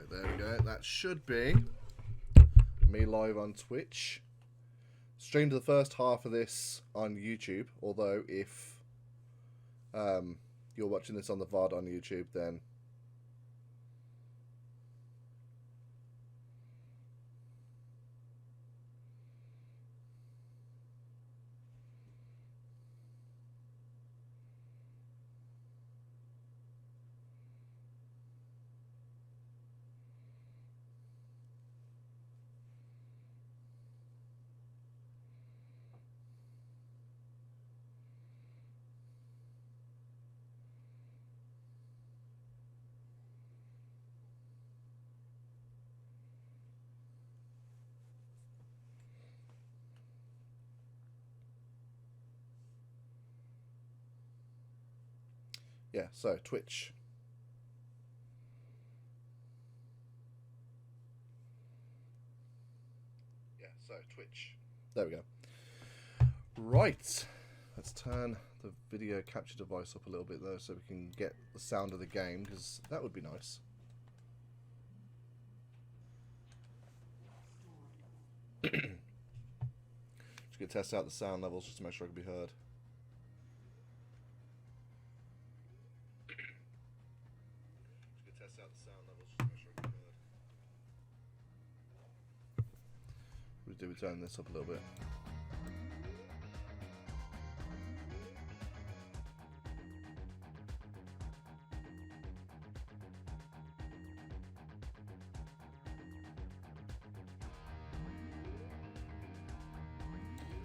Right, there we go. That should be me live on Twitch. Streamed the first half of this on YouTube, although if you're watching this on the VOD on YouTube, then yeah, so Twitch. Yeah, so Twitch. There we go. Right. Let's turn the video capture device up a little bit though so we can get the sound of the game, because that would be nice. Just gonna test out the sound levels just to make sure I can be heard. We turn this up a little bit.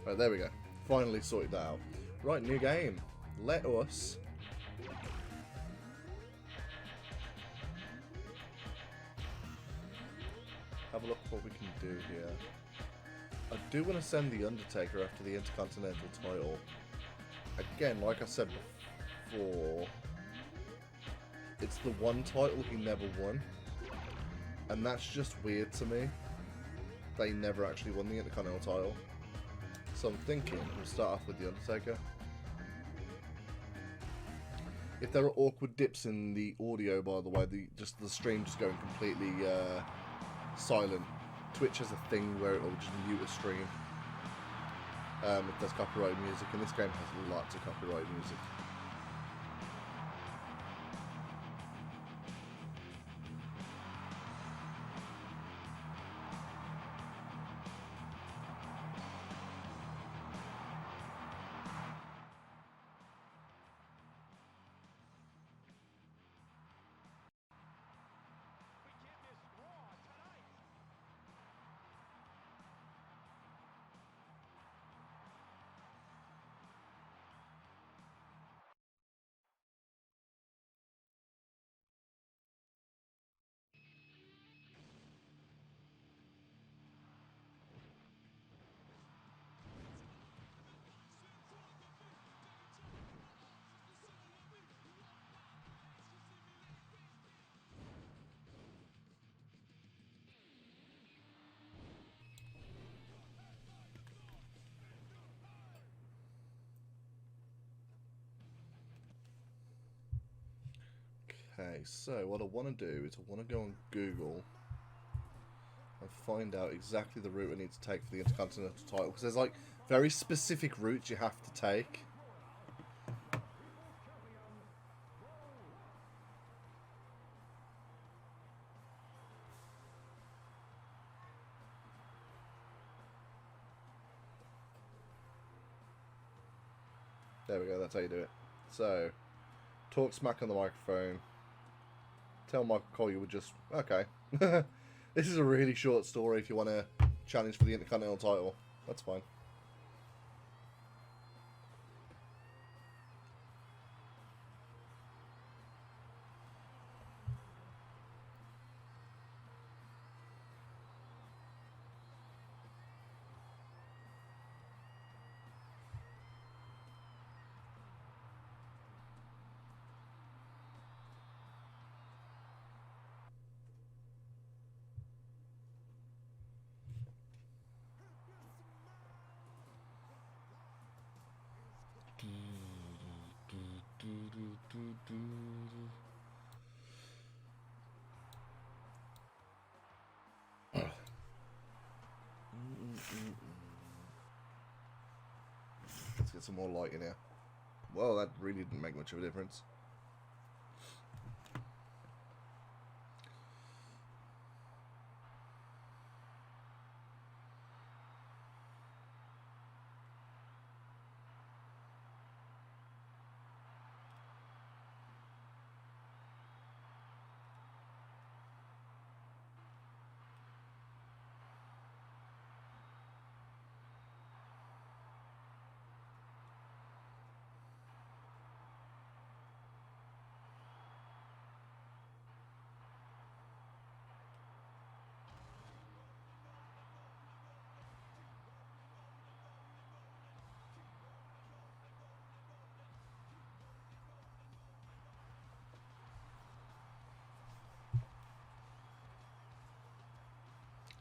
Right, there we go. Finally sorted that out. Right, new game. Let us have a look at what we can do here. I do want to send the Undertaker after the Intercontinental title. Again, like I said before, it's the one title he never won. And that's just weird to me. They never actually won the Intercontinental title. So I'm thinking we'll start off with the Undertaker. If there are awkward dips in the audio, by the way, the stream just going completely silent. Twitch has a thing where it will just mute a stream if there's copyrighted music, and this game has lots of copyrighted music. Okay, so what I want to do is I want to go on Google and find out exactly the route I need to take for the Intercontinental title, because there's like very specific routes you have to take. There we go, that's how you do it. So, talk smack on the microphone. Tell Michael Cole you would just... Okay. This is a really short story if you want to challenge for the Intercontinental title. That's fine. get some more light in here. Well, that really didn't make much of a difference.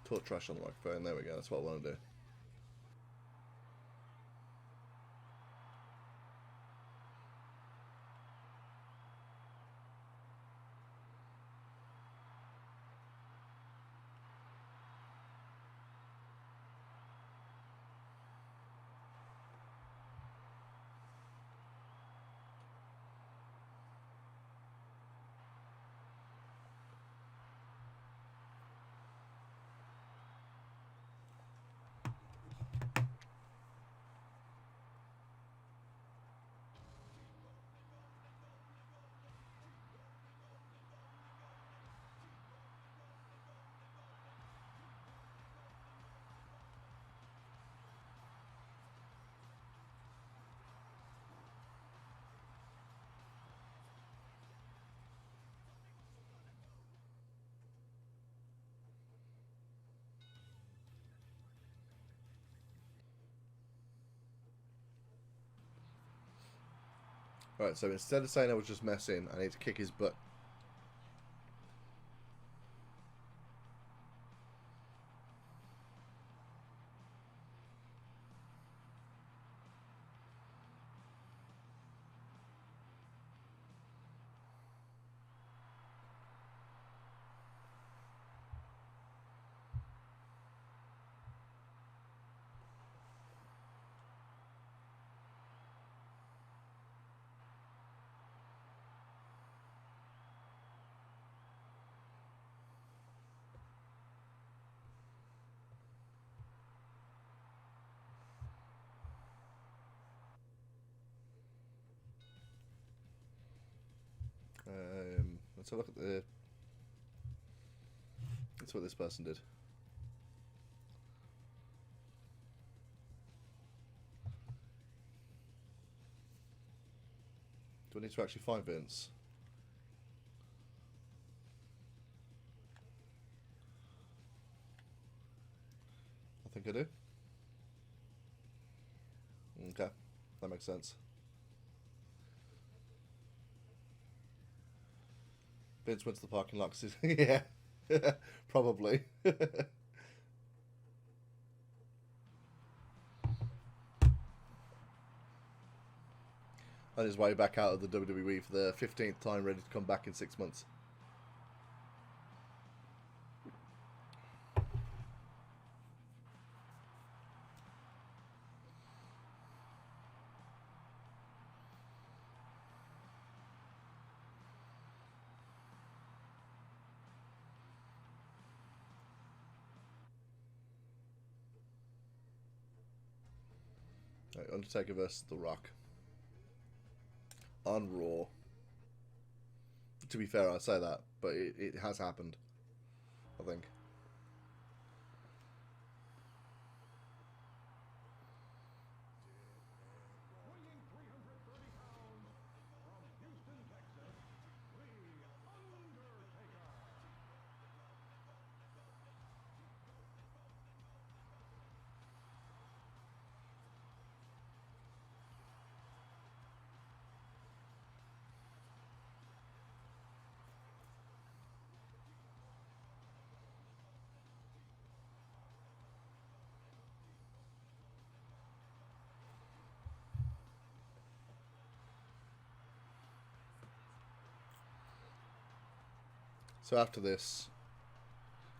Talk trash on the microphone. There we go. That's what I want to do. Right, so instead of saying I was just messing, I need to kick his butt. Let's have a look at the... That's what this person did. Do I need to actually find Vince? I think I do. Okay, that makes sense. Vince went to the parking lot. Yeah, probably. On his way back out of the WWE for the 15th time, ready to come back in 6 months. Right, Undertaker versus The Rock on Raw. To be fair, I say that, but it has happened, I think. So after this,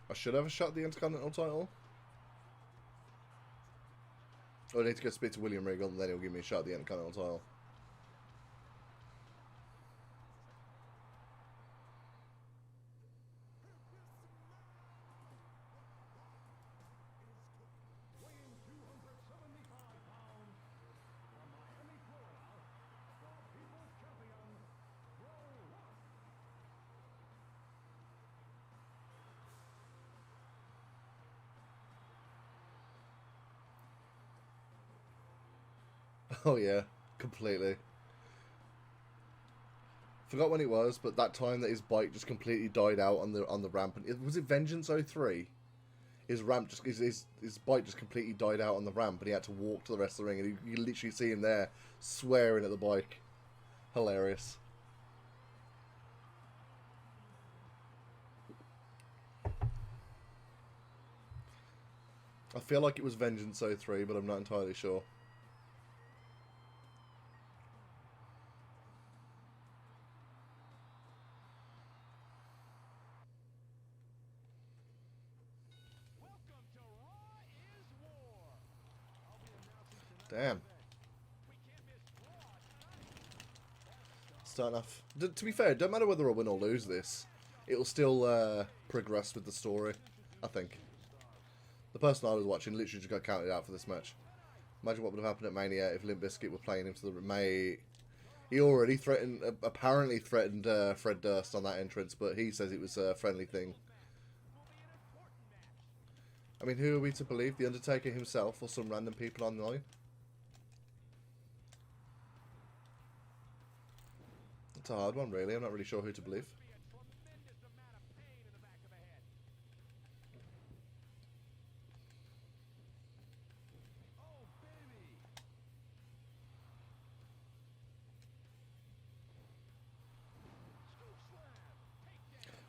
I should have a shot at the Intercontinental title. I need to go speak to William Regal, and then he'll give me a shot at the Intercontinental title. Oh yeah, completely. Forgot when it was, but that time that his bike just completely died out on the ramp. And was it Vengeance 03? His ramp just his bike just completely died out on the ramp, and he had to walk to the rest of the ring. And you literally see him there swearing at the bike. Hilarious. I feel like it was Vengeance 03, but I'm not entirely sure. Damn. Starting off. To be fair, it don't matter whether I win or lose this. It'll still progress with the story, I think. The person I was watching literally just got counted out for this match. Imagine what would have happened at Mania if Limp Bizkit were playing him to the mate. He already threatened, apparently threatened Fred Durst on that entrance, but he says it was a friendly thing. I mean, who are we to believe? The Undertaker himself or some random people online? It's a hard one, really. I'm not really sure who to believe.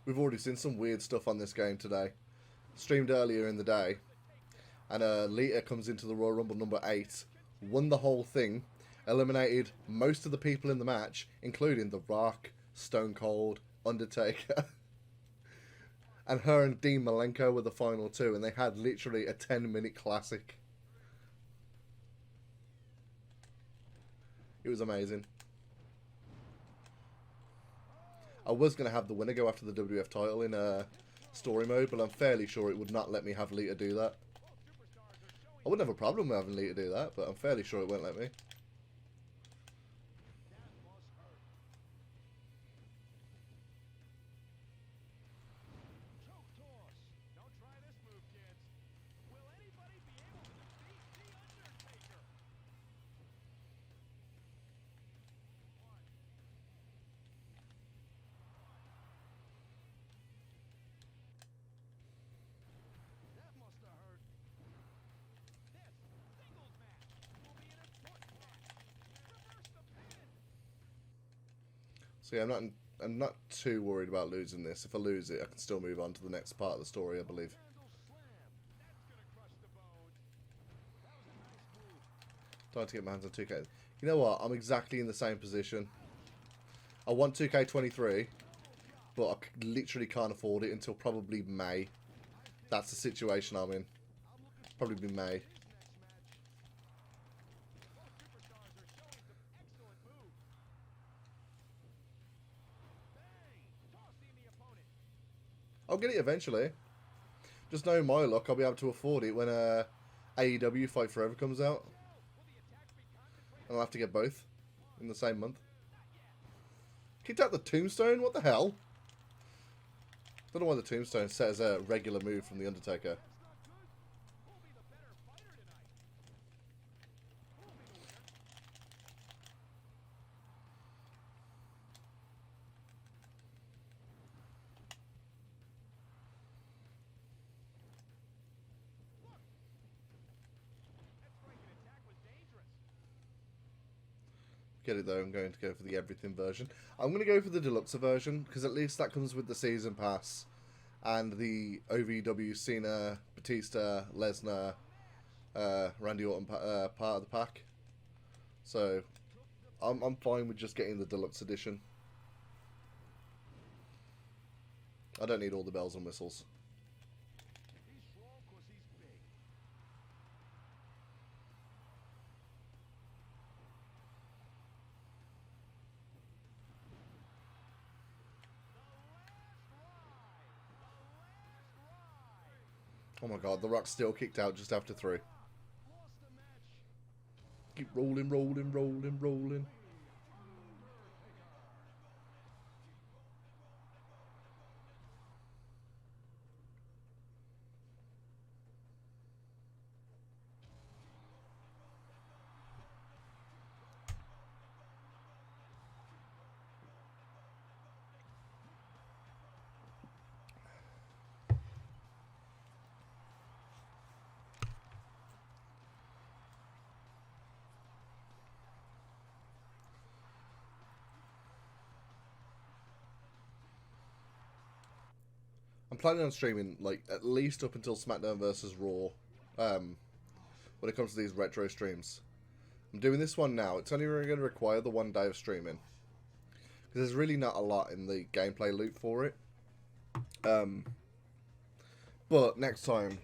We've already seen some weird stuff on this game today. Streamed earlier in the day. And Lita comes into the Royal Rumble number 8. Won the whole thing. Eliminated most of the people in the match, including The Rock, Stone Cold, Undertaker. And her and Dean Malenko were the final two. And they had literally a 10-minute classic. It was amazing. I was going to have the winner go after the WWF title in story mode, but I'm fairly sure it would not let me have Lita do that. I wouldn't have a problem with having Lita do that, but I'm fairly sure it won't let me. So yeah, I'm not too worried about losing this. If I lose it, I can still move on to the next part of the story, I believe. Time to get my hands on 2K. You know what? I'm exactly in the same position. I want 2K23, but I literally can't afford it until probably May. That's the situation I'm in. Probably be May. I'll get it eventually. Just knowing my luck, I'll be able to afford it when AEW Fight Forever comes out. And I'll have to get both in the same month. Kicked out the tombstone? What the hell? Don't know why the tombstone set as a regular move from the Undertaker. Get it though, I'm going to go for the everything version. I'm going to go for the deluxe version, because at least that comes with the season pass and the OVW Cena, Batista, Lesnar, Randy Orton part of the pack. So I'm fine with just getting the deluxe edition. I don't need all the bells and whistles. Oh my god, The Rock's still kicked out just after 3. Keep rolling, rolling, rolling, rolling. I'm planning on streaming like at least up until SmackDown versus Raw. When it comes to these retro streams, I'm doing this one now. It's only going to require the 1 day of streaming because there's really not a lot in the gameplay loop for it. But next time,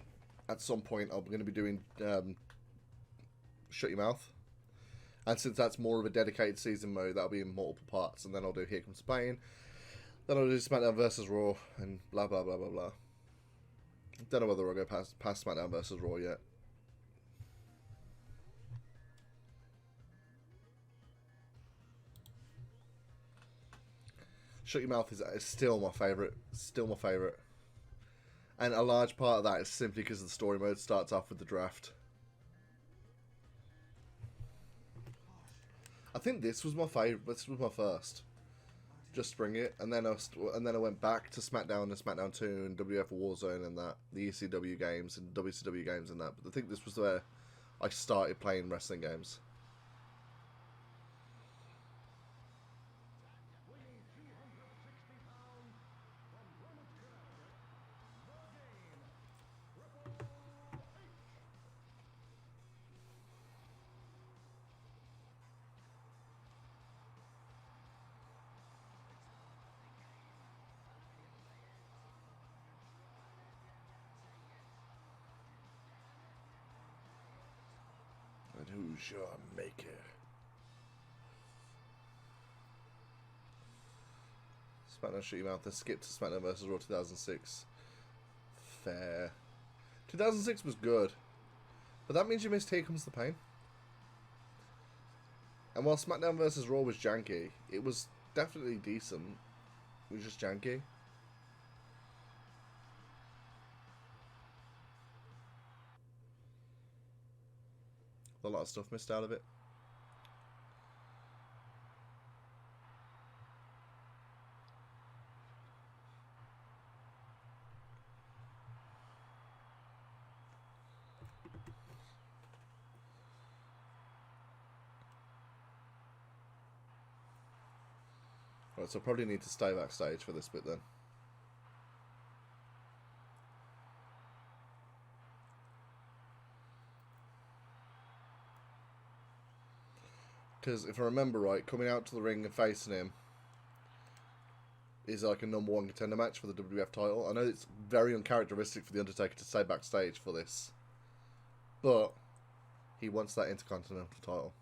at some point, I'm going to be doing Shut Your Mouth, and since that's more of a dedicated season mode, that'll be in multiple parts, and then I'll do Here Comes the Pain. Then I'll do SmackDown vs. Raw, and blah, blah, blah, blah, blah. Don't know whether I'll go past SmackDown vs. Raw yet. Shut Your Mouth is still my favourite. Still my favourite. And a large part of that is simply because the story mode starts off with the draft. I think this was my favourite. This was my first. Just Bring It, and then I went back to SmackDown and SmackDown 2 and WWF Warzone and that, the ECW games and WCW games and that. But I think this was where I started playing wrestling games. And who's your maker? SmackDown Shut Your Mouth, then skip to SmackDown vs. Raw 2006. Fair. 2006 was good. But that means you missed Here Comes the Pain. And while SmackDown vs. Raw was janky, it was definitely decent. It was just janky. A lot of stuff missed out of it. Right, so I probably need to stay backstage for this bit then. Because if I remember right, coming out to the ring and facing him is like a #1 contender match for the WWF title. I know it's very uncharacteristic for The Undertaker to stay backstage for this, but he wants that Intercontinental title.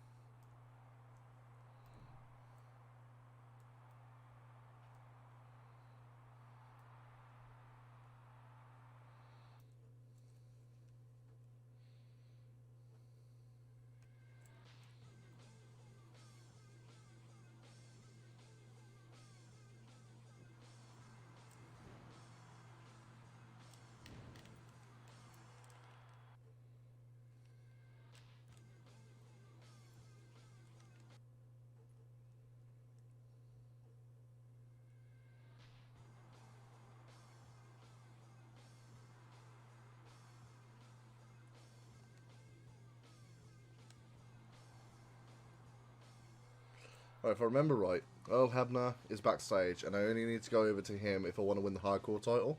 Right, if I remember right, Earl Hebner is backstage, and I only need to go over to him if I want to win the hardcore title,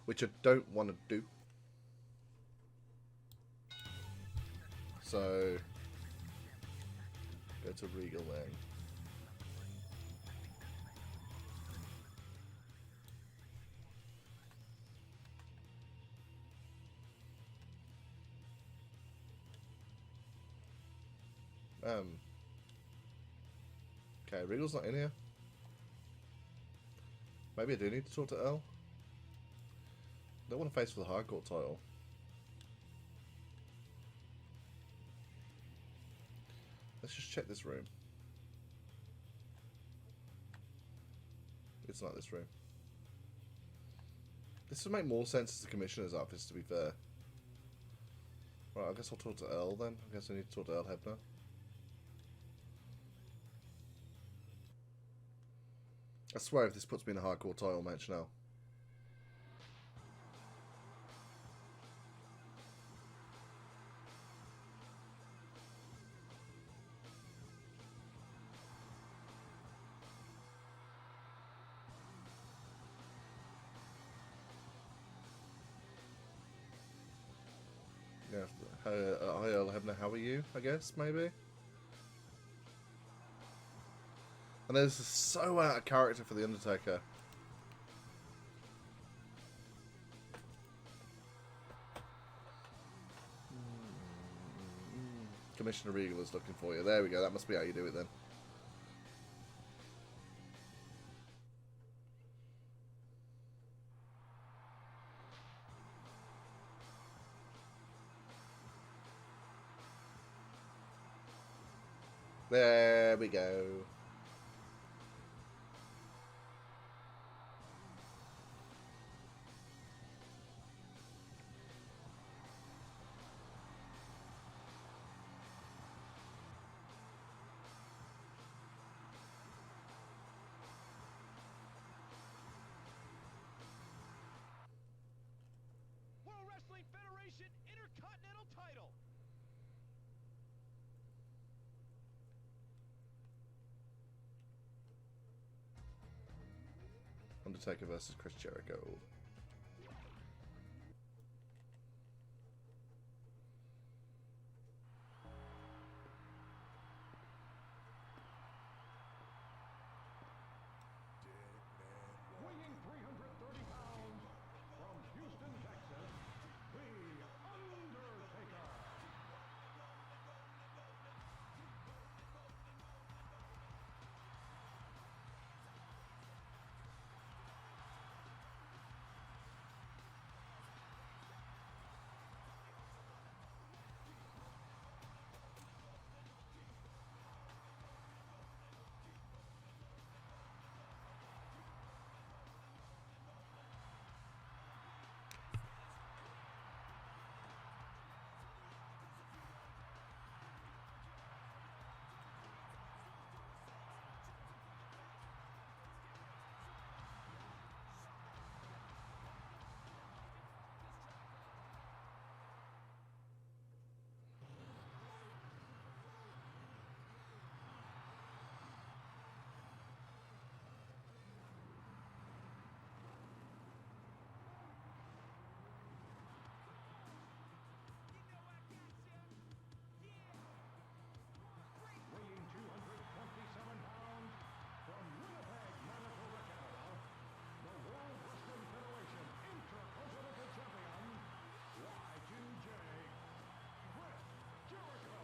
which I don't want to do. So, go to Regal then. Okay, Regal's not in here. Maybe I do need to talk to Earl. I don't want to face for the hardcore title. Let's just check this room. It's not this room. This would make more sense as the Commissioner's office, to be fair. Right, I guess I'll talk to Earl then. I guess I need to talk to Earl Hebner. I swear if this puts me in a hardcore title match now. Yeah, hi Earl Hebner, how are you, I guess, maybe? And this is so out of character for The Undertaker. Commissioner Regal is looking for you. There we go, that must be how you do it then. There we go. World Wrestling Federation Intercontinental title. Undertaker versus Chris Jericho. Weighing 330 pounds from Houston, Texas, The Undertaker. Weighing 227 pounds from Winnipeg, Manitoba, Canada, the World Wrestling Federation Intercontinental Champion, Y2J, Chris Jericho.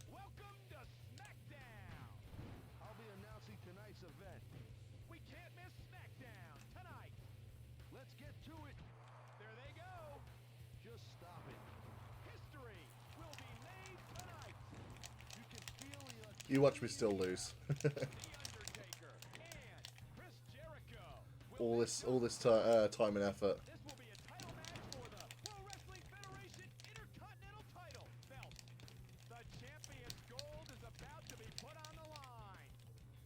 Welcome to SmackDown. I'll be announcing tonight's event. We can't miss SmackDown tonight. Let's get to it. There they go. Just stop it. History will be made tonight. You can feel the You watch me still lose. The Undertaker and Chris Jericho. all this time and effort. This will be a title match for the World Wrestling Federation Intercontinental title belt. The champion's gold is about to be put on the line.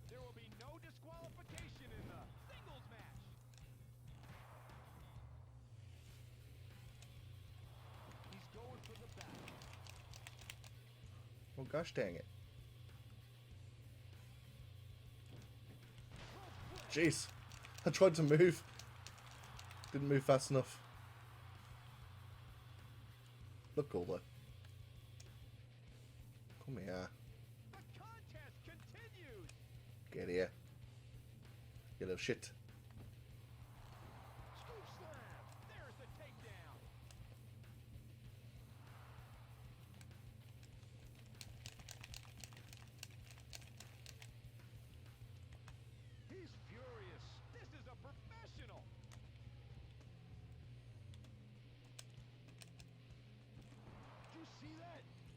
There will be no disqualification in the singles match. He's going for the back. Well, gosh dang it. Jeez. I tried to move. Didn't move fast enough. Look cool though. Come here. The contest continues. Get here. You little shit. Scoop slam. There's the takedown.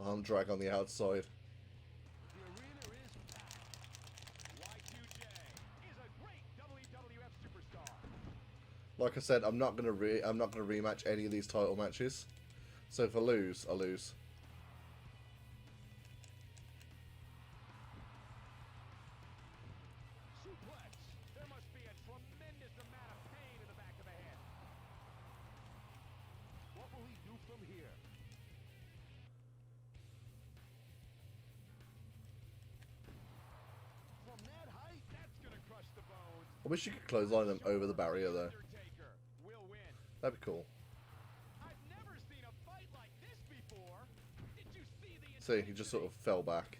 arm drag on the outside. The arena is packed. Y2J is a great WWF superstar. Like I said, I'm not gonna rematch any of these title matches. So if I lose, I lose. Suplex. There must be a tremendous amount of pain in the back of the head. What will he do from here? From that height, that's gonna crush the bones. I wish you could clothesline them over the barrier though. Undertaker will win. That'd be cool. I've never seen a fight like this before. Did you see the See, he just sort of fell back.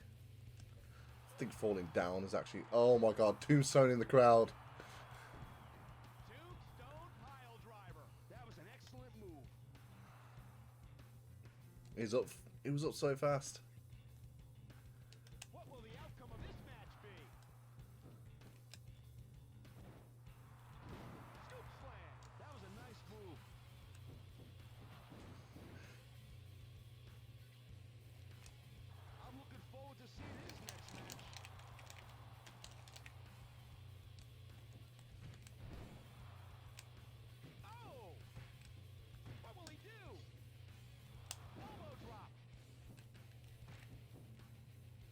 I think falling down is actually... Oh my god, tombstone in the crowd. Tombstone pile driver. That was an excellent move. He's up. He was up so fast. What will the outcome of this match be? Scoop slam. That was a nice move. I'm looking forward to seeing his next match. Oh! What will he do? Elbow drop.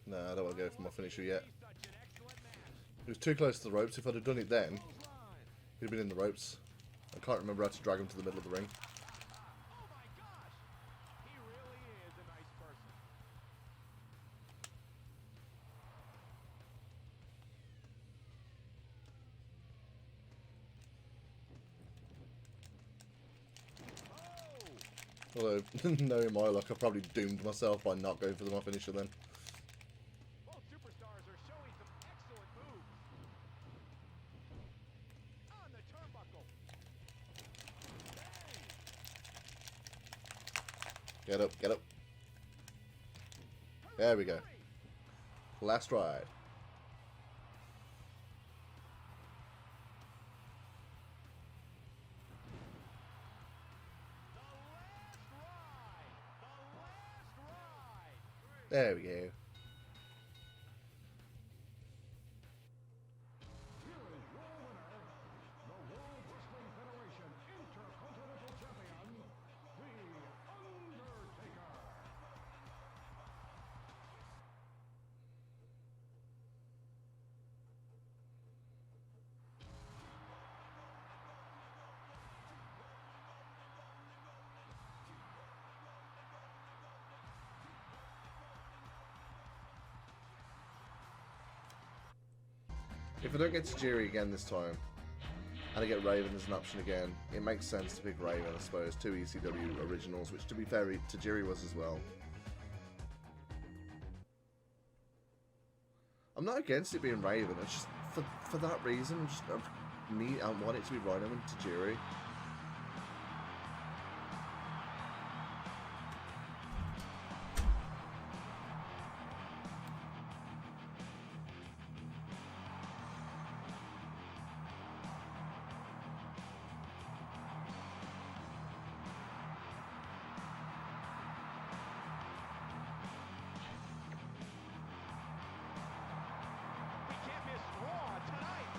No, I don't want to go for my finisher yet. Such an excellent match. He was too close to the ropes. If I'd have done it then, Clothesline. he'd have been in the ropes. I can't remember how to drag him to the middle of the ring. Oh my gosh! He really is a nice person. Oh! Although, knowing my luck, I probably doomed myself by not going for my finisher then. Both superstars are showing some excellent moves. On the turnbuckle. Bang! Get up, get up. There we go. Last ride. The last ride! The last ride! There we go. Here is your winner, the World Wrestling Federation Intercontinental Champion, The Undertaker. If I don't get Tajiri again this time, and I get Raven as an option again, it makes sense to pick Raven, I suppose. 2 ECW originals, which to be fair, Tajiri was as well. I'm not against it being Raven, it's just for that reason, I want it to be Rhino and Tajiri. We can't miss Raw tonight.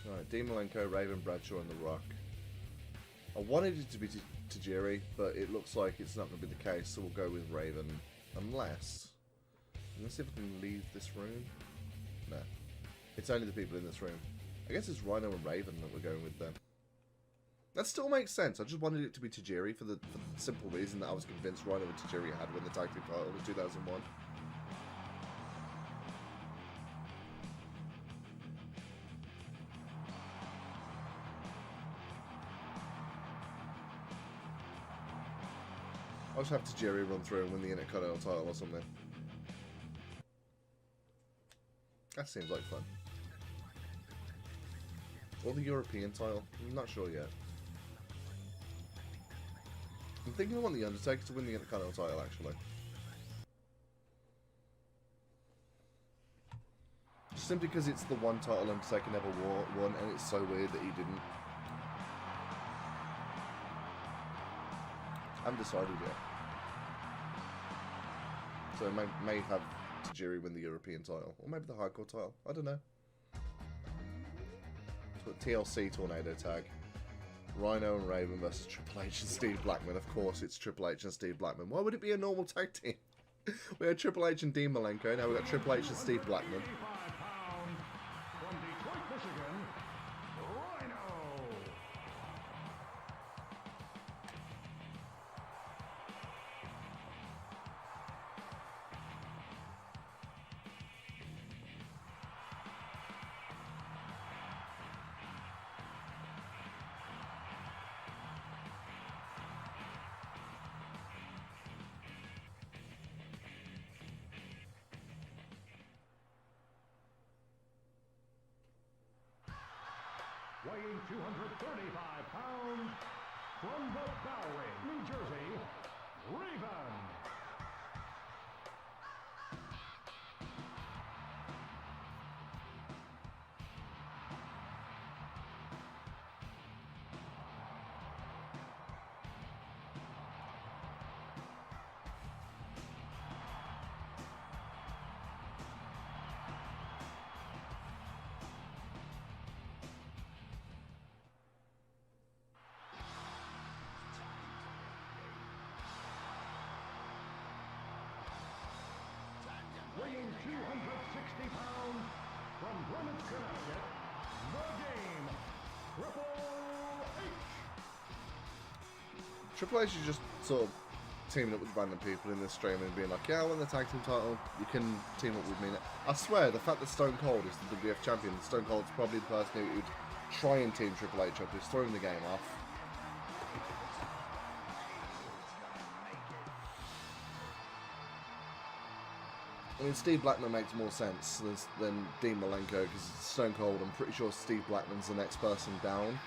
Alright, Dean Malenko, Raven, Bradshaw, and The Rock. I wanted it to be Tajiri, but it looks like it's not going to be the case, so we'll go with Raven. Unless... Let's see if I can leave this room. No. It's only the people in this room. I guess it's Rhino and Raven that we're going with then. That still makes sense. I just wanted it to be Tajiri for the simple reason that I was convinced Rhino and Tajiri had won the tag team title in 2001. I'll just have Tajiri run through and win the Intercontinental title or something. That seems like fun. Or the European title. I'm not sure yet. I'm thinking I want the Undertaker to win the Intercontinental title, actually. Simply because it's the one title Undertaker never won, and it's so weird that he didn't. I haven't decided yet. So I may have Tajiri win the European title, or maybe the Hardcore title. I don't know. TLC Tornado Tag. Rhino and Raven versus Triple H and Steve Blackman. Of course, it's Triple H and Steve Blackman. Why would it be a normal tag team? We had Triple H and Dean Malenko. Now we've got Triple H and Steve Blackman. From Detroit, Michigan, Rhino. Weighing 235 pounds, from the Bowery, New Jersey, Raven. Weighing 260 pounds, from Greenwich, Connecticut, the Game, Triple H. Triple H is just sort of teaming up with random people in this stream and being like, yeah, I won the tag team title, you can team up with me. I swear, the fact that Stone Cold is the WWF champion, Stone Cold's probably the person who would try and team Triple H up, who's throwing the game off. I mean, Steve Blackman makes more sense than Dean Malenko, because Stone Cold, I'm pretty sure Steve Blackman's the next person down.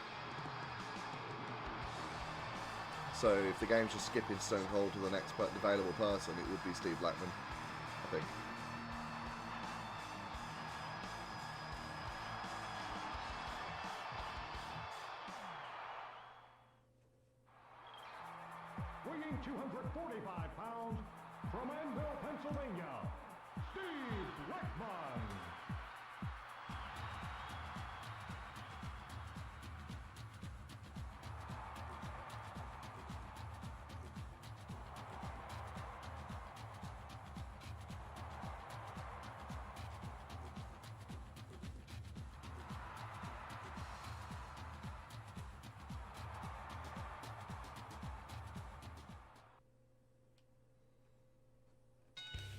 So if the game's just skipping Stone Cold to the next available person, it would be Steve Blackman, I think. Weighing 245 pounds, from Anvil, Pennsylvania, Steve Blackman.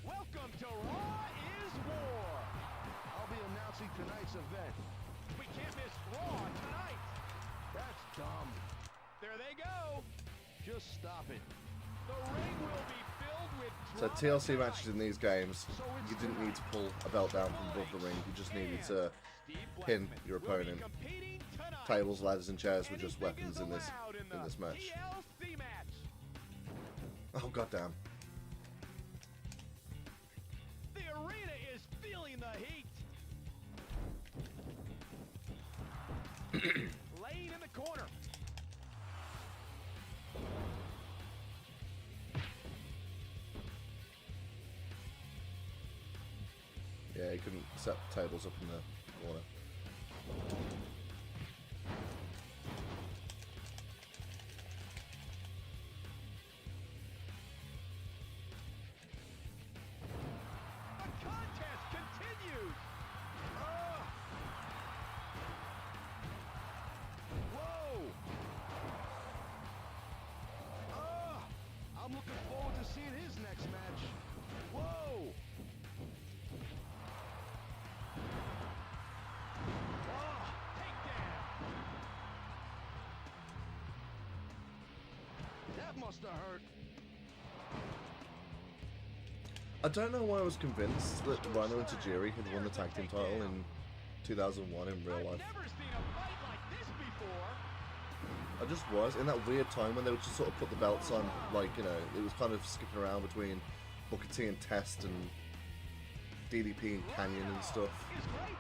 Welcome to Raw is War. I'll be announcing tonight's event. We can't miss Raw tonight. That's dumb. There they go. Just stop it. The ring will be filled with So TLC matches in these games, you didn't need to pull a belt down from above the ring. You just needed to pin your opponent. Tables, ladders, and chairs were just weapons in this match. Oh goddamn! The arena is feeling the heat. Laying in the corner. Yeah, he couldn't set tables up in the corner. The contest continues. Whoa. I'm looking forward to seeing his next match. Whoa. That must have hurt. I don't know why I was convinced that Rhino and Tajiri had won the tag team title in 2001 in real life. Never seen a fight like this before. I just was in that weird time when they would just sort of put the belts on, like, you know, it was kind of skipping around between Booker T and Test and DDP and Canyon and stuff. Is great.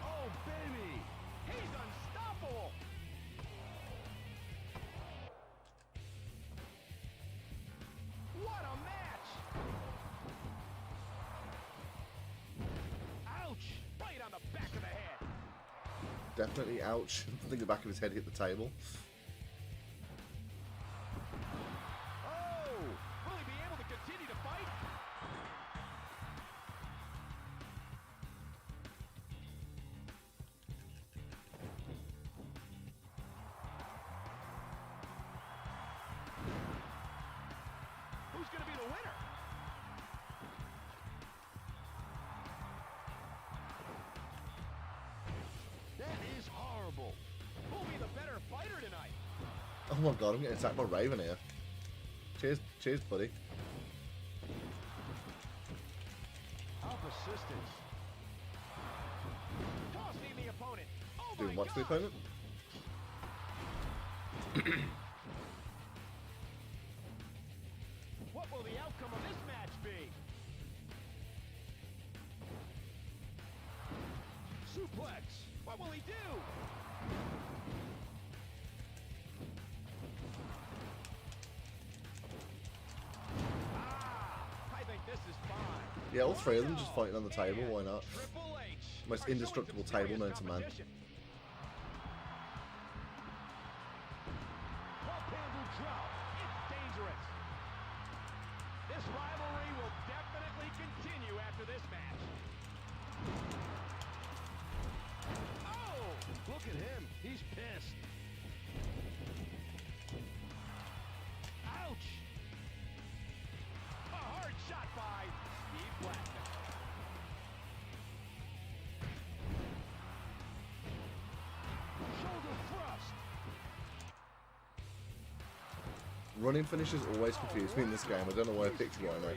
Oh baby, he's unstoppable. What a match! Ouch! Right on the back of the head. Definitely ouch. I think the back of his head hit the table. Oh! Will he be able to continue to fight? Who's going to be the winner? That is horrible. Who'll be the better fighter tonight? Oh my god, I'm getting attacked by Raven here. Cheers, buddy. How persistence. Tossing the opponent. Oh Doing my what to the God. opponent? What will the outcome of this match be? Suplex. What will he do? I think this is fine. Yeah, all three of them just fighting on the table, why not? Triple H. Most are showing indestructible some table serious known to man. competition. Left-handed drop. It's dangerous. This rivalry will definitely continue after this match. Oh! Look at him. He's pissed. Ouch! A hard shot by Steve Blackman. Shoulder thrust. Running finishes always confuse me in this game. I don't know why I picked Rhino.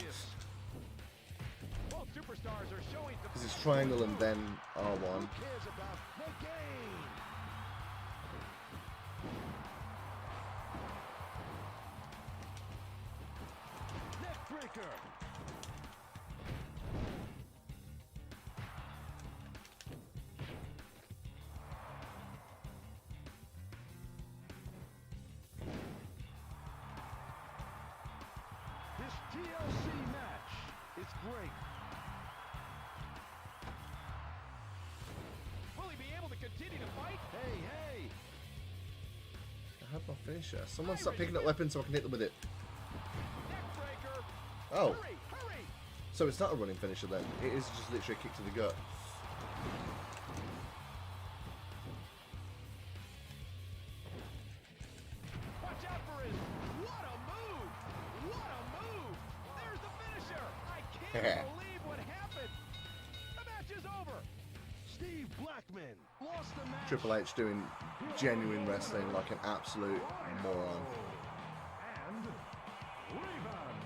Both superstars are showing the Because it's triangle and then R1. Who cares about the game? Neck breaker. This TLC match is great. Will he be able to continue to fight? Hey, hey! I had my finisher. Someone stop picking up weapons so I can hit them with it. Neck breaker! Oh, Hurry, hurry! so it's not a running finisher then. It is just literally a kick to the gut. Watch out for his... What a move! What a move! There's the finisher! I can't believe what happened! The match is over! Steve Blackman lost the match. Triple H doing genuine wrestling like an absolute moron. And Raven.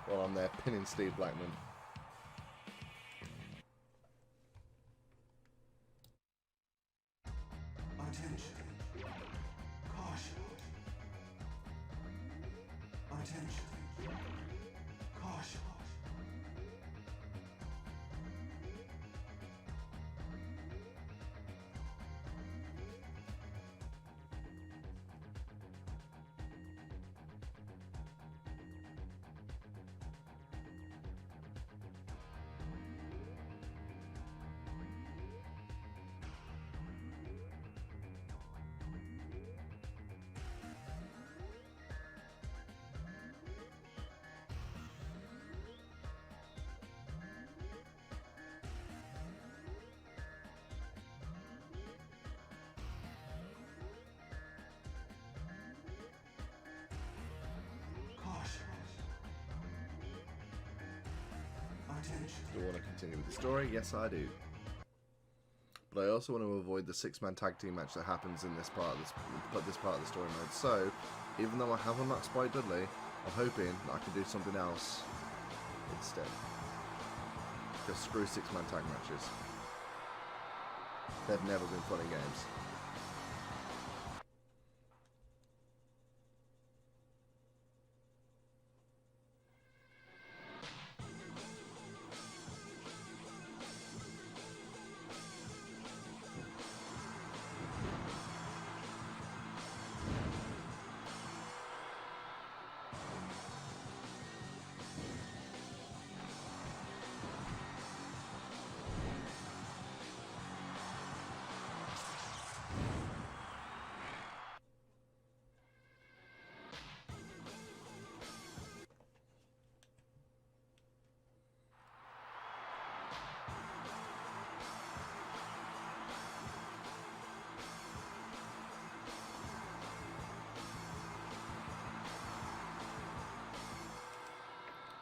While I'm there pinning Steve Blackman. Attention. Caution. Attention. Caution. Do I want to continue with the story? Yes, I do. But I also want to avoid the six-man tag team match that happens in this part of this part of the story mode. So, even though I have unlocked Spike Dudley, I'm hoping that I can do something else instead. Just screw 6-man tag matches. They've never been funny games.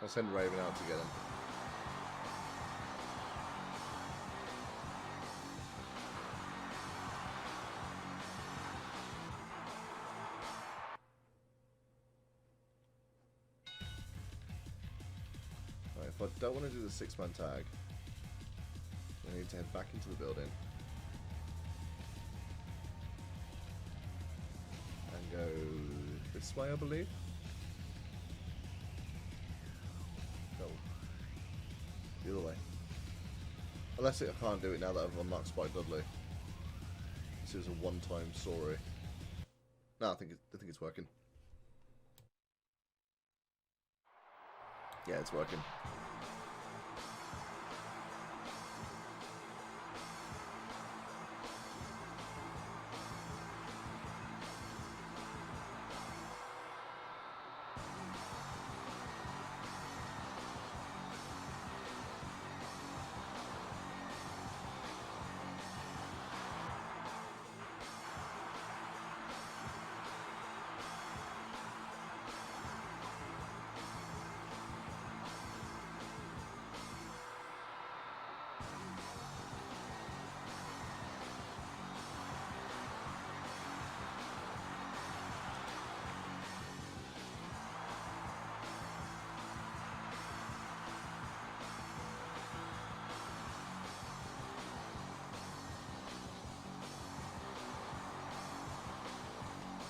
I'll send Raven out to get him. Right, if I don't want to do the 6-man tag, I need to head back into the building and go this way, I believe. The other way. Unless I can't do it now that I've unlocked Spike Dudley. This is a one-time story. No, I think it's working. Yeah, it's working.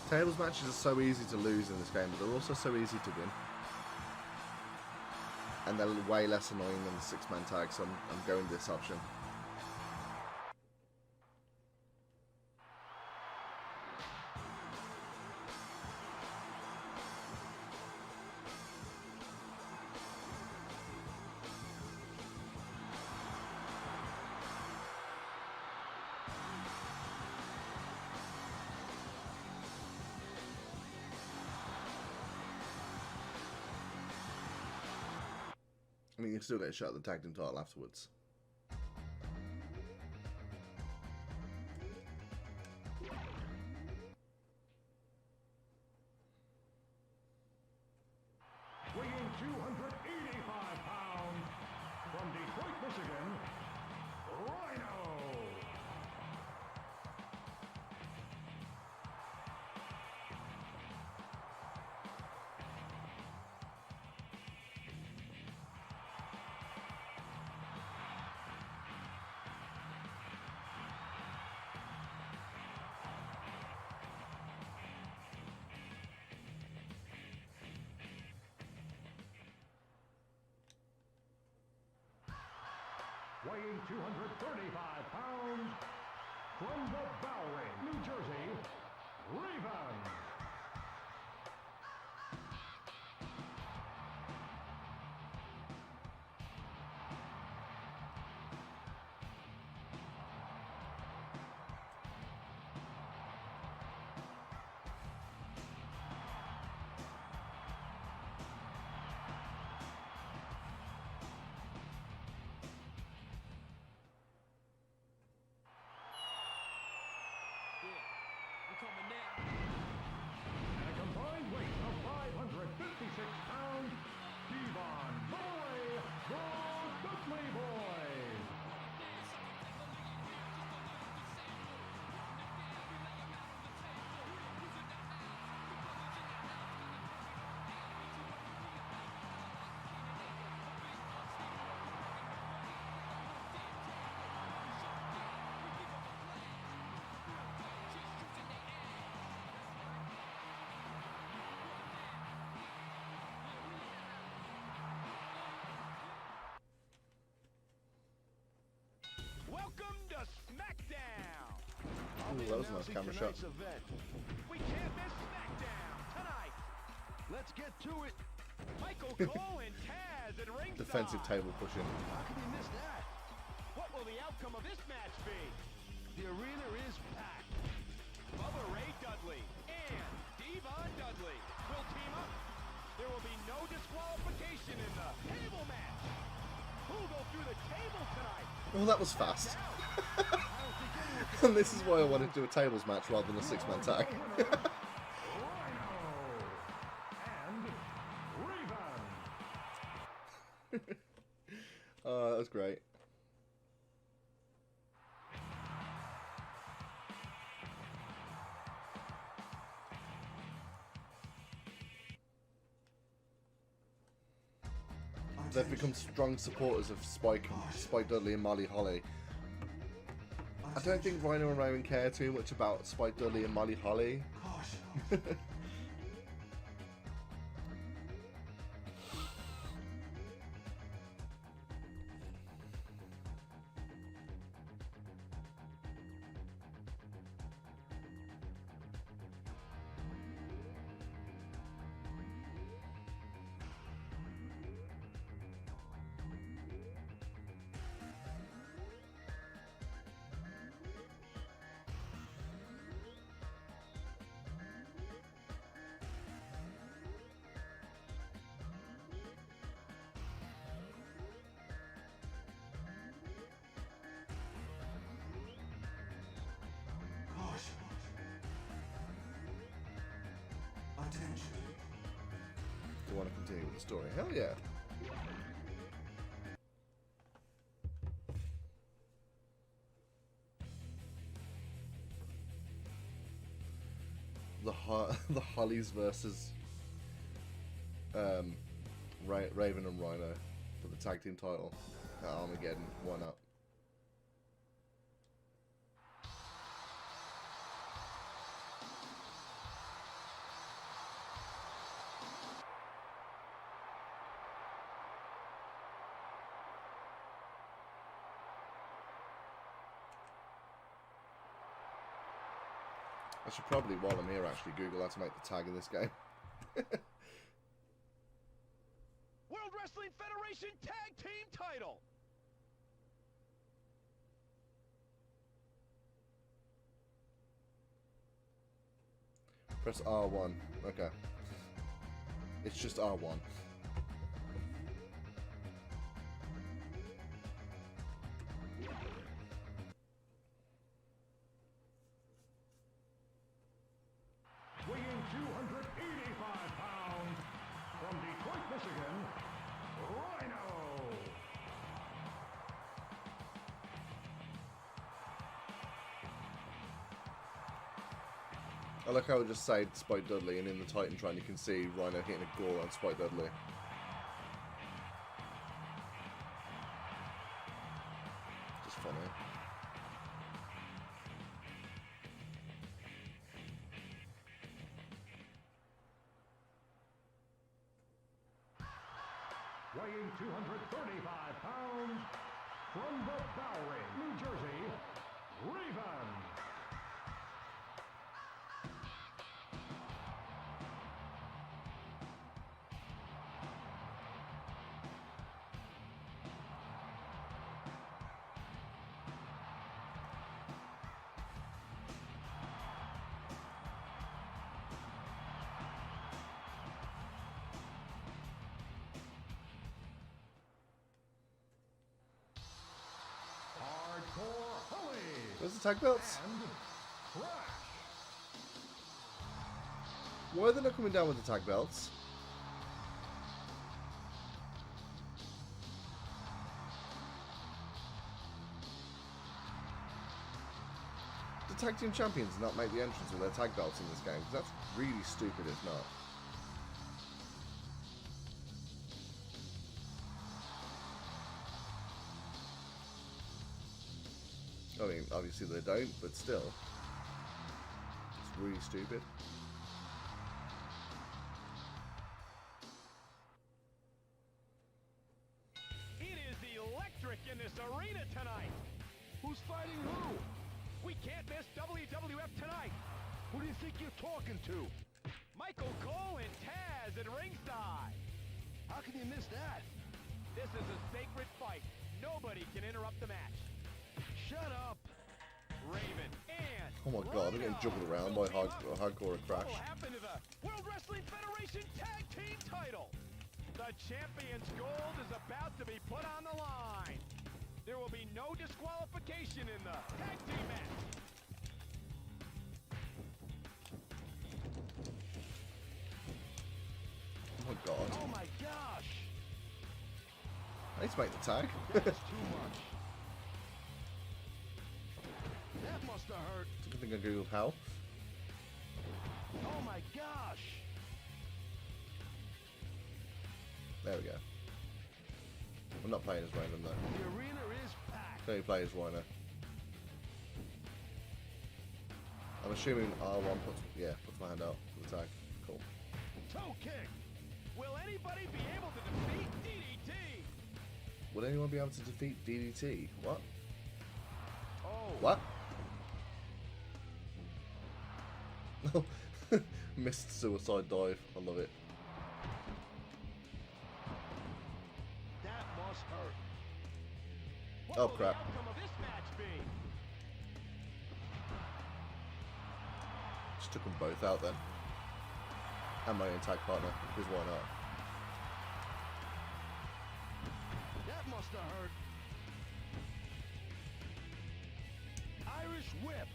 Tables matches are so easy to lose in this game, but they're also so easy to win. And they're way less annoying than the 6-man tag, so I'm going this option. I mean, you can still get a shot at the tag team title afterwards. Weighing 285 pounds, from Detroit, Michigan, Rhino. Weighing 235 pounds, from the Bowery, New Jersey, Raven. At a combined weight of 556 pounds, Devon Boy, the Dudley Boys. Welcome to SmackDown. Ooh, that was a nice camera shot. Event. We can't miss SmackDown tonight. Let's get to it. Michael Cole and Taz at ringside. Defensive table pushing. How could we miss that? What will the outcome of this match be? The arena is packed. Bubba Ray Dudley and Devon Dudley will team up. There will be no disqualification in the table match. Who'll go through the table tonight? Oh, that was fast. And this is why I wanted to do a tables match rather than a six-man tag. Oh, that was great. They've become strong supporters of Spike Dudley and Molly Holly. I don't think Rhino and Rowan care too much about Spike Dudley and Molly Holly. Caution. Caution. Attention. Do you want to continue with the story? Hell yeah. The Hollies versus Raven and Rhino for the tag team title at Armageddon. Why not? I should probably, while I'm here, actually Google how to make the tag in this game. World Wrestling Federation Tag Team title. Press R1. Okay. It's just R1. Weighing 285 pounds, from Detroit, Michigan, Rhino. I like how I just said Spike Dudley, and in the Titantron you can see Rhino hitting a gore on Spike Dudley. Just funny. Weighing 235 pounds, from the Bowery, New Jersey, Raven. Hardcore Holly. Where's the tag belts? And Crash. Why are they not coming down with the tag belts? The tag team champions not make the entrance with their tag belts in this game, because that's really stupid if not. I mean, obviously they don't, but still. It's really stupid. It is electric in this arena tonight. Who Who's fighting who? We can't miss WWF tonight. Who do you think you're talking to? Michael Cole and Taz at ringside. How can you miss that? This is a sacred fight. Nobody can interrupt the match. Shut up. Raven and Oh my god, they're getting juggled around by hardcore crash. what will happen to the World Wrestling Federation Tag Team title? The champion's gold is about to be put on the line. There will be no disqualification in the tag team match. Oh my god. Oh my gosh. I need to make the tag. That's too much. That must have hurt. I think I googled how. Oh my gosh. There we go. I'm not playing as Raven though. The arena is packed. Can only play as Rhino. I'm assuming R1 puts my hand out for the tag. Cool. Toe kick. Will anybody be able to defeat DDT? Would anyone be able to defeat DDT? What? Oh. What? Missed suicide dive. I love it. That must hurt. What Oh, will crap. the outcome of this match be? Just took them both out then. And my own tag partner, because why not? That must have hurt. Irish whip.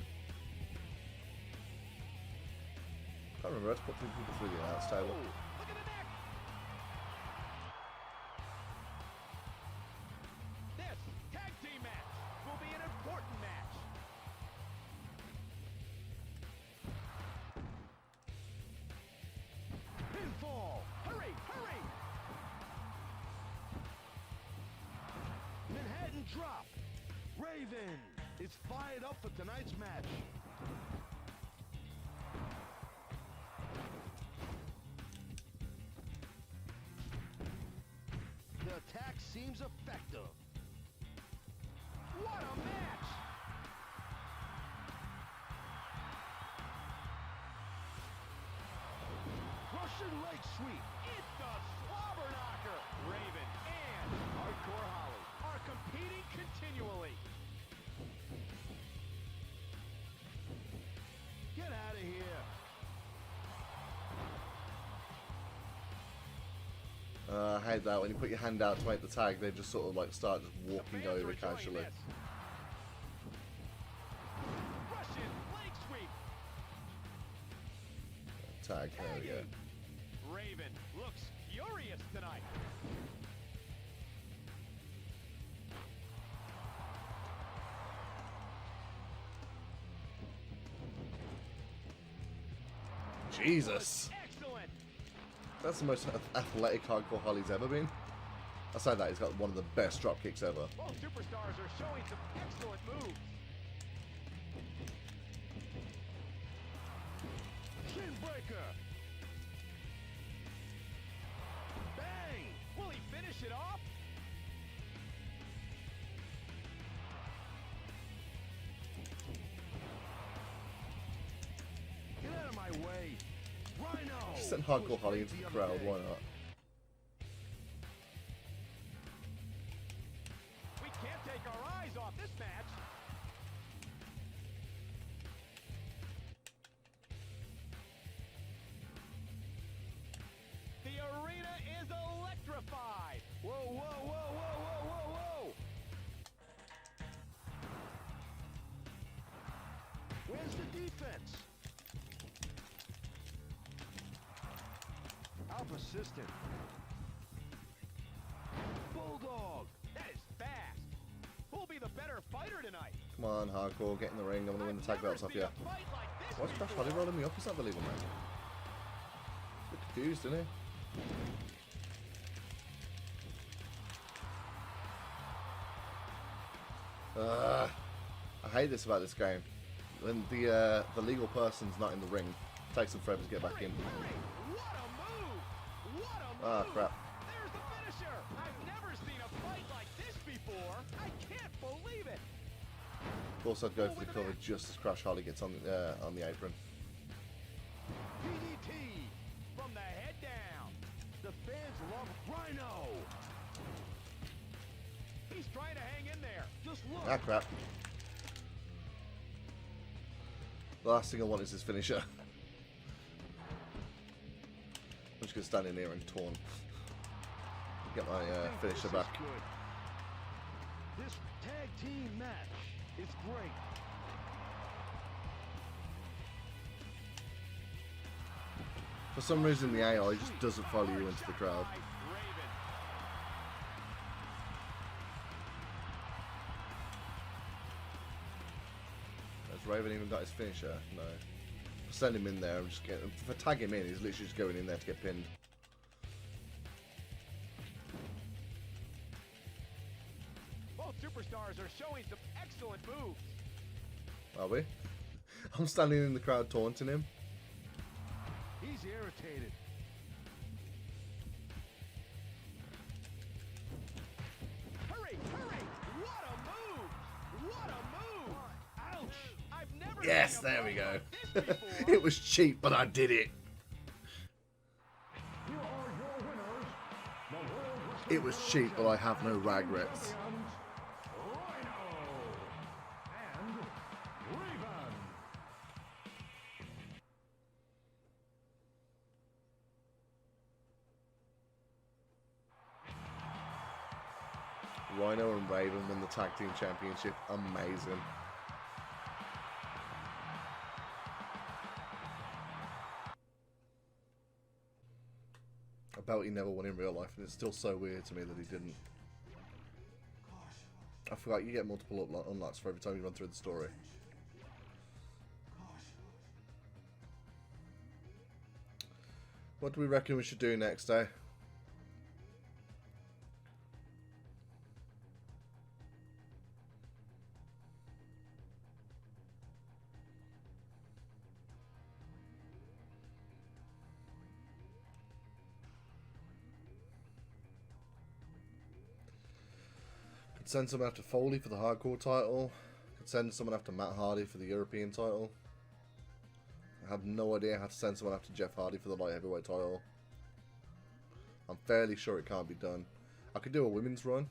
I can't remember how to put people through the announce table. Oh, look at the neck. This tag team match will be an important match. Pinfall. Hurry, hurry. Manhattan drop. Raven is fired up for tonight's match. The attack seems effective. What a match! Russian leg sweep. It's the slobber knocker. Raven and Hardcore Holly are competing continually. Get out of here. I hate that when you put your hand out to make the tag, they just sort of like start just walking The fans over are enjoying casually. this. Russian leg sweep. Tag, there we go. Raven looks furious tonight. Jesus! Excellent. That's the most athletic Hardcore Holly's ever been. I say that, he's got one of the best drop kicks ever. Both superstars are showing some excellent moves. Shin breaker. Bang! Will he finish it off? Get out of my way. Rhino. Just send Hardcore Holly into the crowd, why not? We can't take our eyes off this match. The arena is electrified. Whoa, whoa, whoa, whoa, whoa, whoa, whoa. Where's the defense? How persistent. Bulldog. That is fast. Who'll be the better fighter tonight? Come on, Hardcore, get in the ring, I'm gonna win the tag belts off you. Why's Crash Holly rolling me up? He's not believing me. He's a bit confused, isn't he? I hate this about this game. When the legal person's not in the ring, it takes them forever to get back in. What a move! What a move! Ah, crap. There's the finisher! I've never seen a fight like this before! I can't believe it! Of course, I'd go for the cover just as Crash Holly gets on the apron. DDT from the head down. The fans love Rhino. He's trying to hang in there. Just look. Ah, crap. The last thing I want is his finisher. I'm just going to stand in here and taunt. Get my finisher back. This tag team match is great. For some reason, the AI just doesn't follow you into the crowd. Has Raven even got his finisher? No. Send him in there. I'm just getting. If I tag him in, he's literally just going in there to get pinned. Both superstars are showing some excellent moves. Are we? I'm standing in the crowd taunting him. He's irritated. Hurry, hurry! What a move! What a move! Ouch! I've never Yes, seen a there we move go. like this before. It was cheap, but I did it. Here are your winners, the World Wrestling It was cheap, but I have no regrets. Champions, Rhino and Raven. Rhino and Raven win the tag team championship. Amazing. I bet he never won in real life, and it's still so weird to me that he didn't. I forgot you get multiple unlocks for every time you run through the story. What do we reckon we should do next, eh? Could send someone after Foley for the hardcore title. Could send someone after Matt Hardy for the European title. I have no idea how to send someone after Jeff Hardy for the light heavyweight title. I'm fairly sure it can't be done. I could do a women's run.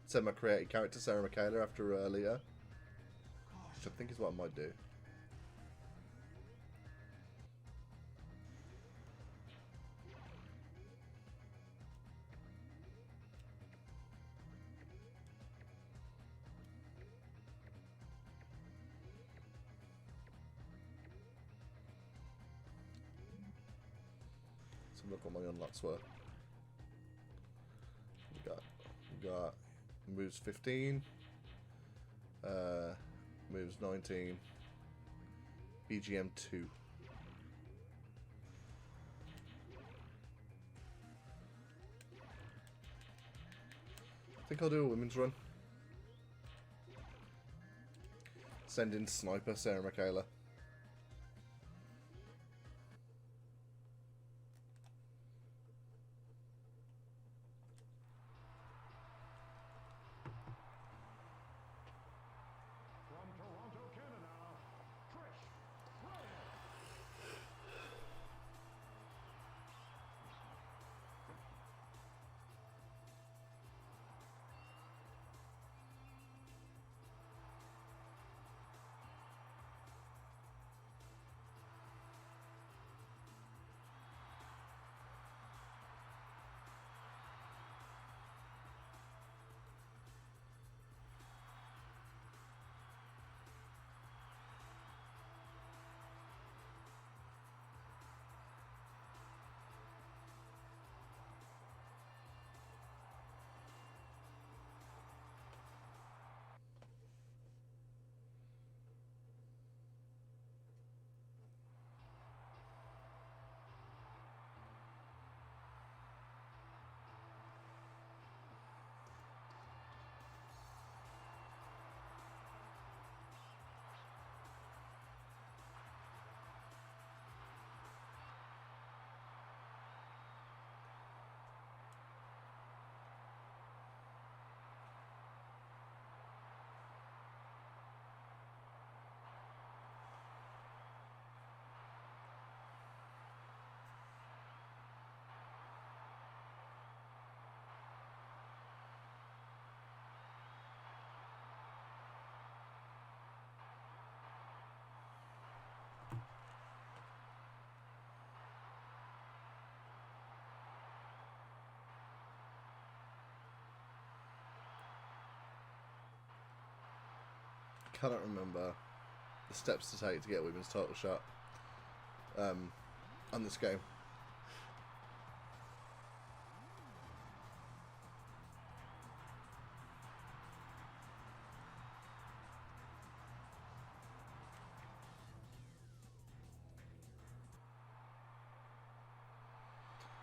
Send my creative character Sarah Michaela after Lita, which I think is what I might do. So look what my unlocks were. We got moves 15, moves 19, BGM 2. I think I'll do a women's run. Send in Sniper Sarah Michaela. From Toronto, Canada, Trish Stratus. cannot remember the steps to take to get a women's title shot on this game.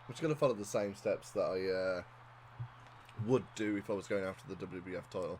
I'm just going to follow the same steps that I would do if I was going after the WWF title.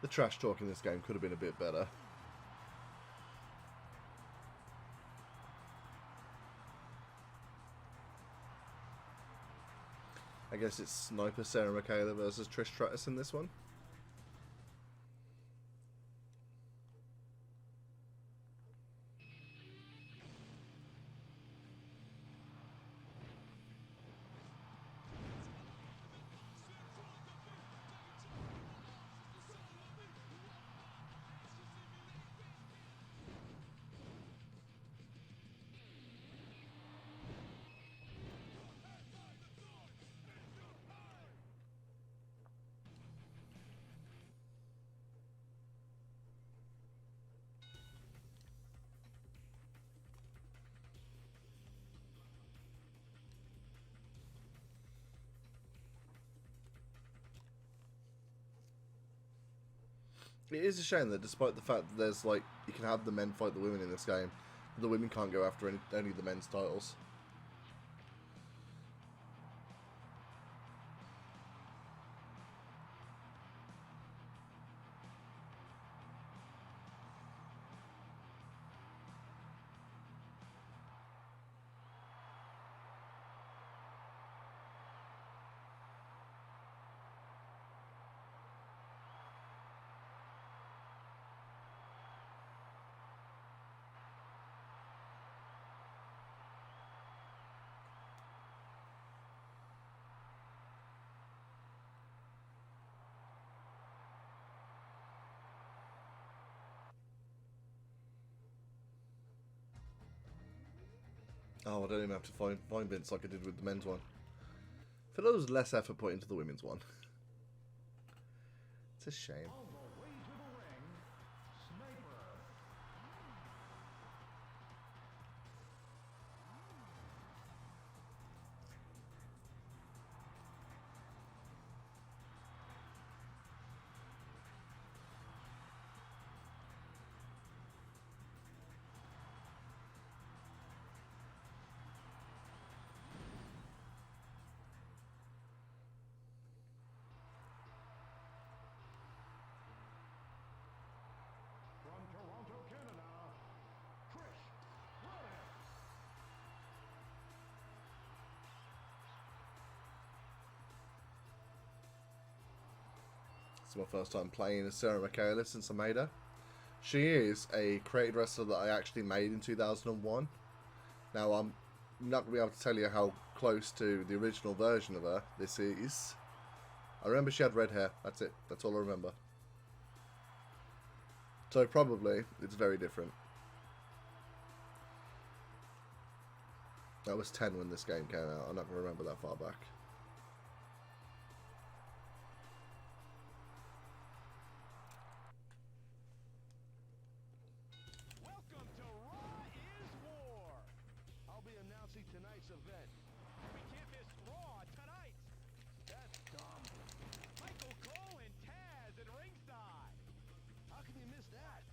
The trash talk in this game could have been a bit better. I guess it's Sniper Sarah Michaela versus Trish Stratus in this one. It is a shame that despite the fact that there's like, you can have the men fight the women in this game, the women can't go after any of the men's titles. Oh, I don't even have to find Vince like I did with the men's one. I feel like there was less effort put into the women's one. It's a shame. On the way to the ring, Sniper. From Toronto, Canada, Trish Stratus. It's my first time playing as Sarah Michaela since I made her. She is a created wrestler that I actually made in 2001. Now, I'm not going to be able to tell you how close to the original version of her this is. I remember she had red hair. That's it. That's all I remember. So probably it's very different. I was 10 when this game came out. I'm not going to remember that far back. Welcome to Raw is War. I'll be announcing tonight's event. We can't miss Raw tonight. That's dumb. Michael Cole and Taz at ringside. How can you miss that?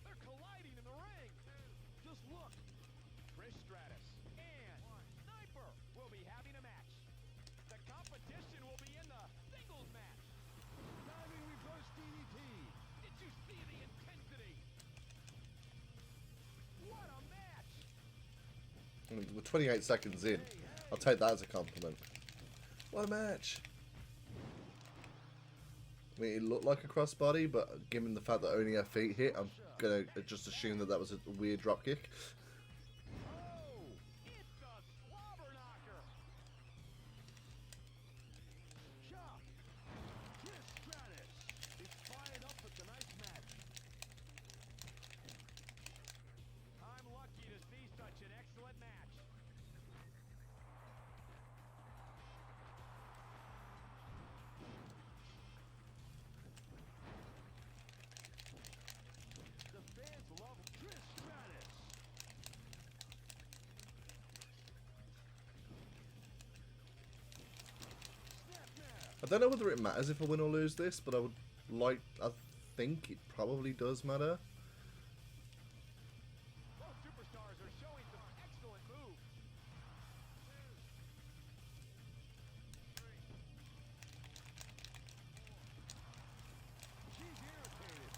They're colliding in the ring. Just look. Trish Stratus and Sniper will be having a match. The competition will be in the singles match. Diving reverse DDT. Did you see the intensity? What a match! I mean, we're 28 seconds in. I'll take that as a compliment. What a match! I mean, it looked like a crossbody, but given the fact that only her feet hit, I'm gonna just assume that that was a weird drop kick. Oh, it's a slobber knocker. Chop. Chris Stratus is fired up for tonight's match. I'm lucky to see such an excellent match. The fans love Chris Stratus. Snapmare. I don't know whether it matters if I win or lose this, but I think it probably does matter. Both superstars are showing some excellent moves. She's irritated.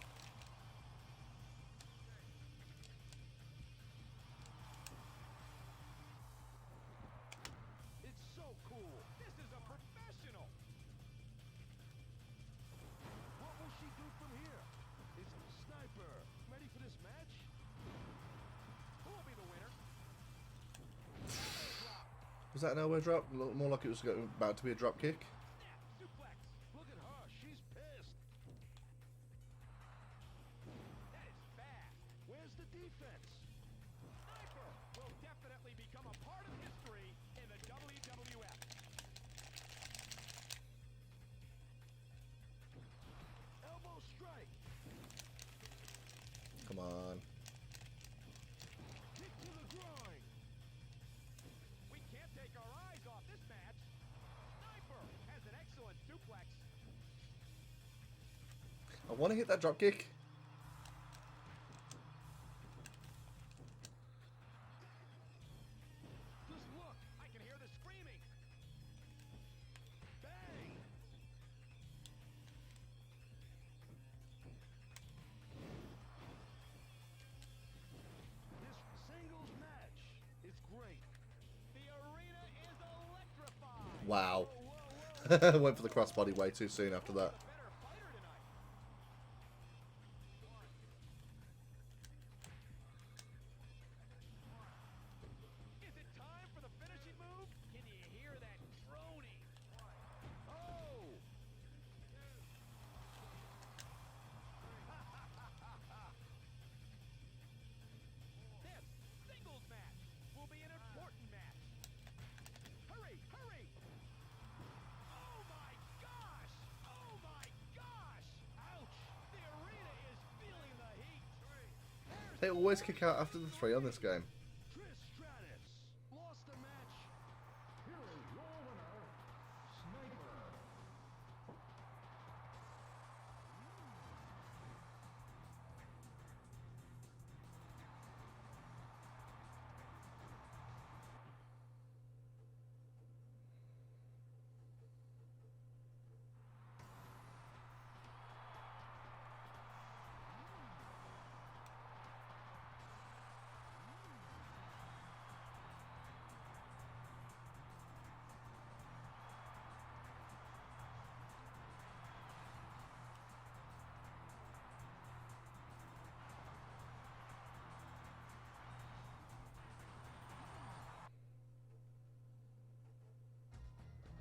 It's so cool. This is a professional. What will she do from here? Is Sniper ready for this match? Who will be the winner? Elbow drop. Was that an elbow drop? Looked more like it was about to be a drop kick. Snap, suplex. Look at her. She's pissed. That is fast. Where's the defense? Sniper will definitely become a part of history in the WWF. Elbow strike. Come on. Kick to the groin. We can't take our eyes off this match. Sniper has an excellent suplex. I want to hit that drop kick. Just look, I can hear the screaming. Bang! This singles match is great. The arena is electrified. Wow. Whoa, whoa, whoa. Went for the crossbody way too soon after that. A better fighter tonight. Is it time for the finishing move? Can you hear that groaning? Oh! This singles match will be an important match. Hurry, hurry! Oh my gosh! Oh my gosh! Ouch! The arena is feeling the heat. They always kick out after the 3 on this game. Chris Stratus lost the match. Here is your winner, Sniper.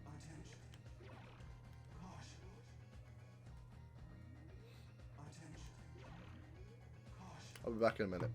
Attention. Caution. Attention. Caution. I'll be back in a minute.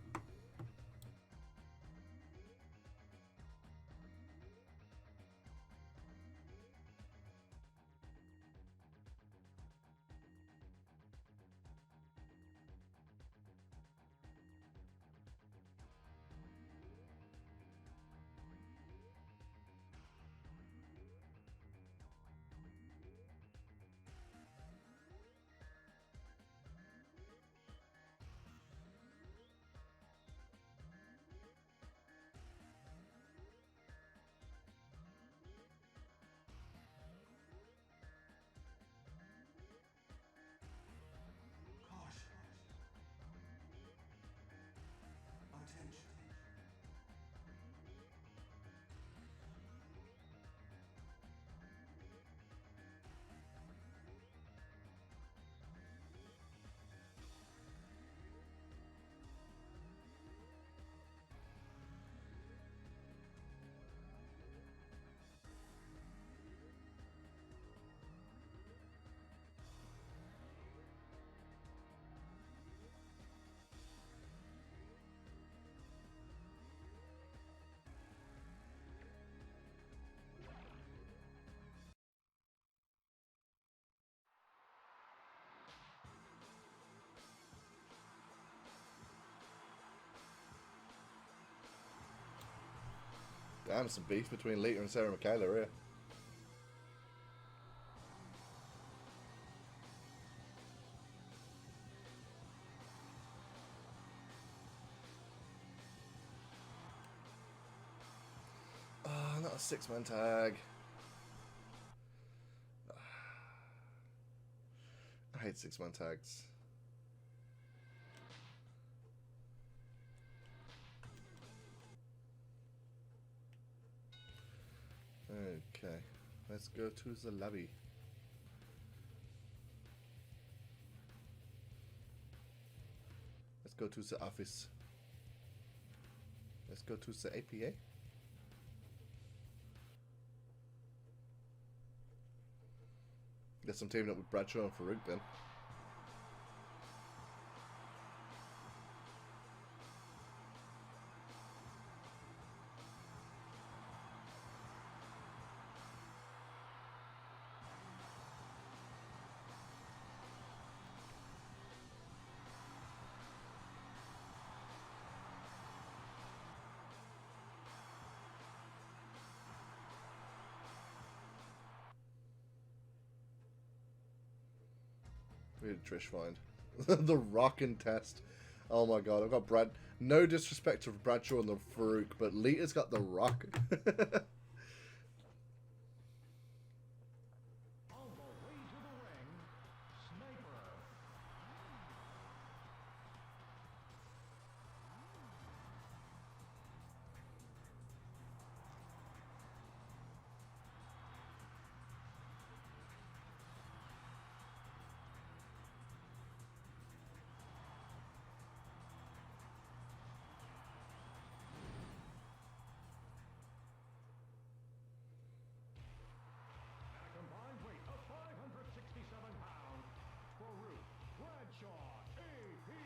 Damn, some beef between Lita and Sarah Michaela here. Oh, not a 6-man tag. I hate 6-man tags. Okay, let's go to the lobby. Let's go to the office. Let's go to the APA. Guess I'm teaming up with Bradshaw and Farouk then. Who did Trish find? The Rockin' Test. Oh my god, I've got Brad. No disrespect to Bradshaw and the Farouk, but Lita's got the Rock. On the way to the ring, Sniper. At a combined weight of 567 pounds, Farouk Bradshaw, APA.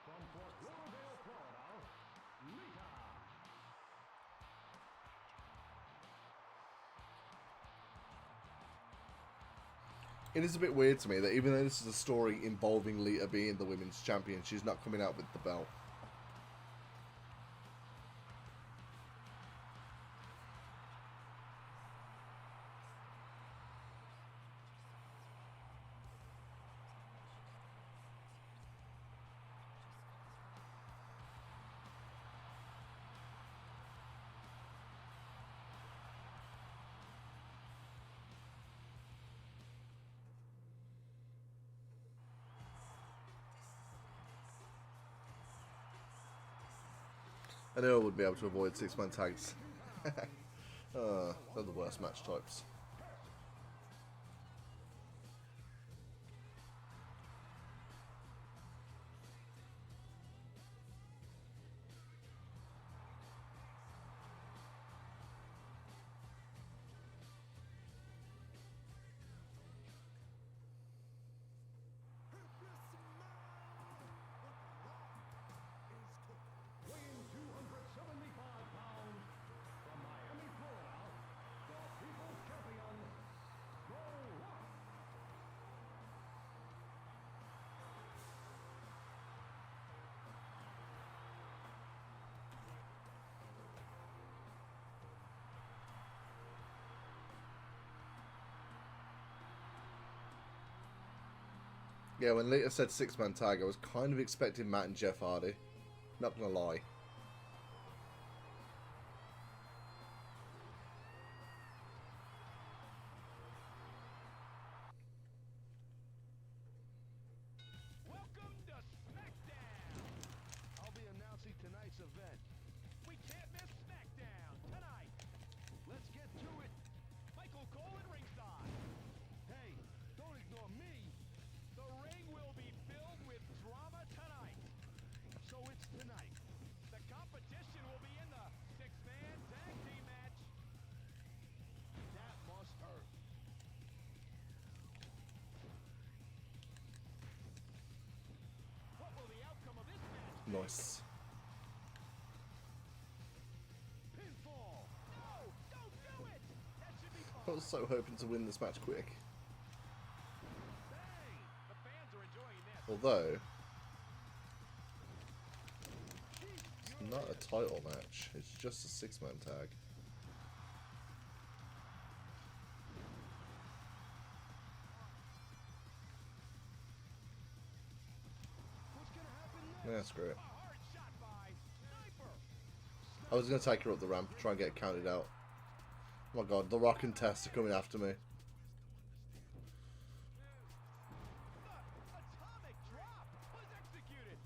From Fort Lauderdale, Florida, Lita. It is a bit weird to me that even though this is a story involving Lita being the women's champion, she's not coming out with the belt. I knew I would be able to avoid 6-man tags. They're the worst match types. Weighing 275 pounds, from Miami, Florida, the People's Champion, The Rock. Yeah, when Lita said 6-man tag, I was kind of expecting Matt and Jeff Hardy. Not gonna lie. Welcome to SmackDown. I'll be announcing tonight's event. We can't miss Nice. Pinfall. No, don't do it. That should be I fine. was so hoping to win this match quick. Bang. The fans are enjoying this. Although, it's not a title match. It's just a 6-man tag. What's gonna happen next? Yeah, screw it. A hard shot by Sniper. I was going to take her up the ramp, try and get it counted out. Oh my god, The Rock and Test are coming after me. The atomic drop was executed.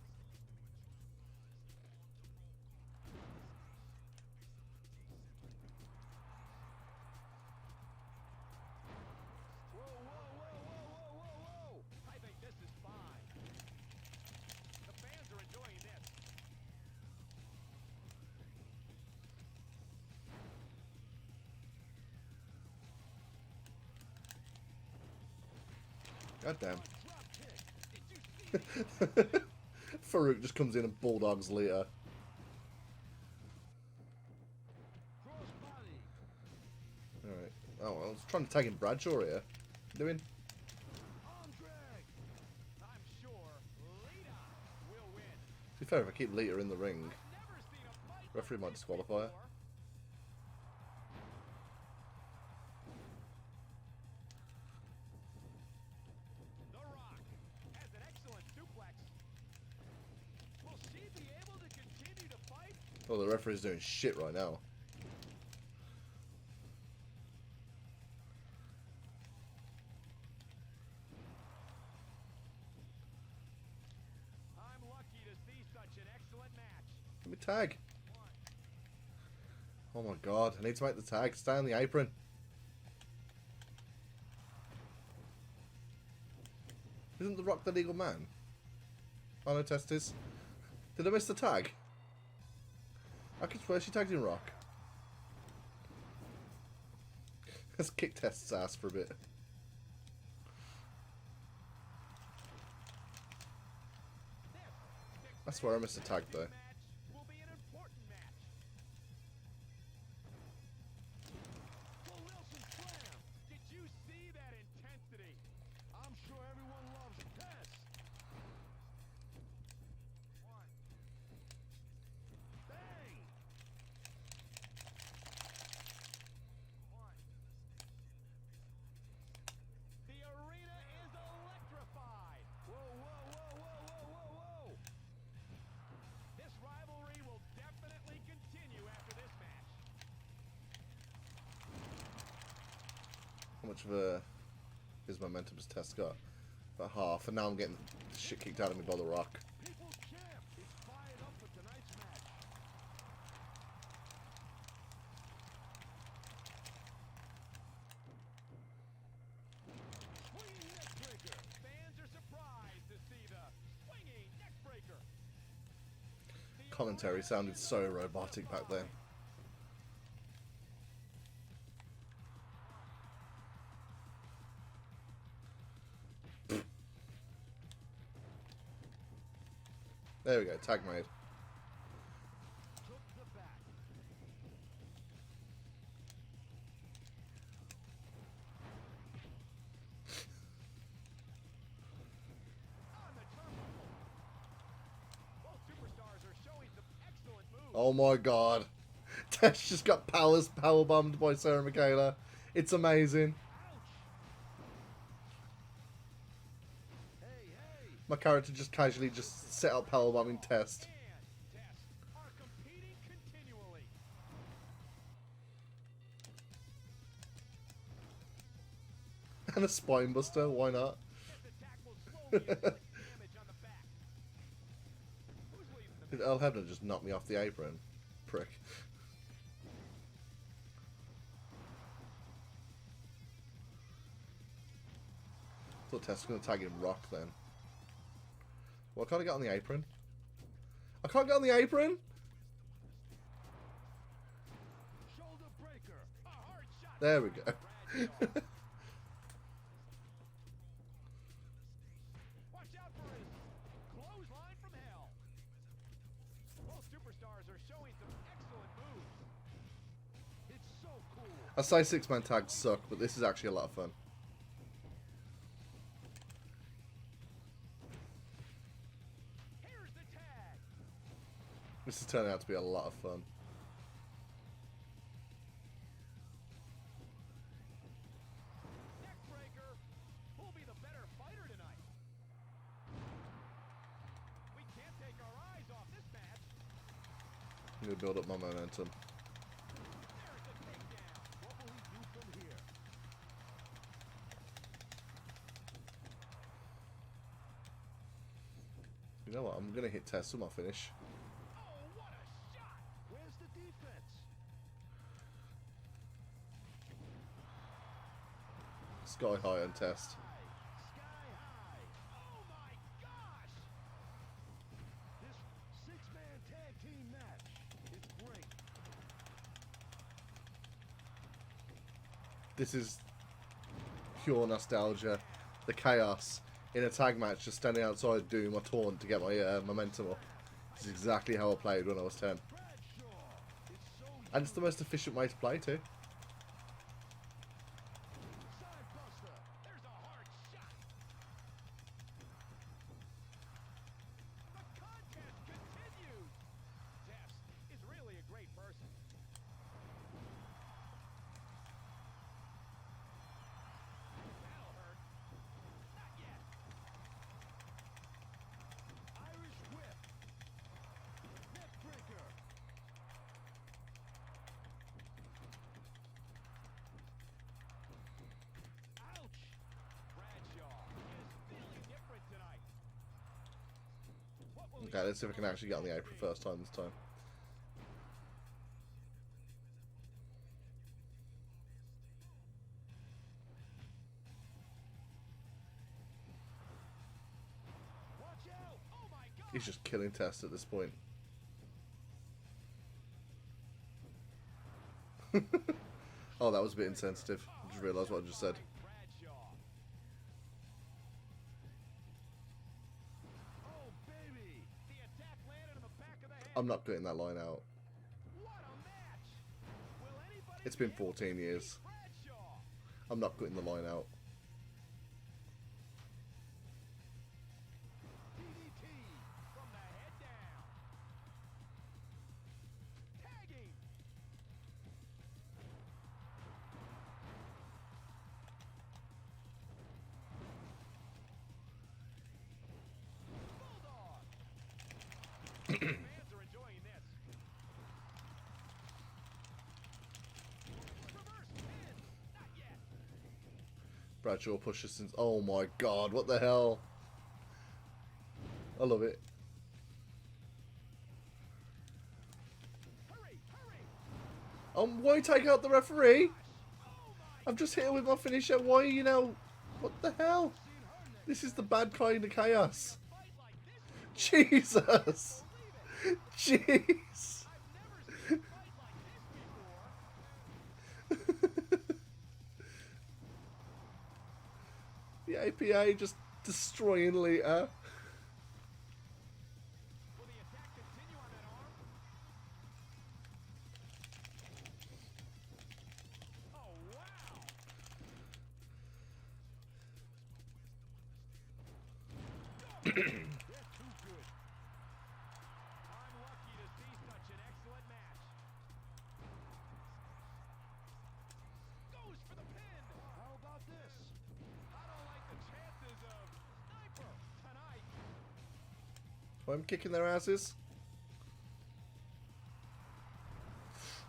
Whoa, whoa, whoa, whoa, whoa, whoa, whoa. I think this is fine. The fans are enjoying this. God damn. Drop kick. Did you see it? Farouk just comes in and bulldogs Lita. Crossbody. Alright. Oh, I was trying to tag in Bradshaw here. Doing? Arm drag. I'm sure Lita will win. To be fair, if I keep Lita in the ring, Never seen a fight referee might like this disqualify her. before. The Rock has an excellent suplex. Will she be able to continue to fight? Oh, the referee's doing shit right now. I'm lucky to see such an excellent match. Let me tag. Oh my god, I need to make the tag. Stay on the apron. Isn't The Rock the legal man? Oh no, Test is. Did I miss the tag? I could swear she tagged in Rock. Let's kick Test's ass for a bit. I swear I missed a tag though. Match will be an important match. Full Wilson slam. Did you see that intensity? I'm sure everyone loves Tess. One. Bang. One. The arena is electrified. Whoa, whoa, whoa, whoa, whoa, whoa, whoa. This rivalry will definitely continue after this match. How much of a his momentum has Test got? About half, and now I'm getting the shit kicked out of me by The Rock. People's champ is fired up for tonight's match. Swinging neck breaker. Fans are surprised to see the swinging neck breaker. Commentary sounded so robotic back then. There we go, tag made. Took the back. On the turnbuckle. Both superstars are showing some excellent moves. Oh my god. Tess just got powerbombed by Sarah Michaela. It's amazing. Ouch. Hey, hey. My character just casually just set up powerbombing Test. And Test are competing continually. And a spine buster, why not? This attack will slowly inflict damage on the back. Who's leading the Did Earl Hebner just knock me off the apron? Prick. Thought Tess was going to tag in Rock then. Well, can't I get on the apron? I can't get on the apron? shoulder breaker? A hard shot. There we go. Bradshaw. Watch out for his clothesline from hell. I say 6-man tags suck, but this is actually a lot of fun. Here's the tag. This is turning out to be a lot of fun. Neck breaker. Who'll be the better fighter tonight? We can't take our eyes off this match. I'm going to build up my momentum. There's the takedown. What will he do from here? You know what? I'm going to hit Test with my finish. Oh, what a shot! Where's the defense? Sky high on Test. Sky high. Oh my gosh! This six-man tag team match is great. This is pure nostalgia. The chaos in a tag match, just standing outside doing my taunt to get my momentum up. This is exactly how I played when I was 10. Bradshaw. It's so And it's the most efficient way to play too. side buster. There's a hard shot. The contest continues. Test is really a great person. That'll hurt. Not yet. Irish whip. Neck breaker. Ouch! Bradshaw is feeling different tonight. What will he Okay, let's see if I can actually get on the apron first time this time. watch out? Oh my god! He's just killing Test at this point. Oh, that was a bit insensitive. I just realised what I just said. Bradshaw. Oh baby! The attack landed in the back of the head. I'm not getting that line out. What a match! Will anybody It's been be able to 14 years. beat Bradshaw? I'm not putting the line out. DDT from the head down. Tagging. Bulldog. Fans are enjoying this. Reverse pin. Not yet. Bradshaw pushes since. Oh my god, what the hell? I love it. Hurry, hurry. Why take out the referee? Oh my. I've just hit him with my finisher. Why are you now? What the hell? Seen her neck. This is the bad kind of chaos. Fight like this before. Jesus. Believe it. Jeez. I've never seen a fight like this before. The APA just destroying Lita. Will the attack continue on that arm? Oh wow! They're too good. I'm lucky to see such an excellent match. Goes for the pin. How about this? I don't like the chances of Sniper tonight. I'm kicking their asses.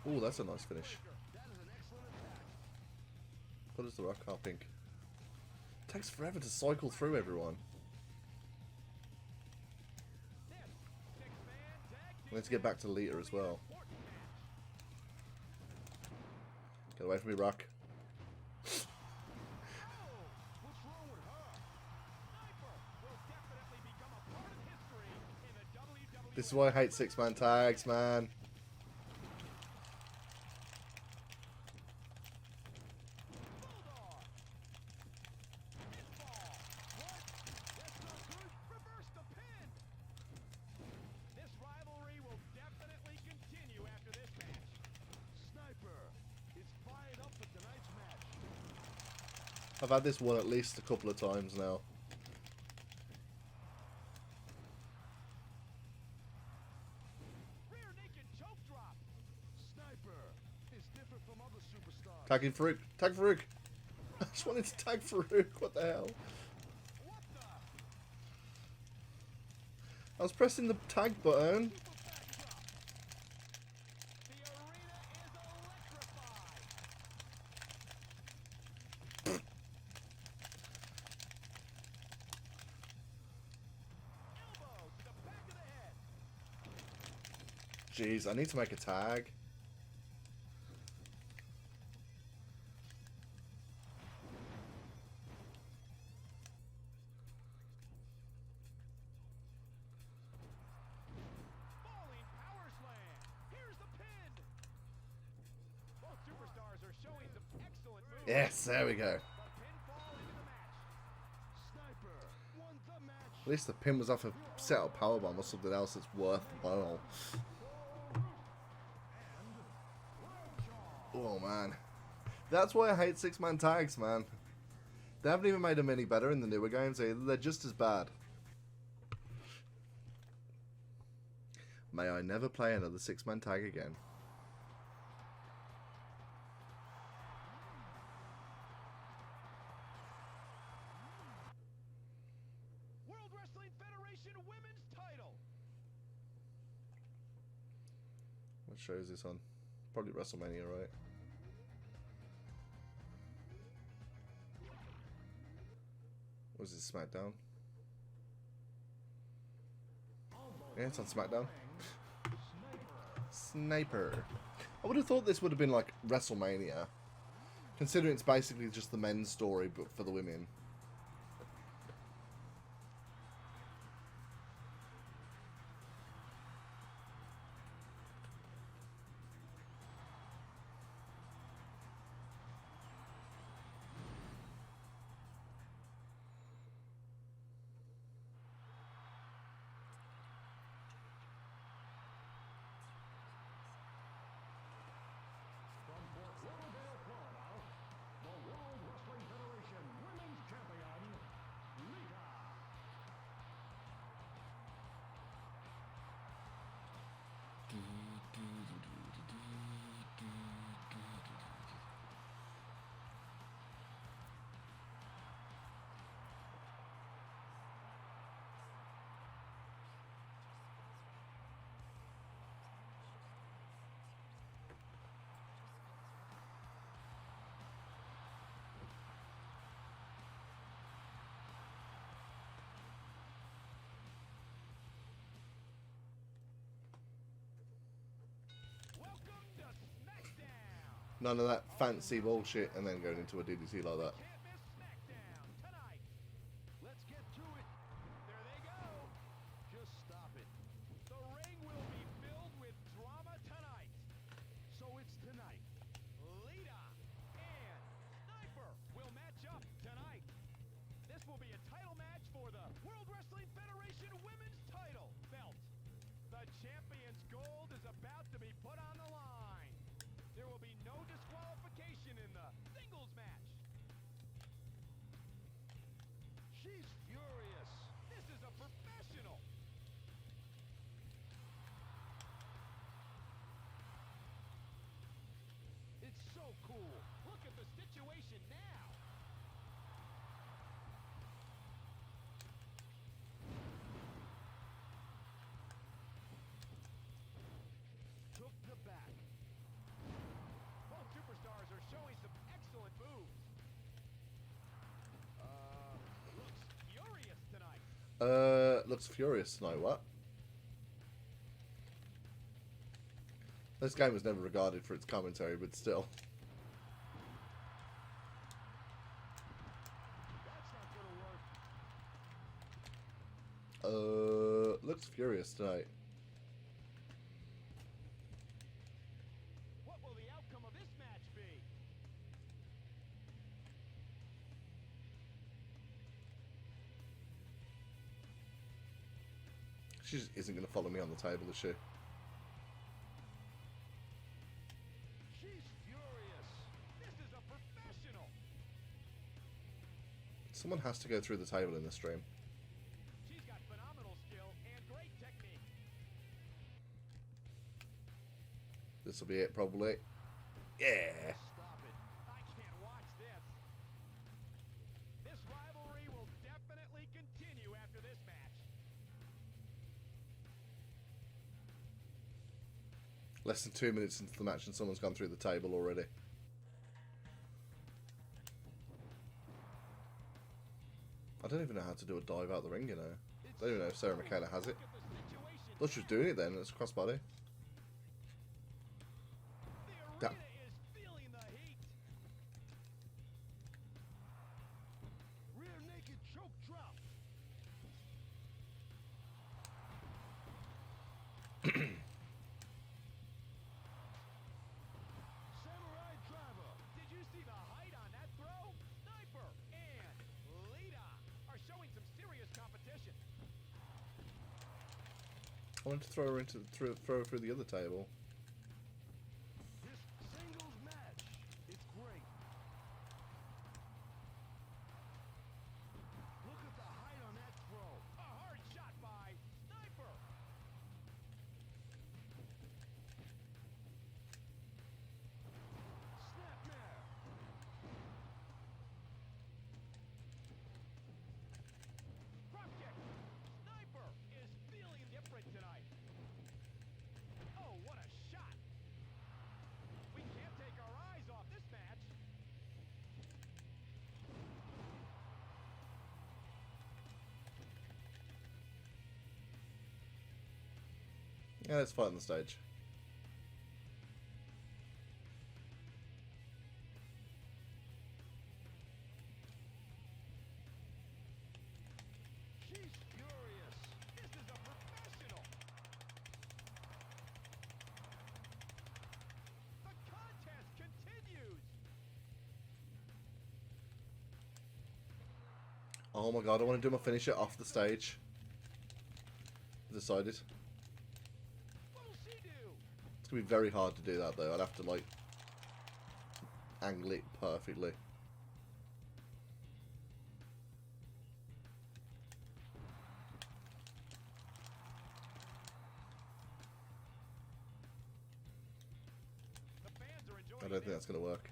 Oh, that's a nice finish. That is an excellent attack. What is the rock hopping? Takes forever to cycle through everyone. This six-man tag team Let's get back to Lita as well. important match. Get away from me, Rock. Oh, what's wrong with her? Sniper will definitely become a part of history in the WWF. This is why I hate 6-man tags, man. Bulldog. Pinfall. What? That's not good. Reverse the pin. This rivalry will definitely continue after this match. Sniper is fired up for I've had this one at least a couple of times now. Rear naked choke drop. Sniper is different from other superstars. Tagging Farouk. Tag Farouk. I just wanted to tag Farouk. What the hell? What the? I was pressing the tag button. Super backdrop. The arena is electrified. Elbow to the back of the head. Jeez, I need to make a tag. Falling power slam. Here's the pin. Both superstars are showing some excellent moves. Yes, there we go. But pinfall into the match. Sniper won the match. At least the pin was off a set-up powerbomb or something else that's worthwhile. Oh man, that's why I hate six-man tags, man. They haven't even made them any better in the newer games. They're just as bad. May I never play another six-man tag again. World Wrestling Federation Women's Title. What show is this on? Probably WrestleMania, right? Was it SmackDown? Yeah, it's on SmackDown. Sniper. I would have thought this would have been like WrestleMania, considering it's basically just the men's story, but for the women. From Fort Lauderdale, Florida, the World Wrestling Federation Women's Champion, Lita. Welcome to SmackDown. None of that fancy bullshit and then going into a DDT like that. Can't miss SmackDown tonight. Let's get to it. There they go. Just stop it. The ring will be filled with drama tonight. So it's tonight. Lita and Sniper will match up tonight. This will be a title match for the World Wrestling Federation Women's Title belt. The champion's gold is about to be put on the line. There will be no disqualification in the singles match. She's furious. This is a professional. It's so cool. Look at the situation now. Took the back. Both superstars are showing some excellent moves. Looks furious tonight. Looks furious tonight, what? This game was never regarded for its commentary, but still. That's not gonna work. Looks furious tonight. What will the outcome of this match be? She just isn't going to follow me on the table, is she? She's furious. This is a professional. Someone has to go through the table in the stream. She's got phenomenal skill and great technique. This will be it, probably. Yeah. Stop it. I can't watch this. This rivalry will definitely continue after this match. Less than 2 minutes into the match and someone's gone through the table already. I don't even know how to do a dive out the ring, you know. I don't even know if Sarah Michaela has it. Thought she was doing it then, it's crossbody. The Damn. arena is feeling the heat. Rear naked choke drop. Samurai driver. Did you see the height on that throw? Sniper and Lita are showing some serious competition. I wanted to throw her through the other table. This singles match, it's great. Look at the height on that throw. A hard shot by Sniper. Snapmare. Drop kick. Sniper is feeling different tonight. Oh, what a shot. We can't take our eyes off this match. Yeah, let's fight on the stage. She's furious. This is a professional. The contest continues. Oh my god, I want to do my finisher off the stage. Decided. What'll she do? It's going to be very hard to do that though. I'd have to like angle it perfectly. The fans are enjoying I don't think this. that's going to work.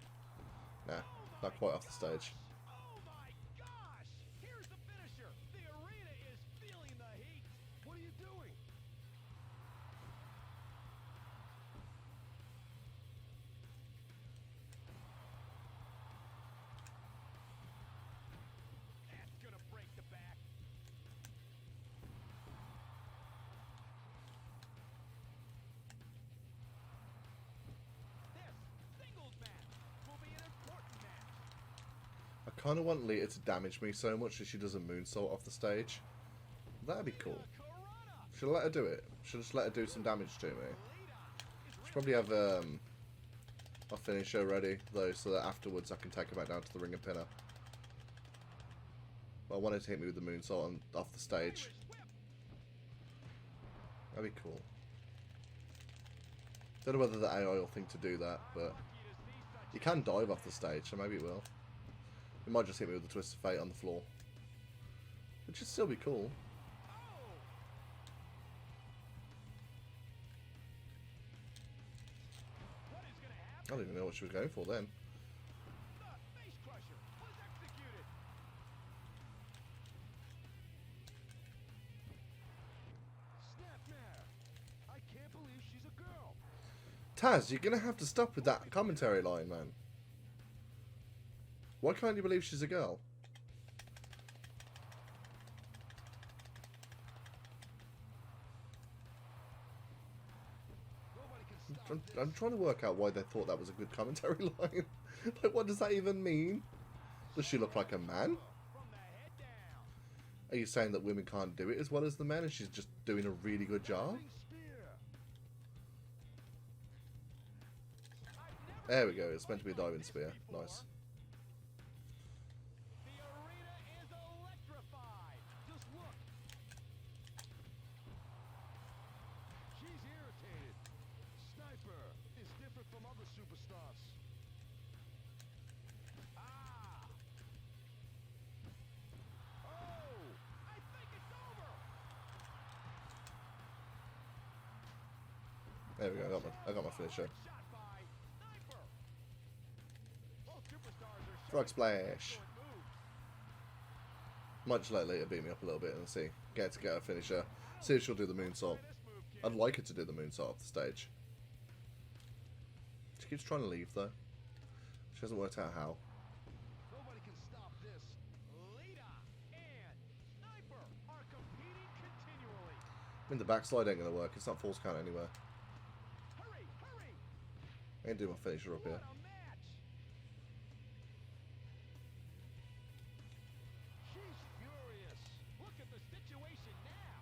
Nah, Oh not my quite off the stage. Oh my gosh! Here's the finisher. The arena is feeling the heat. What are you doing? That's gonna break the back. This singles match will be an important match. I kind of want Lita to damage me so much that she does a moonsault off the stage. That'd be cool. Corona. Should I let her do it? Should I just let her do some damage to me? Lita is Should probably have my finisher ready though, so that afterwards I can take her back down to the ring and pin her. But I wanted to hit me with the moonsault off the stage. Irish whip. That'd be cool. Don't know whether the AI will think to do that, but Lucky to see such you can dive off the stage, so maybe it will. It might just hit me with the twist of fate on the floor, which would still be cool. Oh! What is gonna happen? I don't even know what she was going for then. The face crusher was executed. Snapmare. I can't believe she's a girl. Taz, you're gonna have to stop with that commentary line, man. Why can't you believe she's a girl? Nobody can stop this. I'm trying to work out why they thought that was a good commentary line. Like, what does that even mean? Does she look like a man? From the head down. Are you saying that women can't do it as well as the men and she's just doing a really good job? Diving spear. I've never There we seen go, it's meant to be a diving this spear. before. Nice. The arena is electrified. Just look. She's irritated. Sniper is different from other superstars. Ah! There we go. I got my finisher. Shot by Sniper. Both superstars are Frog showing splash. excellent moves. Might just let Lita beat me up a little bit and see. Get her finisher. See if she'll do the moonsault. This move, kid. I'd like her to do the moonsault off the stage. She keeps trying to leave though. She hasn't worked out how. Nobody can stop this. Lita and Sniper are competing continually. I mean, the backslide ain't gonna work. It's not false count anywhere. Hurry, hurry. I can do my finisher up What here. a match. She's furious. Look at the situation now.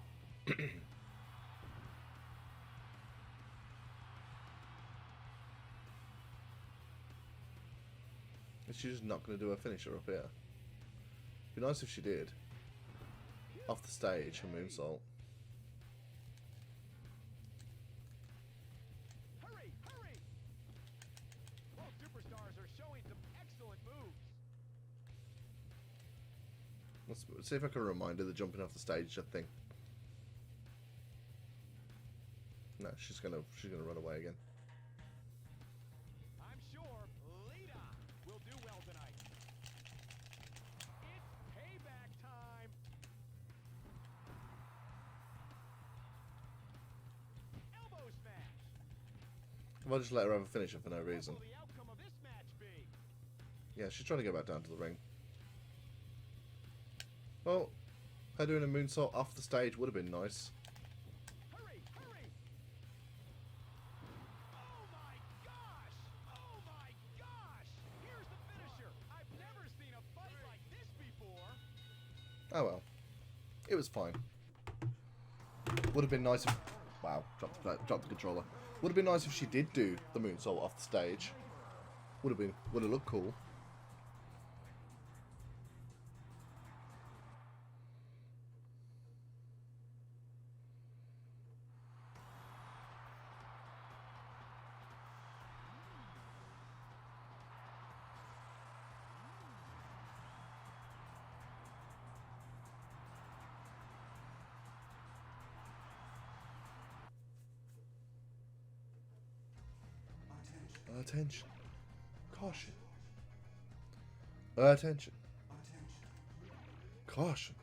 Is she just not gonna do her finisher up here? Be nice if she did. Off the stage, her moonsault. Hurry, hurry. Both superstars are showing some excellent moves. Let's see if I can remind her that jumping off the stage is a thing. No, she's gonna run away again. I'm sure Lita will do well tonight. It's payback time. Elbow smash. If I just let her have a finisher for no reason. What will the outcome of this match be? Yeah, she's trying to go back down to the ring. Well, her doing a moonsault off the stage would have been nice. Hurry, hurry. Oh my gosh. Oh my gosh. Here's the finisher. I've never seen a fight like this before. Oh well. It was fine. Would have been nice if... Wow, dropped the controller. Would have been nice if she did do the moonsault off the stage. Would have looked cool. Attention. Attention. Caution. Attention. Attention. Caution.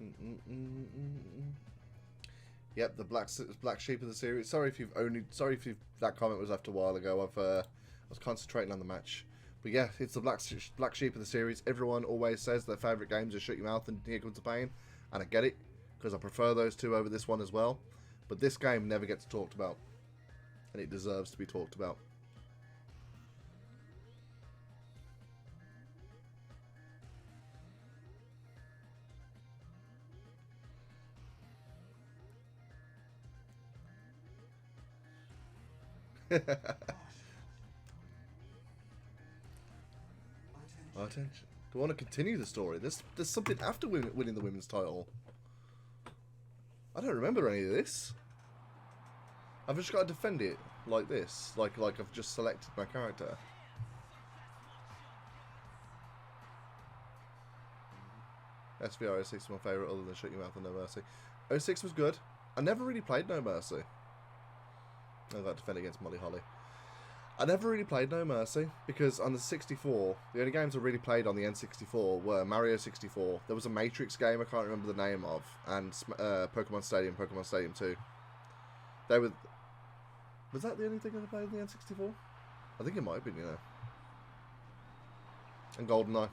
Caution. Yep, the black sheep of the series. Sorry if that comment was left a while ago. I was concentrating on the match, but yeah, it's the black sheep of the series. Everyone always says their favourite games are Shut Your Mouth and Here Comes the Pain, and I get it because I prefer those two over this one as well. But this game never gets talked about, and it deserves to be talked about. Attention. Do I want to continue the story? There's something after winning the women's title. I don't remember any of this. I've just got to defend it like this, like I've just selected my character. SVR 06 is my favourite other than Shut Your Mouth and No Mercy. 06 was good. I never really played No Mercy. I've got to defend against Molly Holly. I never really played No Mercy because on the 64, the only games I really played on the N64 were Mario 64. There was a Matrix game I can't remember the name of, and Pokemon Stadium 2. They were. Was that the only thing I played on the N64? I think it might have been, you know. And GoldenEye.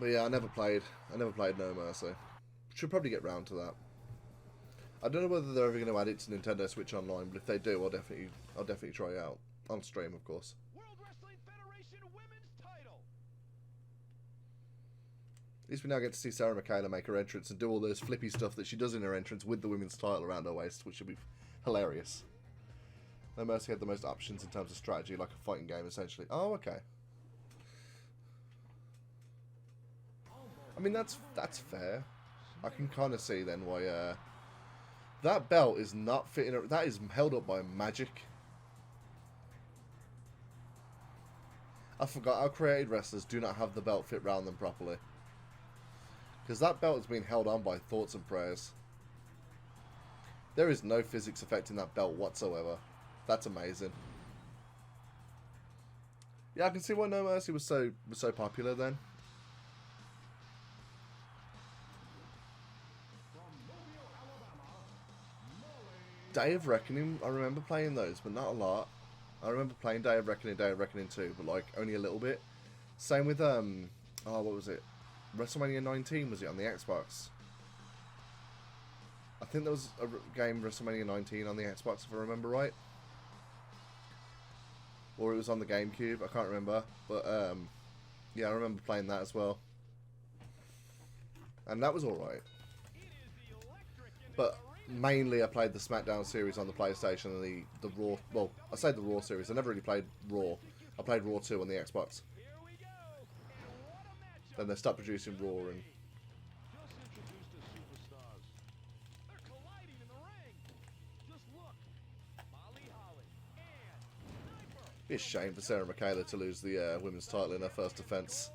But yeah, I never played No Mercy. Should probably get round to that. I don't know whether they're ever going to add it to Nintendo Switch Online, but if they do, I'll definitely try it out on stream, of course. World Wrestling Federation Women's Title. At least we now get to see Sarah Michaela make her entrance and do all those flippy stuff that she does in her entrance with the women's title around her waist, which should be hilarious. No Mercy had the most options in terms of strategy, like a fighting game, essentially. Oh, okay. I mean, that's fair. I can kind of see then why that belt is not fitting. That is held up by magic. I forgot how created wrestlers do not have the belt fit round them properly. Because that belt has been held on by thoughts and prayers. There is no physics affecting that belt whatsoever. That's amazing. Yeah, I can see why No Mercy was so popular then. Day of Reckoning, I remember playing those, but not a lot. I remember playing Day of Reckoning 2, but like only a little bit. Same with oh, what was it? WrestleMania 19, was it on the Xbox? I think there was a game, WrestleMania 19, on the Xbox, if I remember right. Or it was on the GameCube, I can't remember. But yeah, I remember playing that as well. And that was alright. But mainly I played the SmackDown series on the PlayStation and the Raw, well, I say the Raw series, I never really played Raw. I played Raw 2 on the Xbox. Then they stopped producing Raw and... Just introduced the superstars. They're colliding in the ring. Just look. Molly Holly and Sniper. Be a shame for Sarah Michaela to lose the women's title in her first defense.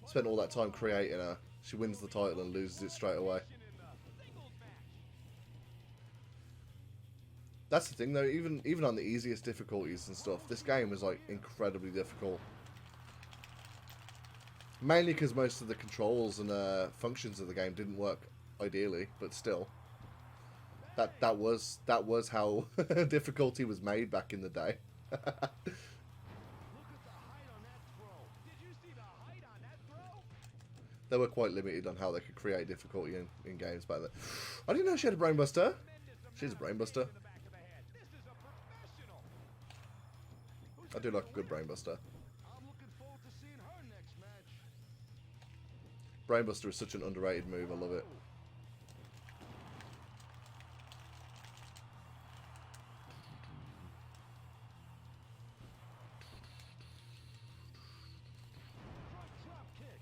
Spent all that time creating her. She wins the title and loses it straight away. That's the thing though, even on the easiest difficulties and stuff, this game was like incredibly difficult. Mainly because most of the controls and functions of the game didn't work ideally, but still, that was how difficulty was made back in the day. Look at the height on that throw. Did you see the height on that throw? They were quite limited on how they could create difficulty in games back then. I didn't know she had a brainbuster. She's a brainbuster. I do like a good brainbuster. I'm looking forward to seeing her next match. Brainbuster is such an underrated move. I love it. Front drop kick.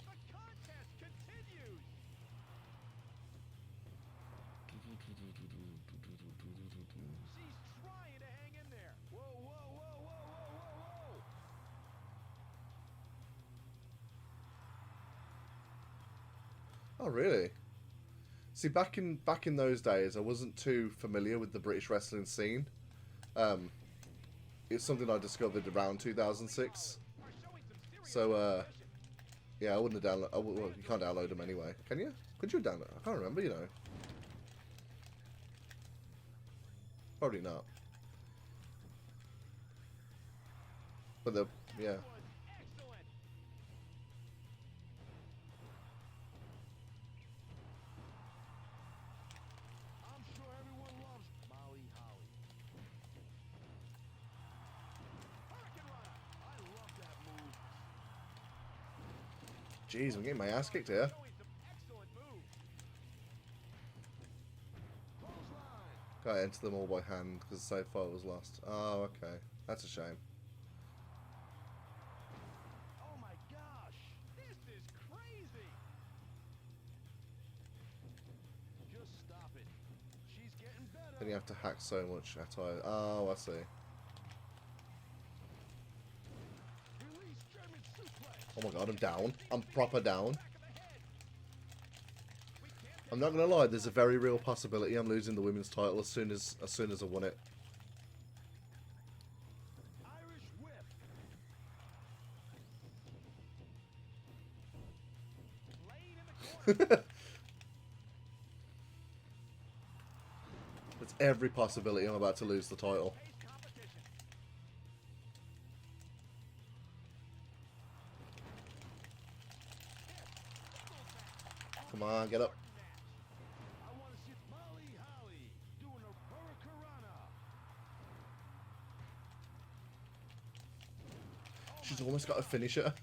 The contest continues. She's trying to hang in there. Whoa, whoa, whoa, whoa, whoa, whoa, whoa. Oh really? See, back in those days, I wasn't too familiar with the British wrestling scene. It's something I discovered around 2006. So yeah, I wouldn't have downloaded. Well, you can't download them anyway, can you? Could you download? I can't remember, you know. Probably not. But the yeah. Excellent. I'm sure everyone loves Molly Holly. Hurricane Runner. I love that move. Jeez, I'm getting my ass kicked here. Showing some excellent moves. Clothesline. Got to enter them all by hand because the save file was lost. Oh, okay. That's a shame. Oh my gosh. This is crazy. Just stop it. She's getting better. Then you have to hack so much at I. Oh, I see. Release German suplex. Oh my god, I'm down. I'm proper down. Back of the head. We can't I'm not gonna lie. There's a very real possibility I'm losing the women's title as soon as I won it. Irish whip. Laying in the corner. There's every possibility I'm about to lose the title. Pace competition. Come on, get up. I want to see Molly Holly doing a hurricanrana. She's almost got a finisher,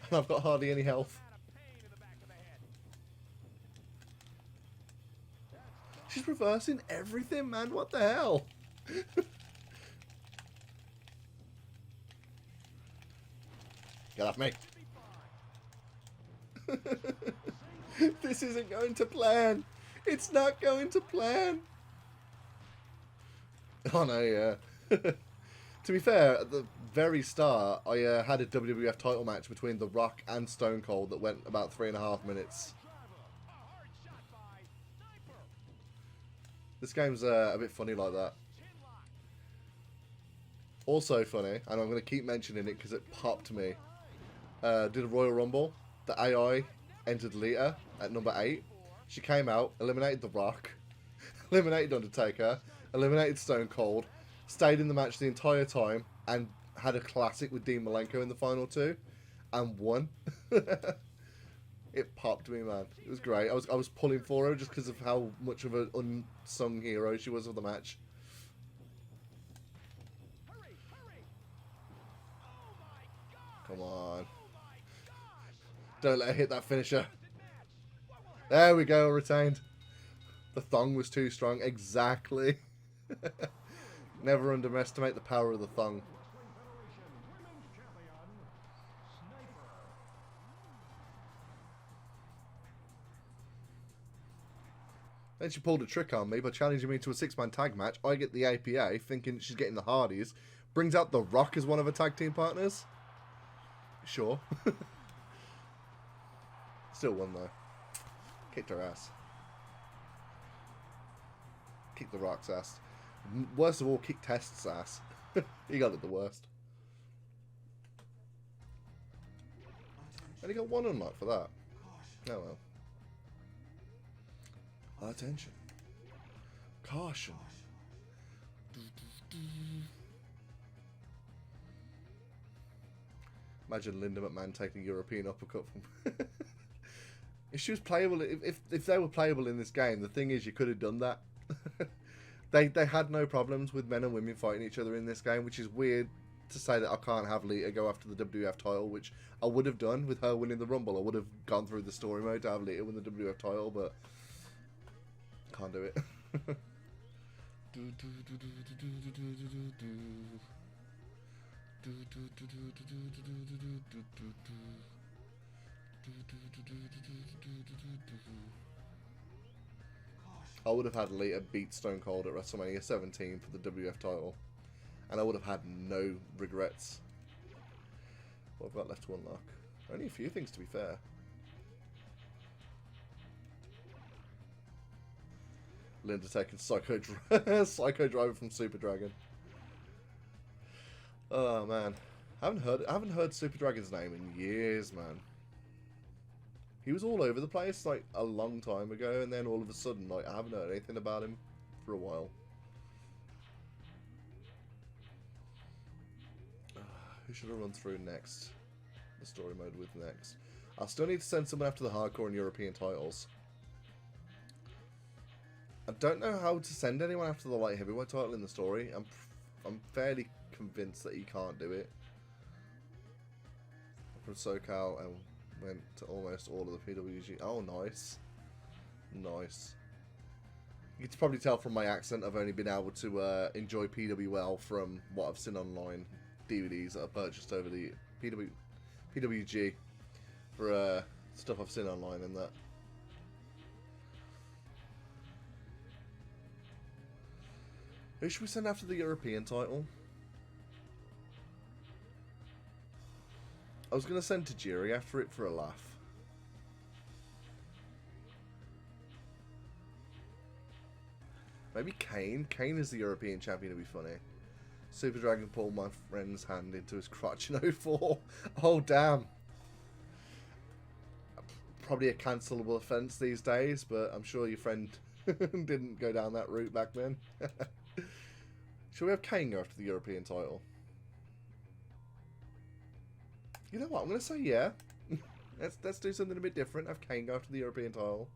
and I've got hardly any health. Out of pain in the back of the head. She's reversing everything, man. What the hell? Get off me. Should be fine. This isn't going to plan. It's not going to plan. Oh no, yeah. To be fair, at the very start, I had a WWF title match between The Rock and Stone Cold that went about 3.5 minutes. This game's a bit funny like that. Also funny, and I'm going to keep mentioning it because it popped me. Did a Royal Rumble. The AI entered Lita at number 8. She came out, eliminated The Rock, eliminated Undertaker, eliminated Stone Cold, stayed in the match the entire time, and had a classic with Dean Malenko in the final 2, and won. It popped me, man. It was great. I was pulling for her just because of how much of an unsung hero she was of the match. Hurry, hurry. Oh my God. Come on. Oh my gosh. Don't let her hit that finisher. Does it match? What will happen? There we go, retained. The thong was too strong. Exactly. Never underestimate the power of the thong. Then she pulled a trick on me by challenging me to a 6-man tag match. I get the APA, thinking she's getting the Hardys. Brings out The Rock as one of her tag team partners. Sure. Still won, though. Kicked her ass. Kicked The Rock's ass. Worst of all, kicked Test's ass. He got it the worst. Only got 1 unlock for that. Oh well. Attention. Caution. Imagine Linda McMahon taking a European uppercut from... If she was playable, if they were playable in this game, the thing is you could have done that. They had no problems with men and women fighting each other in this game, which is weird to say that I can't have Lita go after the WWF title, which I would have done with her winning the Rumble. I would have gone through the story mode to have Lita win the WWF title, but can't do it. I would have had Lita beat Stone Cold at WrestleMania 17 for the WWF title, and I would have had no regrets. What have I got left to unlock? Only a few things, to be fair. Linda taking Psycho Driver from Super Dragon. Oh man, I haven't heard Super Dragon's name in years, man. He was all over the place like a long time ago, and then all of a sudden, like, I haven't heard anything about him for a while. Who should I run through next? The story mode with next. I'll still need to send someone after the hardcore and European titles. I don't know how to send anyone after the light heavyweight title in the story. I'm fairly convinced that he can't do it. From SoCal and went to almost all of the PWG. Oh, nice. Nice. You can probably tell from my accent I've only been able to enjoy PWL from what I've seen online. DVDs that I purchased over the PWG for stuff I've seen online and that. Who should we send after the European title? I was going to send Tajiri after it for a laugh. Maybe Kane. Kane is the European champion, would be funny. Super Dragon pulled my friend's hand into his crotch in 04. Oh, damn. Probably a cancelable offence these days, but I'm sure your friend didn't go down that route back then. Shall we have Kane go after the European title? You know what? I'm going to say yeah. Let's do something a bit different. Have Kane go after the European title.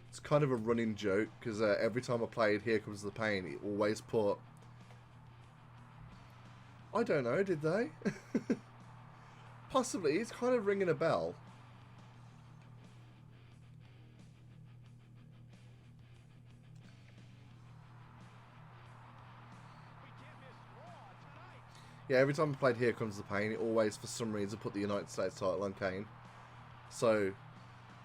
It's kind of a running joke because every time I played Here Comes the Pain, it always put... I don't know, did they? Possibly. It's kind of ringing a bell. Yeah, every time I played Here Comes the Pain, it always, for some reason, put the United States title on Kane. So,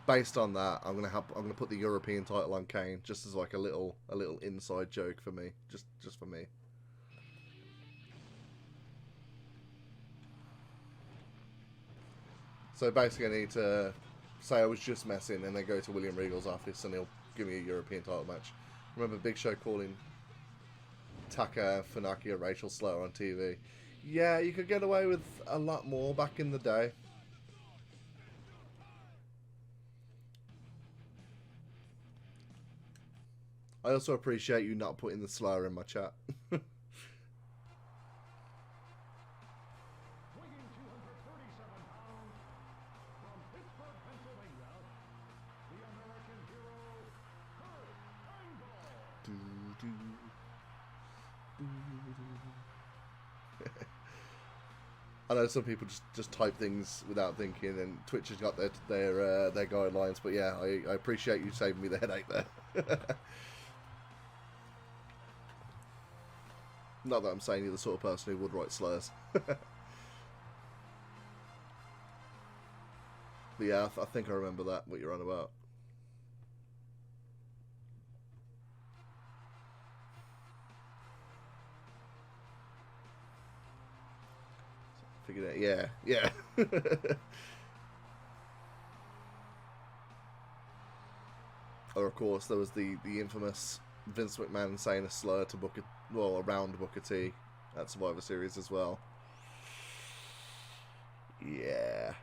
based on that, I'm gonna put the European title on Kane, just as like a little inside joke for me, just for me. So basically, I need to say I was just messing, and then go to William Regal's office, and he'll give me a European title match. Remember Big Show calling Taka, Funaki, or Rachel Slater on TV? Yeah, you could get away with a lot more back in the day. I also appreciate you not putting the slur in my chat. Weighing 237 pounds, from Pittsburgh, Pennsylvania, the American hero, Kurt Angle. I know some people just type things without thinking, and Twitch has got their guidelines. But yeah, I appreciate you saving me the headache there. Not that I'm saying you're the sort of person who would write slurs. But yeah, I think I remember that, what you're on about. Figured it, yeah. Or of course, there was the infamous Vince McMahon saying a slur to Booker, well, around Booker T at Survivor Series as well. Yeah.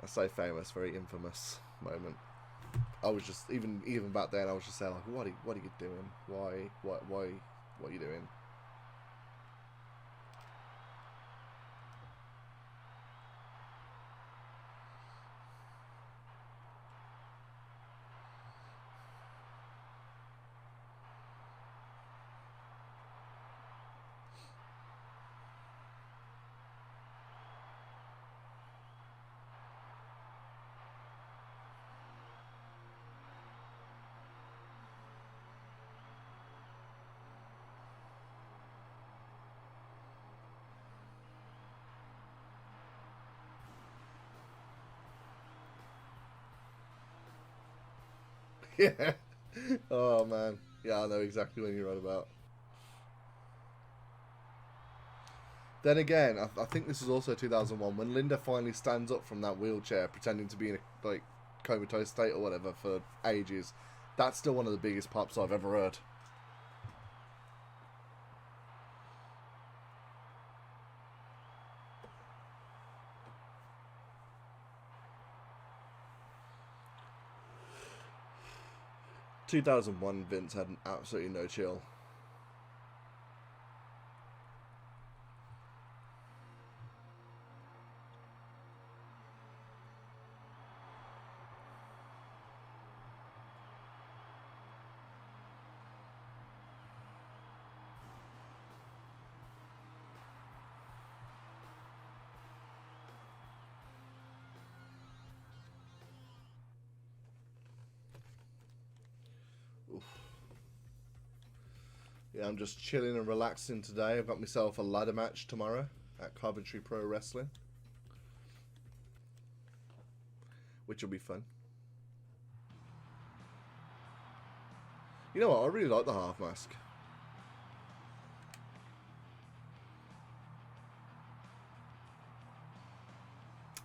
I say famous, very infamous moment. I was just, even back then, I was just saying, like, what are you doing? Why, what are you doing? Yeah. Oh man. Yeah, I know exactly what you're on about. Then again, I think this is also 2001 when Linda finally stands up from that wheelchair, pretending to be in a like comatose state or whatever for ages. That's still one of the biggest pops I've ever heard. In 2001, Vince had absolutely no chill. Oof. Yeah, I'm just chilling and relaxing today. I've got myself a ladder match tomorrow at Coventry Pro Wrestling, which will be fun. You know what? I really like the half mask.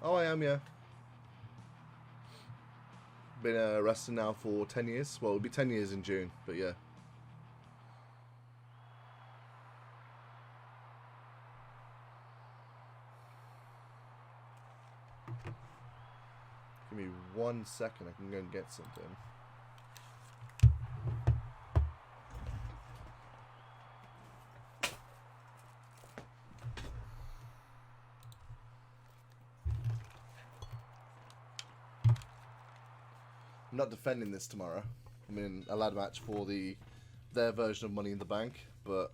Oh, I am, yeah. Been wrestling now for 10 years. Well, it'll be 10 years in June, but yeah. Give me 1 second, I can go and get something. I'm not defending this tomorrow. I'm in a ladder match for their version of Money in the Bank, but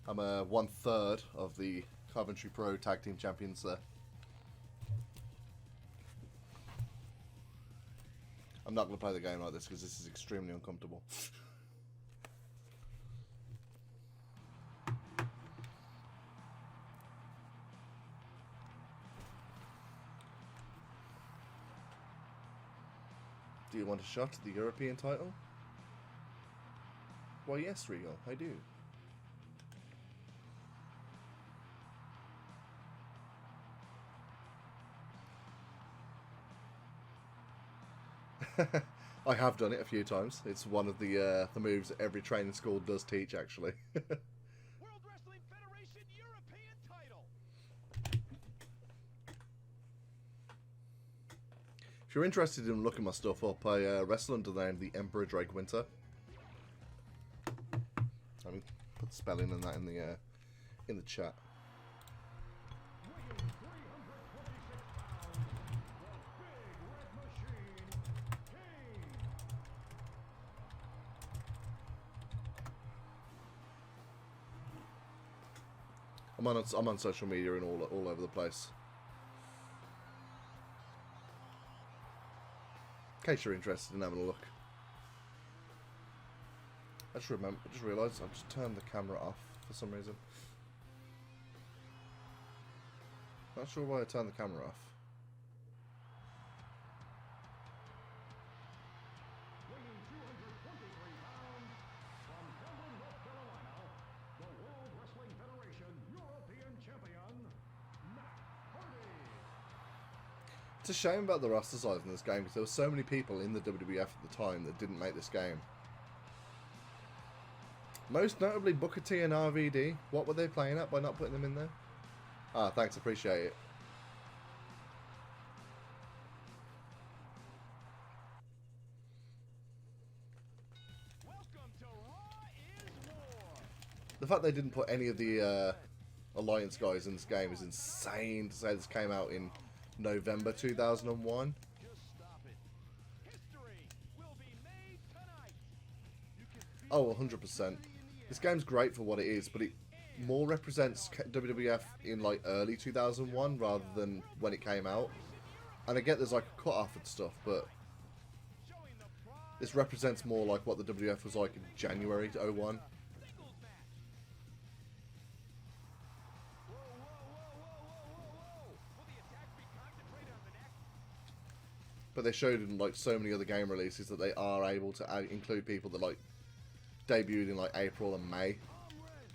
I'm a 1/3 of the Coventry Pro Tag Team Champions there. I'm not going to play the game like this because this is extremely uncomfortable. Do you want a shot at the European title? Why, yes, Regal, I do. I have done it a few times. It's one of the moves that every training school does teach, actually. World Wrestling Federation European title. If you're interested in looking my stuff up, I wrestle under the name the Emperor Drake Winter. Let me put the spelling and that in the chat. Weighing 326 pounds, the Big Red Machine, Kane. I'm on social media and all over the place. In case you're interested in having a look. I just realised I just turned the camera off for some reason. Not sure why I turned the camera off. Weighing 223 pounds, from Dublin, North Carolina, the World Wrestling Federation European Champion, Matt Hardy. It's a shame about the roster size in this game because there were so many people in the WWF at the time that didn't make this game. Most notably Booker T and RVD. What were they playing at by not putting them in there? Ah, thanks, appreciate it. Welcome to Raw is War. The fact they didn't put any of the Alliance guys in this game is insane to say this came out in November 2001. Just stop it. History will be made tonight. You can feel Oh, 100%. This game's great for what it is, but it more represents WWF in like early 2001 rather than when it came out. And I get there's like a cut-off and stuff, but showing the pride this represents more like what the WWF was like in January 01. singles match. Whoa, whoa, whoa, whoa, whoa, whoa, whoa. Will the attack be concentrated on the neck? But they showed in like so many other game releases that they are able to include people that like debuted in like April and May. Arm wrench.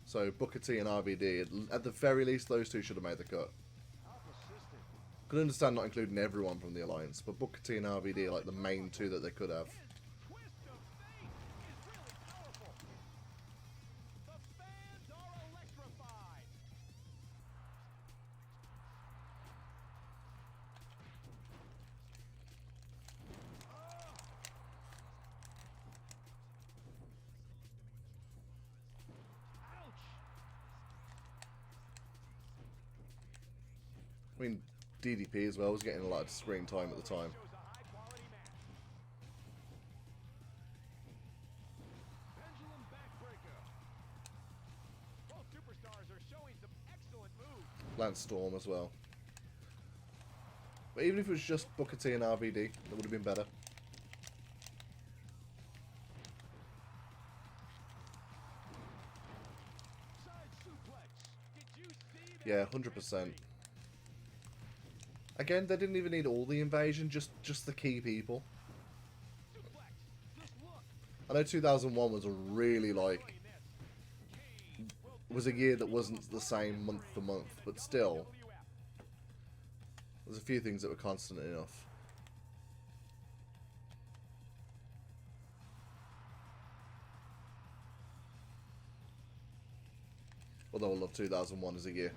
So Booker T and RVD, at the very least, those two should have made the cut. Alpha system. Could understand not including everyone from the Alliance, but Booker T and RVD are like the main two that they could have. Twist of fate is really powerful. The fans are electrified. Ouch. I mean, DDP as well was getting a lot of screen time at the time. Shows a high quality match. Pendulum backbreaker. Both superstars are showing some excellent moves. Lance Storm as well. But even if it was just Booker T and RVD, that would have been better. Side suplex. Did you see that? Yeah, 100%. Again, they didn't even need all the invasion, just the key people. Suplex. Just look. I know 2001 was a really like Doing this. Kane will was a year that wasn't the same month to month, but still, WWF. there's a few things that were constant enough. Although I love 2001 as a year.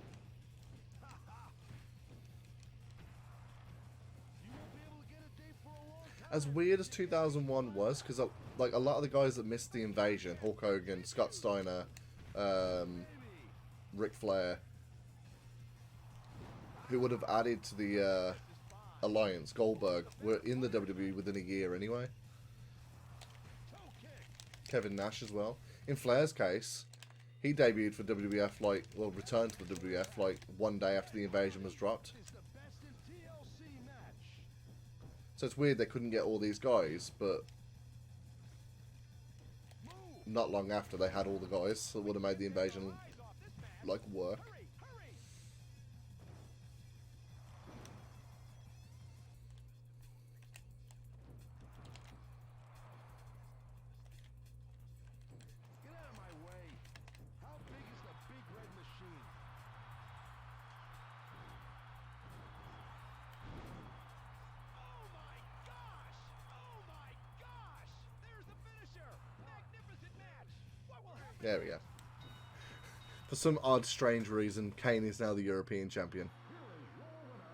You won't be able to get a date for a long time. As weird as 2001 was, because like a lot of the guys that missed the invasion, Hulk Hogan, Scott Steiner, Ric Flair, who would have added to the Alliance, Goldberg, were in the WWE within a year anyway. Toe kick. Kevin Nash as well. In Flair's case, he debuted for WWF returned to the WWF like one day after the invasion was dropped. Is the best in TLC match. So it's weird they couldn't get all these guys, but Move. not long after they had all the guys that would have made the invasion Eyes off this man. like work. Hurry, hurry. There we go. For some odd, strange reason, Kane is now the European champion. Here is your winner,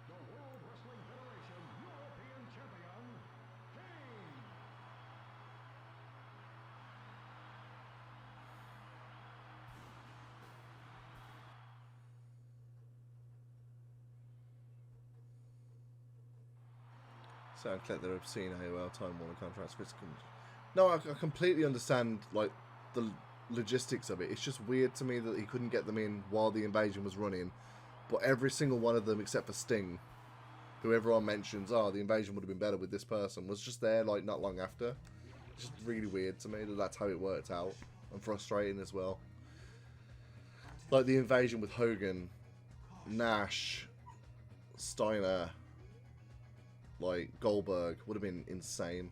the World Wrestling Federation European Champion, Kane. So I collect their obscene AOL Time Warner contracts. No, I completely understand like the logistics of it. It's just weird to me that he couldn't get them in while the invasion was running, but every single one of them except for Sting, who everyone mentions, oh, the invasion would have been better with this person, was just there like not long after. It's just really weird to me that that's how it worked out, and frustrating as well. Like the invasion with Hogan, Nash, Steiner, like Goldberg would have been insane.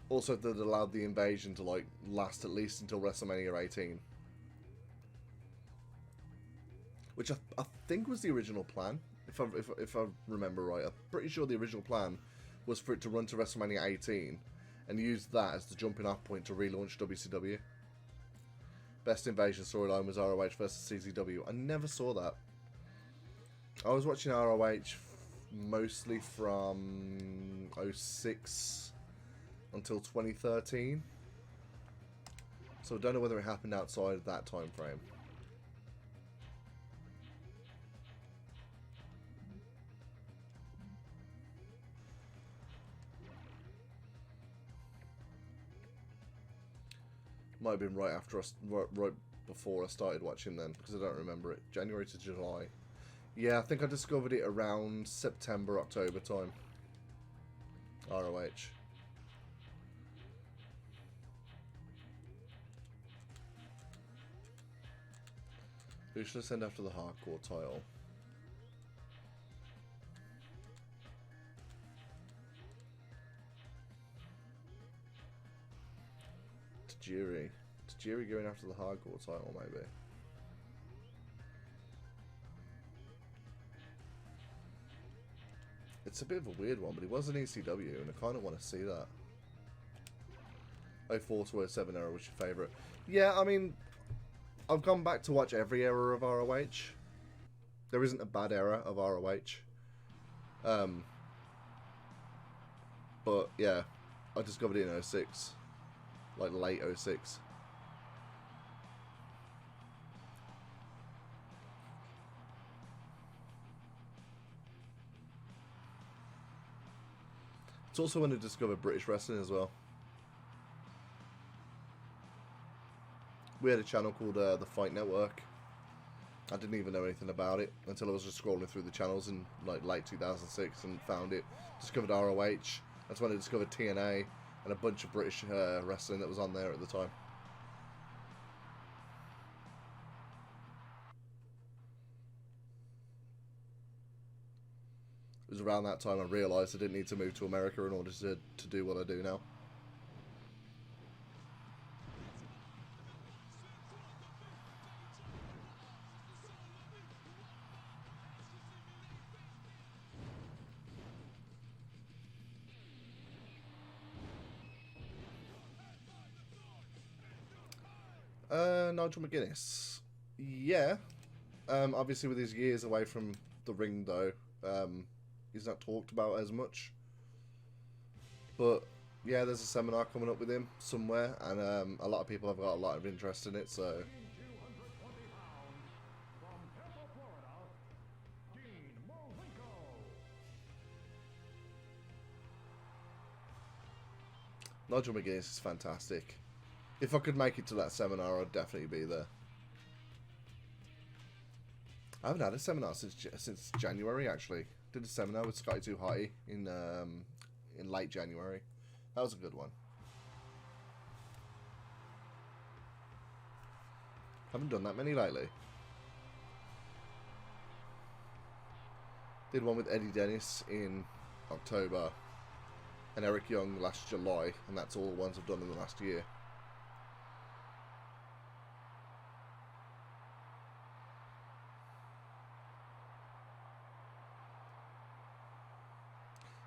Also, if they'd allowed the invasion to like last at least until WrestleMania 18, which I think was the original plan, if I remember right. I'm pretty sure the original plan was for it to run to WrestleMania 18 and use that as the jumping off point to relaunch WCW. Best invasion storyline was ROH versus CZW. I never saw that. I was watching ROH mostly from 06 until 2013, so I don't know whether it happened outside of that time frame. Might have been right after right before I started watching then, because I don't remember it. January to July. Yeah, I think I discovered it around September, October time. ROH. Who should I send after the hardcore title? Tajiri. Tajiri going after the hardcore title, maybe. It's a bit of a weird one, but it was an ECW, and I kind of want to see that. 04 to 07 era was your favourite. Yeah, I mean, I've gone back to watch every era of ROH. There isn't a bad era of ROH. But yeah, I discovered it in 06. Like late 06. It's also when I discovered British wrestling as well. We had a channel called the Fight Network. I didn't even know anything about it until I was just scrolling through the channels in like late 2006 and found it. Discovered ROH. That's when I discovered TNA and a bunch of British wrestling that was on there at the time. It was around that time I realised I didn't need to move to America in order to do what I do now. Nigel McGuinness. Yeah. Obviously with his years away from the ring though, he's not talked about as much. But yeah, there's a seminar coming up with him somewhere, and a lot of people have got a lot of interest in it, so 220 pounds, from Tampa, Florida, Dean Malenko. Nigel McGuinness is fantastic. If I could make it to that seminar, I'd definitely be there. I haven't had a seminar since January, actually. Did a seminar with Scotty 2 Hotty in late January. That was a good one. Haven't done that many lately. Did one with Eddie Dennis in October and Eric Young last July, and that's all the ones I've done in the last year.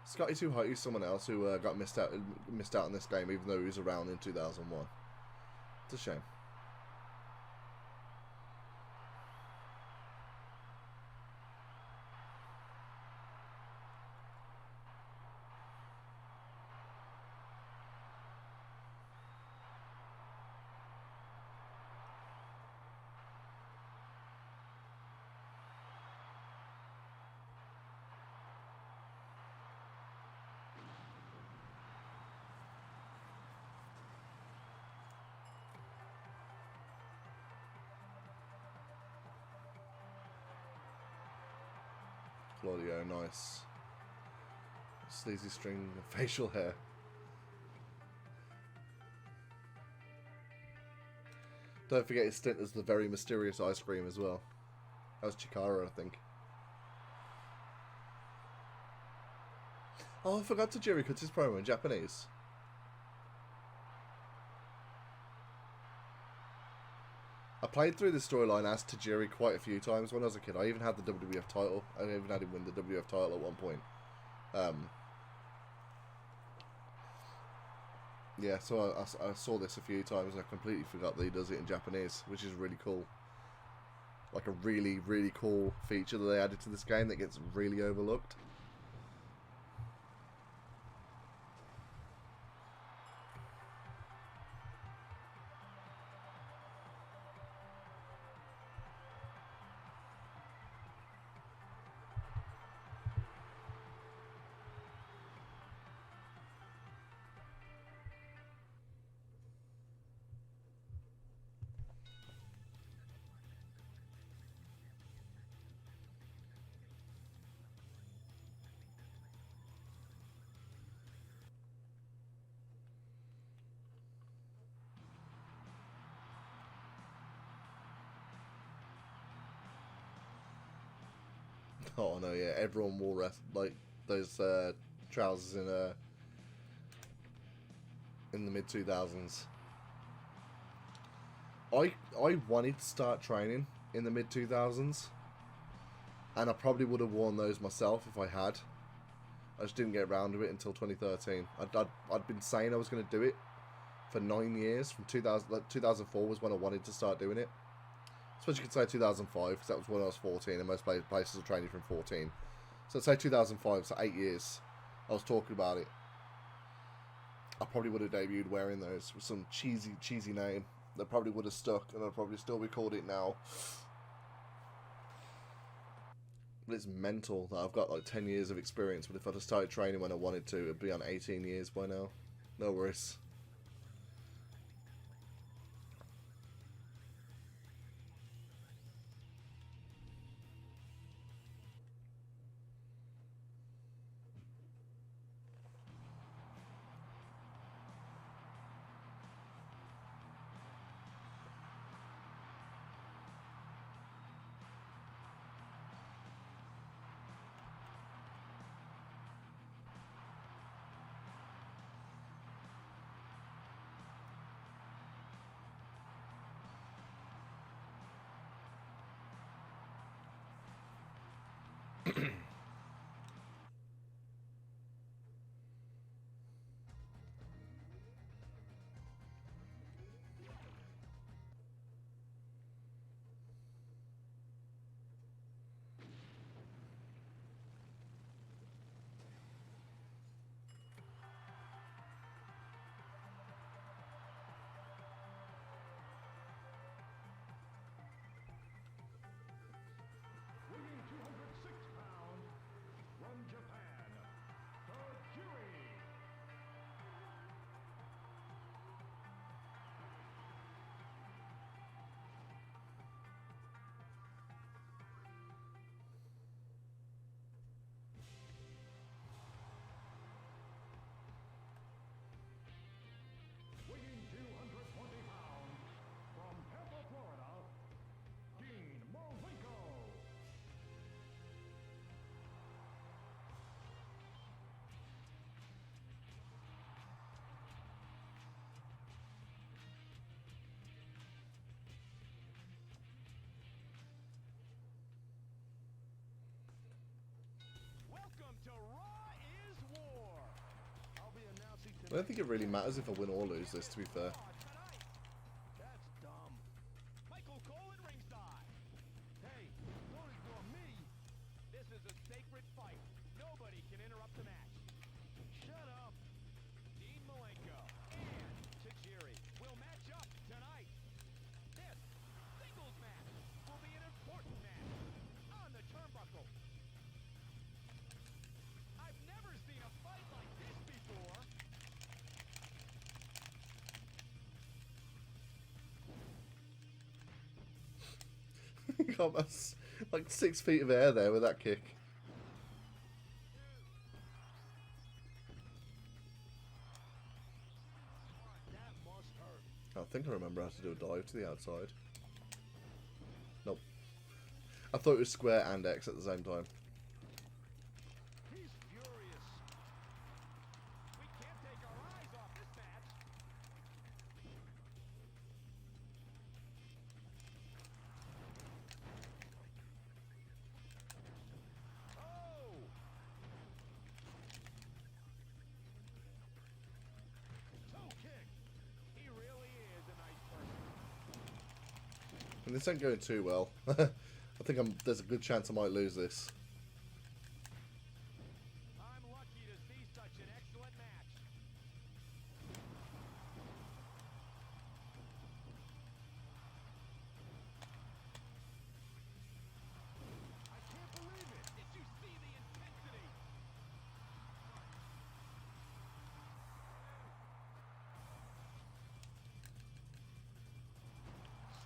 Scotty 2 Hotty is someone else who got missed out on this game, even though he was around in 2001. It's a shame. Claudio, nice. Sleazy string of facial hair. Don't forget his stint as the very mysterious ice cream as well. That was Chikara, I think. Oh, I forgot to Jerry cut his promo in Japanese. I played through this storyline as Tajiri quite a few times when I was a kid. I even had the WWF title. I even had him win the WWF title at one point. Yeah, so I saw this a few times and I completely forgot that he does it in Japanese, which is really cool. Like a really, really cool feature that they added to this game that gets really overlooked. Oh no, yeah, everyone wore like those trousers in the mid 2000s. I wanted to start training in the mid 2000s, and I probably would have worn those myself if I had. I just didn't get around to it until 2013. I'd been saying I was going to do it for 9 years. From 2004 was when I wanted to start doing it. I suppose you could say 2005, because that was when I was 14, and most places are training from 14. So I'd say 2005, so 8 years. I was talking about it. I probably would have debuted wearing those with some cheesy name that probably would have stuck, and I'd probably still be called it now. But it's mental that I've got like 10 years of experience, but if I'd have started training when I wanted to, it'd be on 18 years by now. No worries. Weighing 206 pounds, from Japan, Tajiri. Weighing 220 pounds, from Tampa, Florida, Dean Malenko. Welcome to Raw is War. I don't think it really matters if I win or lose this, to be fair. Tonight. That's dumb. Michael Cole at ringside. Hey, don't ignore me. This is a sacred fight. Nobody can interrupt the match. Shut up. Dean Malenko and Tajiri will match up tonight. This singles match will be an important match on the turnbuckle. I've never seen a fight like this before. Got us like 6 feet of air there with that kick. That must hurt. I think I remember how to do a dive to the outside. Nope. I thought it was square and X at the same time. He's furious. We can't take our eyes off this match. Oh! Toe kick. He really is a nice person. And this ain't going too well. I think there's a good chance I might lose this. I'm lucky to see such an excellent match. I can't believe it. Did you see the intensity?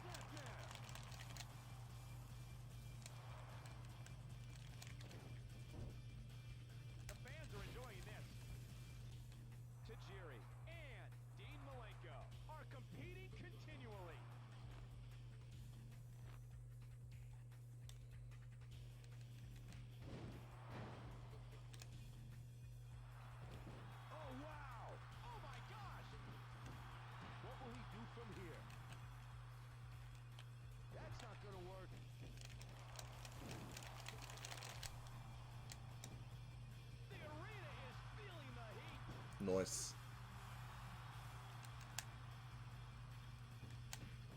Snapmare. The fans are enjoying this. Tajiri and Dean Malenko are competing continually. Oh, wow! Oh, my gosh! What will he do from here? That's not gonna work. The arena is feeling the heat. Nice.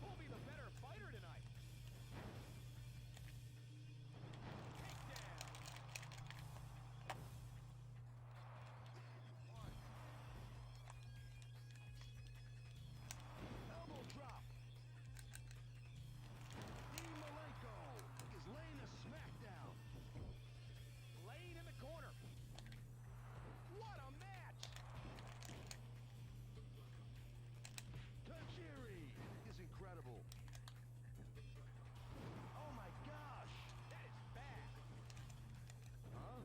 Who'll be the better fighter tonight? Takedown. Elbow drop. Dean Malenko is laying a smackdown. Laying in the corner. What a match! Tajiri is incredible. Oh my gosh, that is bad. Huh?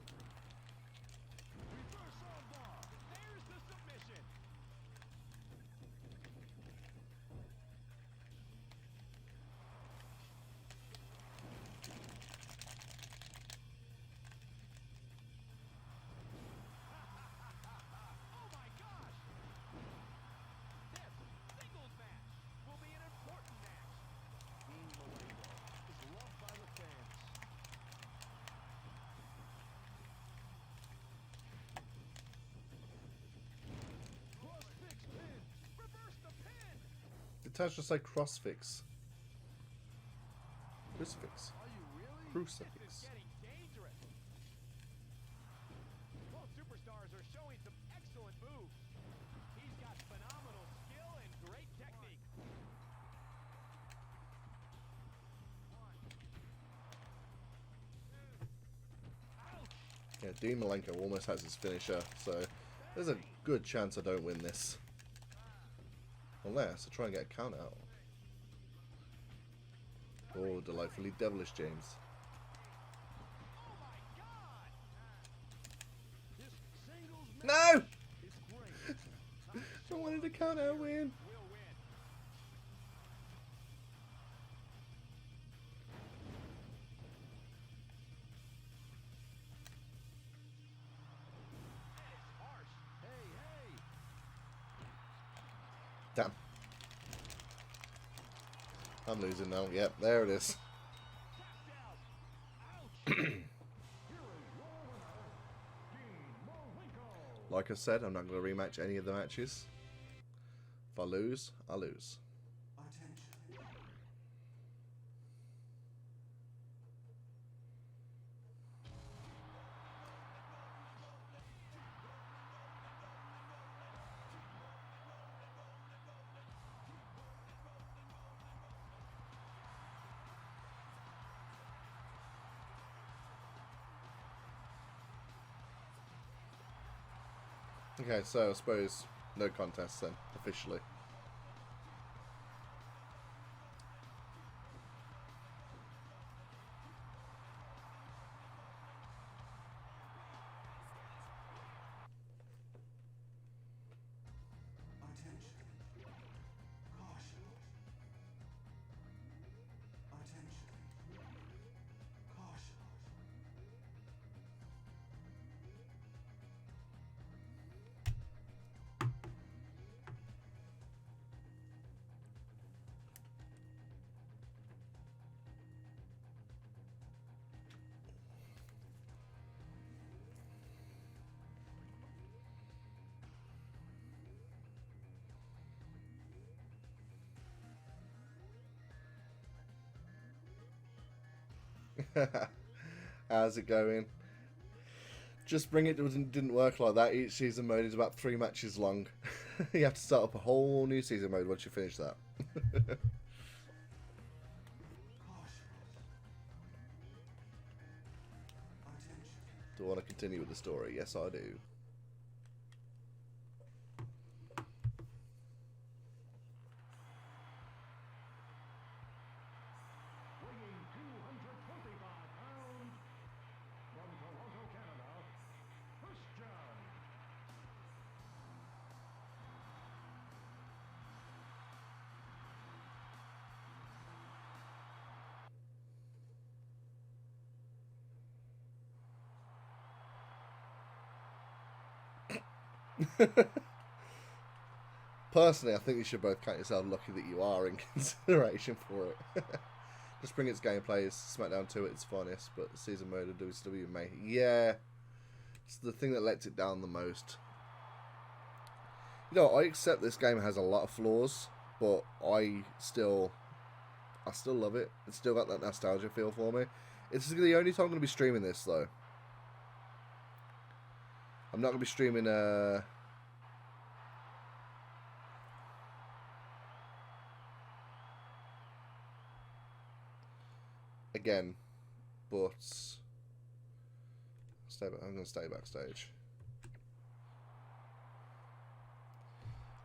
Reverse armbar. There's the submission. Oh my gosh! This singles match will be an important match. Dean Malenko is loved by the fans. Cross fix pin. Reverse the pin. Did Taj just say crossfix? Crucifix. Are you really? Crucifix. This is getting dangerous. Both superstars are showing some excellent moves. He's got phenomenal skill and great technique. Ouch! Yeah, Dean Malenko almost has his finisher, so there's a good chance I don't win this. Unless I try and get a count out. Oh, delightfully devilish, James. Oh my God! This singles match No! is great. I wanted a count out win. Will win. That is harsh. Hey, hey! Damn. I'm losing now. Yep, there it is. Tapped out. Ouch! Here is your winner, Dean Malenko. Like I said, I'm not going to rematch any of the matches. If I lose, I lose. Attention. Okay, so I suppose no contest then, officially. Attention. Caution. Attention. Caution. How's it going? Just bring it didn't work like that. Each season mode is about 3 matches long. You have to start up a whole new season mode once you finish that. Caution. Attention. Do I want to continue with the story? Yes, I do. Weighing 225 pounds, from Toronto, Canada, Christian. Personally, I think you should both count yourself lucky that you are in consideration for it. Just bring its gameplay as SmackDown 2 at its finest, but season mode of WCW may. Yeah, it's the thing that lets it down the most. You know, I accept this game has a lot of flaws, but I still love it. It's still got that nostalgia feel for me. It's the only time I'm going to be streaming this, though. I'm not going to be streaming, again, but I'm going to stay backstage.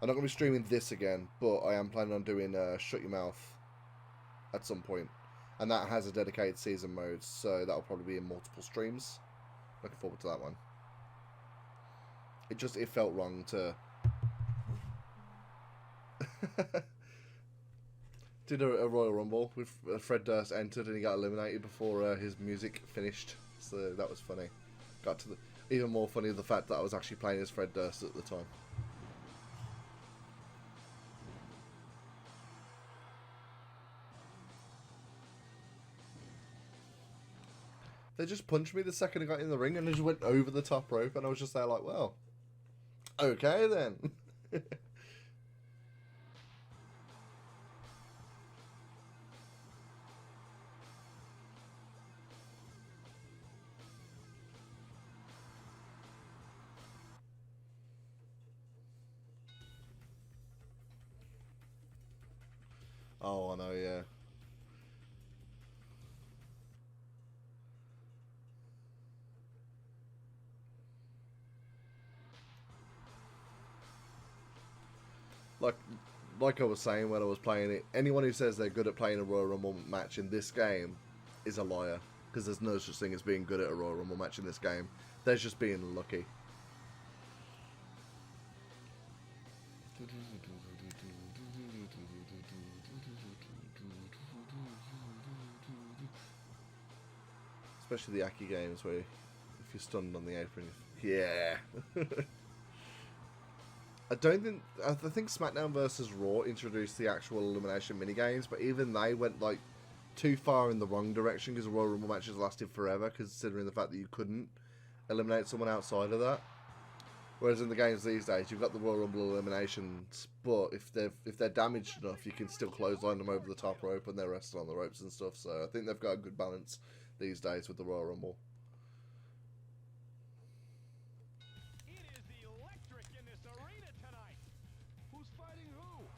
I'm not going to be streaming this again, but I am planning on doing Shut Your Mouth at some point. And that has a dedicated season mode, so that'll probably be in multiple streams. Looking forward to that one. It felt wrong to... Did a Royal Rumble with Fred Durst entered and he got eliminated before his music finished, so that was funny. Got to the even more funny the fact that I was actually playing as Fred Durst at the time. They just punched me the second I got in the ring and they just went over the top rope and I was just there like, well, okay then. Oh, I know, yeah. Like I was saying when I was playing it, anyone who says they're good at playing a Royal Rumble match in this game is a liar. Because there's no such thing as being good at a Royal Rumble match in this game. There's just being lucky. Especially the Aki games where if you're stunned on the apron, yeah. I think SmackDown vs. Raw introduced the actual elimination minigames, but even they went like too far in the wrong direction because the Royal Rumble matches lasted forever, considering the fact that you couldn't eliminate someone outside of that. Whereas in the games these days, you've got the Royal Rumble eliminations, but if they're damaged enough, you can still clothesline them over the top rope and they're resting on the ropes and stuff. So I think they've got a good balance these days with the Royal Rumble. It is electric in this arena tonight. Who's fighting who?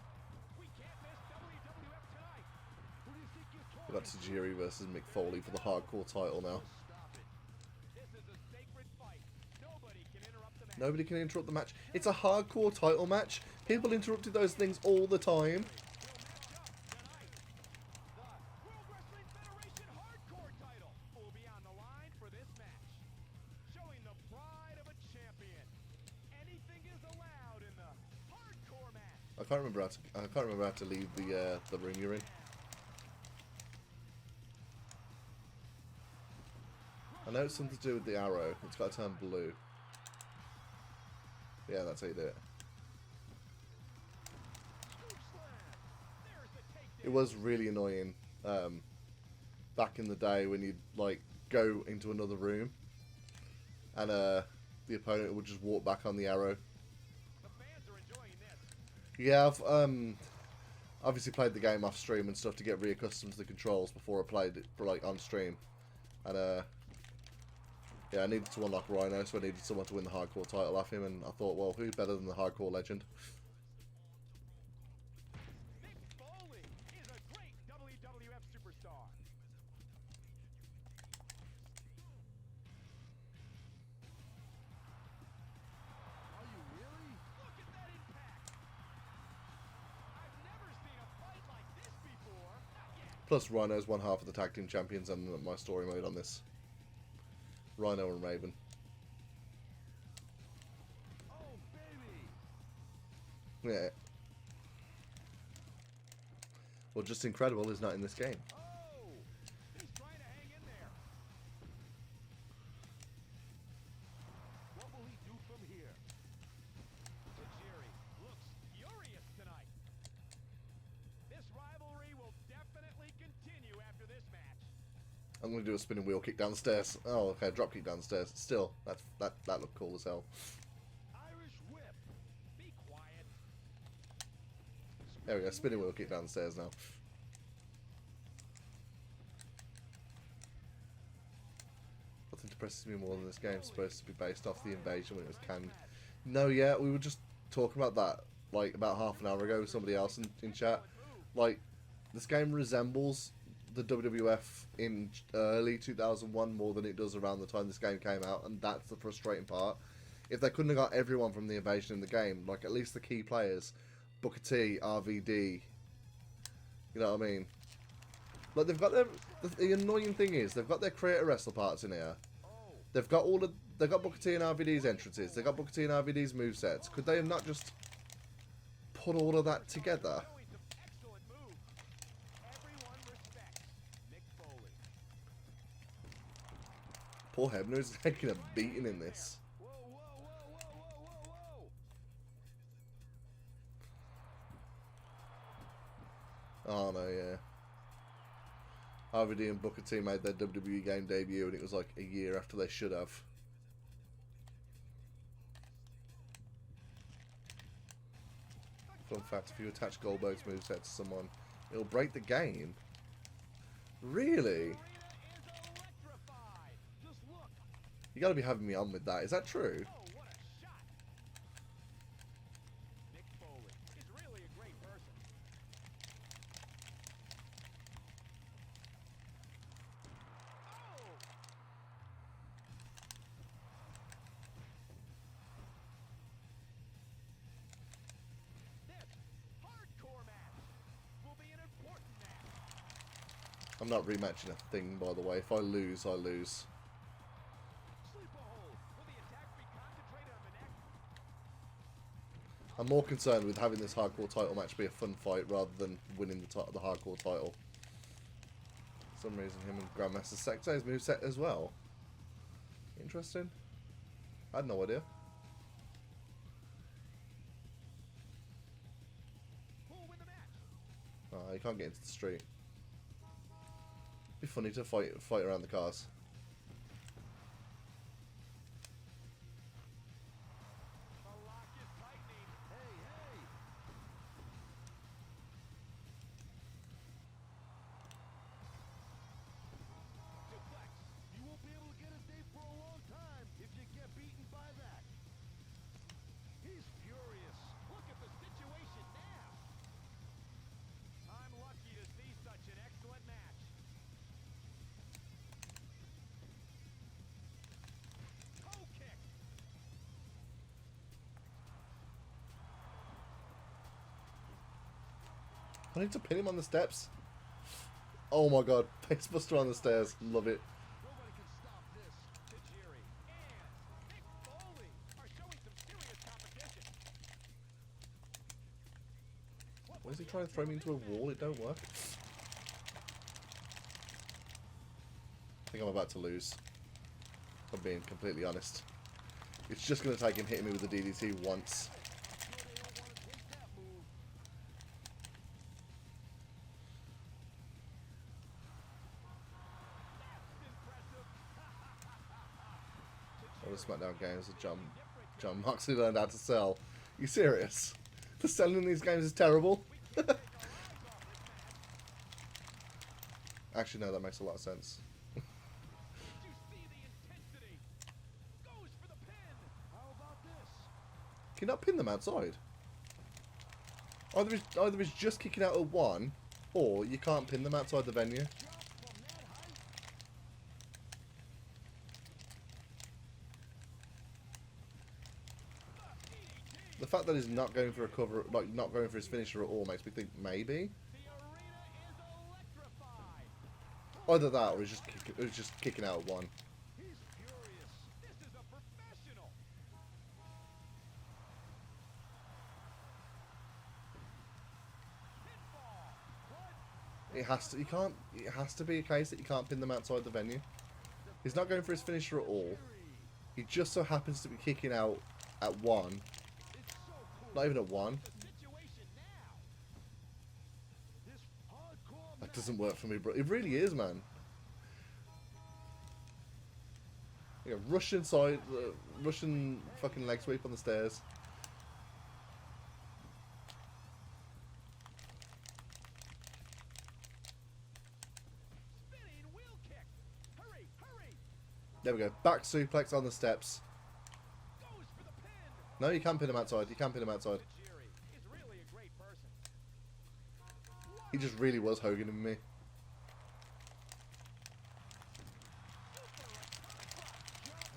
We can't miss WWF tonight. Who do you think you're talking We've got Tajiri versus Mick Foley for the hardcore title now. Stop it. This is a sacred fight. Nobody can interrupt the match. Nobody can interrupt the match. It's a hardcore title match. People interrupted those things all the time. The World Wrestling Federation Hardcore title will be on the line for this match. Showing the pride of a champion. Anything is allowed in the hardcore match. I can't remember how to leave the ring you're in. I know it's something to do with the arrow. It's got to turn blue. Yeah, that's how you do it. Scoop slam. There's the takedown. It was really annoying back in the day when you'd like go into another room and the opponent would just walk back on the arrow. The fans are enjoying this. Yeah, I've obviously played the game off stream and stuff to get reaccustomed to the controls before I played it for like on stream, and yeah, I needed to unlock Rhino, so I needed someone to win the hardcore title off him, and I thought, well, who's better than the hardcore legend? Mick Foley is a great WWF superstar. Are you really? Look at that impact. I've never seen a fight like this before. Not yet. Plus, Rhino's one half of the tag team champions and my story mode on this. Rhino and Raven. Oh, baby. Yeah. Well, just incredible is not in this game. Oh, he's trying to hang in there. What will he do from here? Tajiri looks furious tonight. This rivalry will definitely continue after this match. I'm going to do a spinning wheel kick down the stairs. Oh, okay, drop kick down the stairs. Still, that looked cool as hell. Irish whip. Be quiet. There we go, spinning wheel kick down the stairs now. Nothing depresses me more than this game's supposed to be based off the invasion when it was canned. No, yeah, we were just talking about that like about half an hour ago with somebody else in chat. Like, this game resembles the WWF in early 2001 more than it does around the time this game came out, and that's the frustrating part. If they couldn't have got everyone from the invasion in the game, like at least the key players, Booker T, RVD, you know what I mean? Like, they've got their, the annoying thing is they've got their creator wrestler parts in here. They've got Booker T and RVD's entrances. They've got Booker T and RVD's movesets. Could they have not just put all of that together? Excellent move. Everyone respects Mick Foley. Paul Hebner's taking a beating in this. Whoa, whoa, whoa, whoa, whoa, whoa, whoa. Oh no, yeah. RVD and Booker T made their WWE game debut, and it was like a year after they should have. Fun fact, if you attach Goldberg's moveset to someone, it'll break the game. Really? Arena is electrified. Just look. You gotta be having me on with that. Is that true? Oh, what a shot. Mick Foley is really a great person. Oh! This hardcore match will be an important match. I'm not rematching a thing, by the way. If I lose, I lose. Sleeper hold. Will the attack be concentrated on the neck? I'm more concerned with having this hardcore title match be a fun fight rather than winning the hardcore title. For some reason, him and Grandmaster Sexay's moveset as well. Interesting. I had no idea. Who will win the match? Oh, you can't get into the street. Be funny to fight around the cars. I need to pin him on the steps. Oh my god, Facebuster on the stairs. Love it. Nobody can stop this. Tajiri and Mick Foley are showing some serious competition. Why is he trying to throw me into a wall? It don't work. I think I'm about to lose. If I'm being completely honest. It's just going to take him hitting me with the DDT once. All the SmackDown games that John Moxley learned how to sell. You serious? The selling in these games is terrible. Actually, no, that makes a lot of sense. You see the intensity. Goes for the pin. How about this? Can you not pin them outside? Either it's just kicking out at 1, or you can't pin them outside the venue. Jump from that height. The fact that he's not going for a cover, like not going for his finisher at all, makes me think maybe The arena is electrified. either that or he's just kicking out at 1. He's furious. This is a professional. Pinfall. What? It has to. You can't. It has to be a case that you can't pin them outside the venue. He's not going for his finisher at all. He just so happens to be kicking out at 1. It's so cool. Not even at 1. The situation now. This hardcore That doesn't work for me, bro. It really is, man. Yeah, Russian side, Russian fucking leg sweep on the stairs. spinning wheel kick. Hurry, hurry. There we go. Back suplex on the steps. Goes for the pin. No, you can't pin him outside. You can't pin him outside. Tajiri is really a great person. He just really was Hogan and me.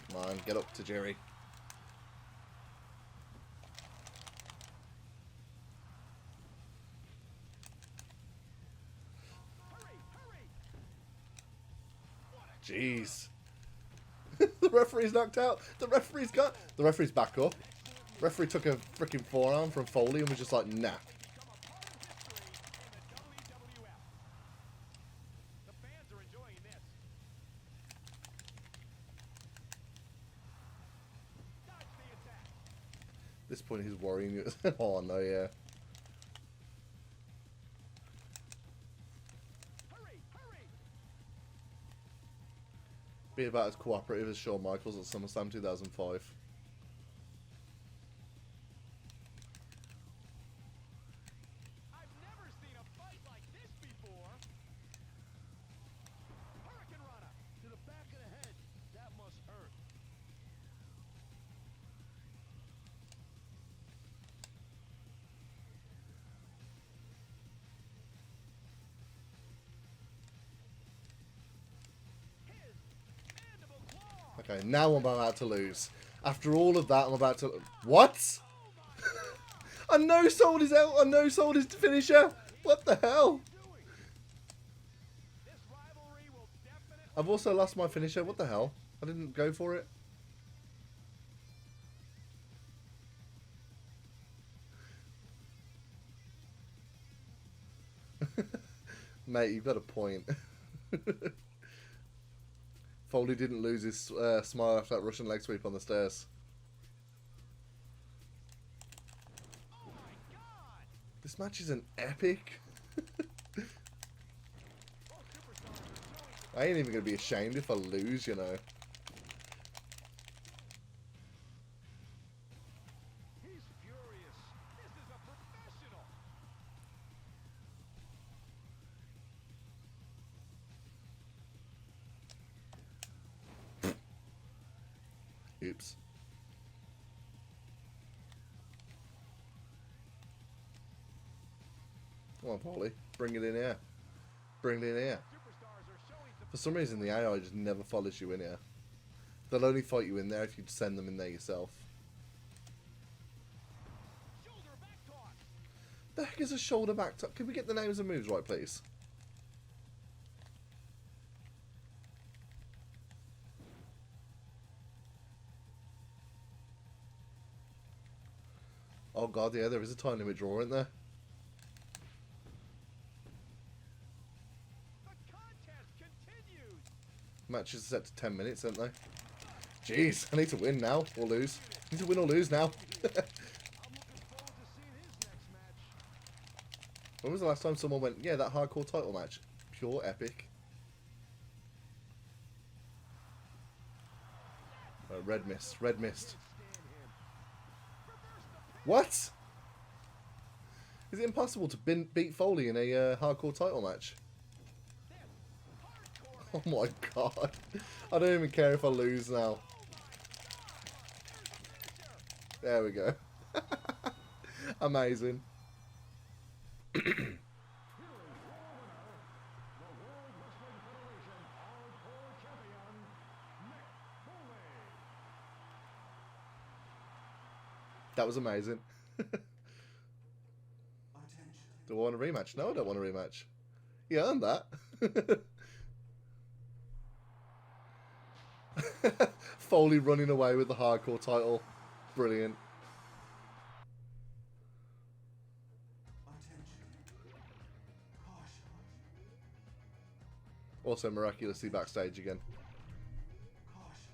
Come on, get up to Jerry. Hurry, hurry. Jeez. The referee's knocked out. The referee's back up. Referee took a freaking forearm from Foley and was just like, nah. Become a part of history in the WWF. The fans are enjoying this. Dodge the attack. At this point, he's worrying you. Oh no, yeah. Hurry, hurry. Be about as cooperative as Shawn Michaels at SummerSlam 2005. I've never seen a fight like this before. Hurricane Runner to the back of the head. That must hurt. His mandible claw. Okay, now I'm about to lose. After all of that, I'm about to... What? I know sold his out. I know sold his finisher. What the hell? Doing. This rivalry will definitely. I've also lost my finisher. What the hell? I didn't go for it. Mate, you've got a point. Foley didn't lose his smile after that Russian leg sweep on the stairs. Oh my God! This match is an epic. Both superstars are showing I ain't even gonna be ashamed if I lose, you know. He's furious. This is a professional. Oops. Come on, Foley. Bring it in here. Bring it in here. Superstars are showing some For some reason, the AI just never follows you in here. They'll only fight you in there if you send them in there yourself. shoulder back toss. the heck is a shoulder back tuck? Can we get the names and moves right, please? Oh god, yeah, there is a time limit draw, isn't there? The contest continues. Matches are set to 10 minutes, aren't they? Jeez, I need to win now, or lose. I need to win or lose now. I'm looking forward to seeing his next match. When was the last time someone went, yeah, that hardcore title match? Pure epic. Oh, red mist, red mist. What? Is it impossible to beat Foley in a hardcore title match? Oh my god. I don't even care if I lose now. There we go. Amazing. That was amazing. Attention. Do I want a rematch? No, I don't want a rematch. You earned that. Foley running away with the hardcore title. Brilliant. Attention. Caution. Also miraculously backstage again. Caution.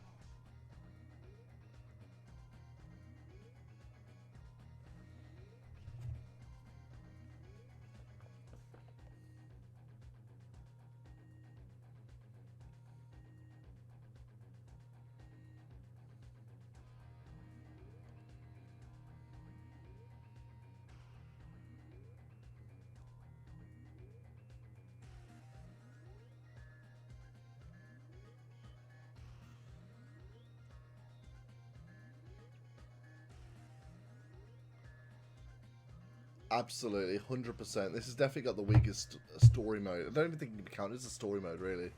Absolutely, 100%. This has definitely got the weakest story mode. I don't even think it can be counted as a story mode, really.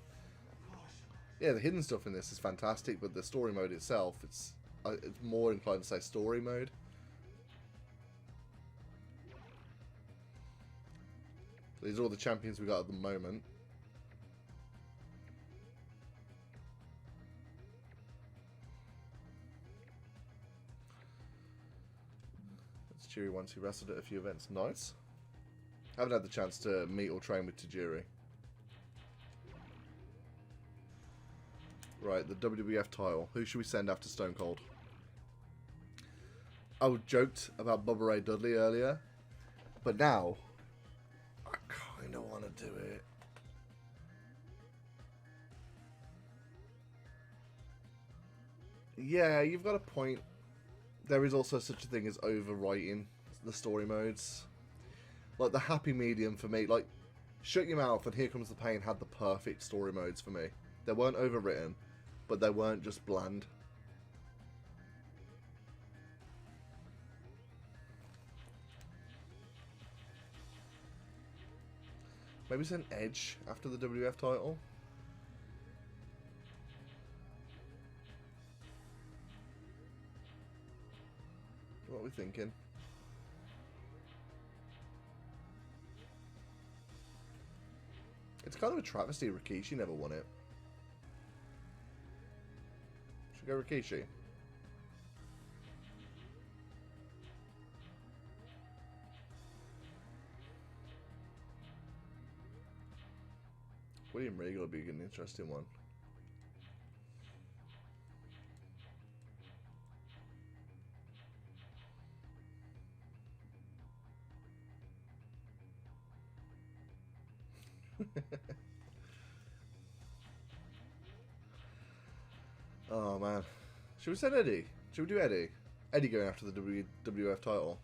Yeah, the hidden stuff in this is fantastic, but the story mode itself, it's more inclined to say story mode. These are all the champions we got at the moment. That's Tajiri once he wrestled at a few events. Nice. Haven't had the chance to meet or train with Tajiri. Right, the WWF title. Who should we send after Stone Cold? I joked about Bubba Ray Dudley earlier, but now I kind of want to do it. Yeah, you've got a point. There is also such a thing as overwriting the story modes. Like the happy medium for me, like Shut Your Mouth and Here Comes the Pain had the perfect story modes for me. They weren't overwritten, but they weren't just bland. Maybe send Edge after the WWF title. What are we thinking? It's kind of a travesty Rikishi never won it. Should we go Rikishi? William Regal would be an interesting one. Oh man. Should we send Eddie? Should we do Eddie? Eddie going after the WWF title.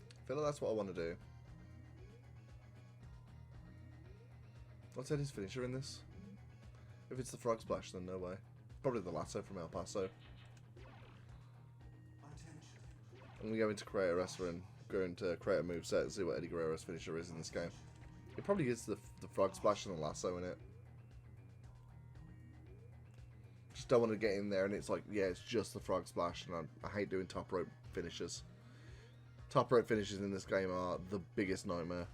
I feel like that's what I want to do. What's Eddie's finisher in this? If it's the frog splash, then no way. Probably the lasso from El Paso. I'm going to go into Create a Wrestler and go into Create a Moveset and see what Eddie Guerrero's finisher is in this game. It probably is the frog splash and the lasso in it. Just don't want to get in there and it's like, yeah, it's just the frog splash, and I hate doing top rope finishers. Top rope finishes in this game are the biggest nightmare.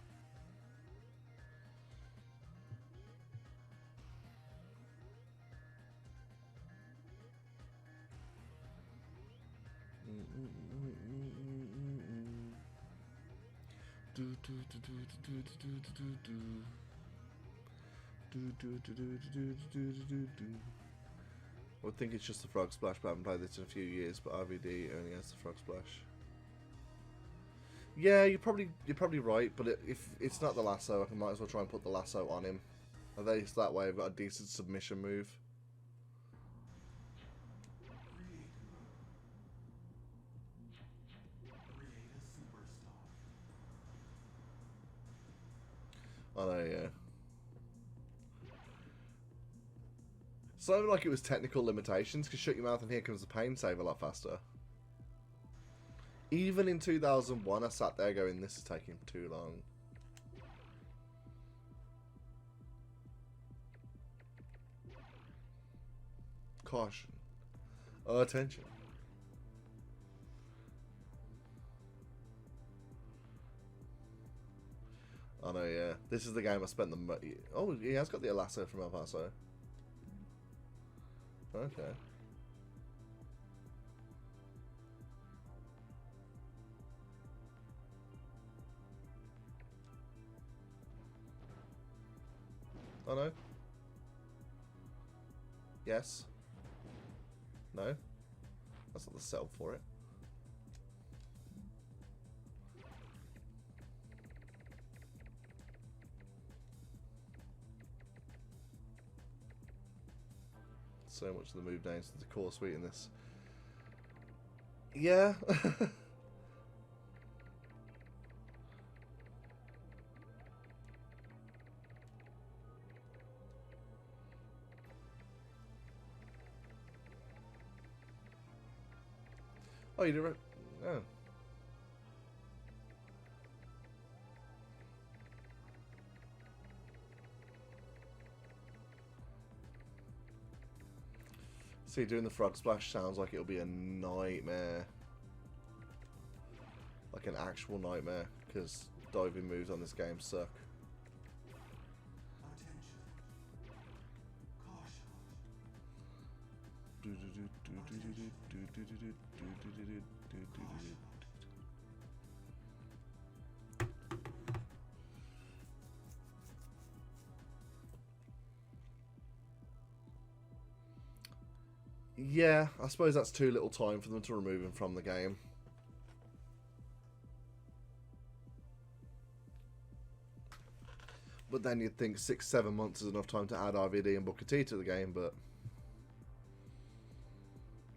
I would think it's just the Frog Splash, but I haven't played this in a few years. But RVD only has the Frog Splash. Yeah, you're probably right. But if it's not the lasso, I might as well try and put the lasso on him. At least that way, I've got a decent submission move. Create a superstar. I know, yeah. Sounded like it was technical limitations, because shut your mouth and here comes the pain save a lot faster. Even in 2001, I sat there going, this is taking too long. Caution. Attention. I know, yeah. This is the game I spent the money. Oh, he has got the lasso from El Paso. Okay. Oh no. Yes. No. That's not the setup for it. So much of the move names to the core suite in this. Yeah. Oh, you did. Oh. See, doing the frog splash sounds like it'll be a nightmare. Like an actual nightmare, because diving moves on this game suck. Attention. Caution. Yeah, I suppose that's too little time for them to remove him from the game. But then you'd think 6-7 months is enough time to add RVD and Booker T to the game, but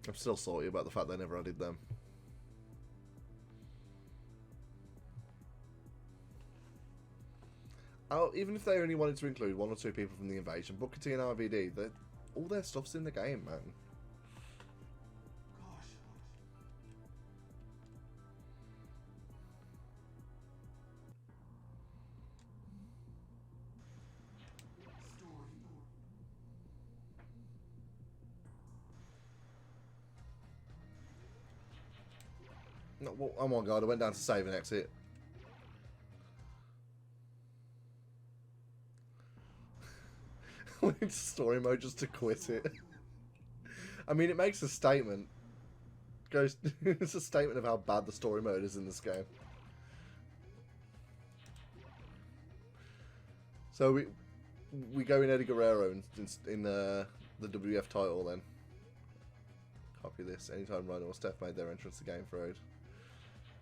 I'm still salty about the fact they never added them. Oh, even if they only wanted to include 1 or 2 people from the invasion, Booker T and RVD, all their stuff's in the game, man. Caution. Story. No, well, oh my god, I went down to save and exit. I went into story mode just to quit it. I mean, it makes a statement. It's a statement of how bad the story mode is in this game. So we go in Eddie Guerrero in the WWF title then. Copy this. Anytime Rhino or Steph made their entrance to Game Road.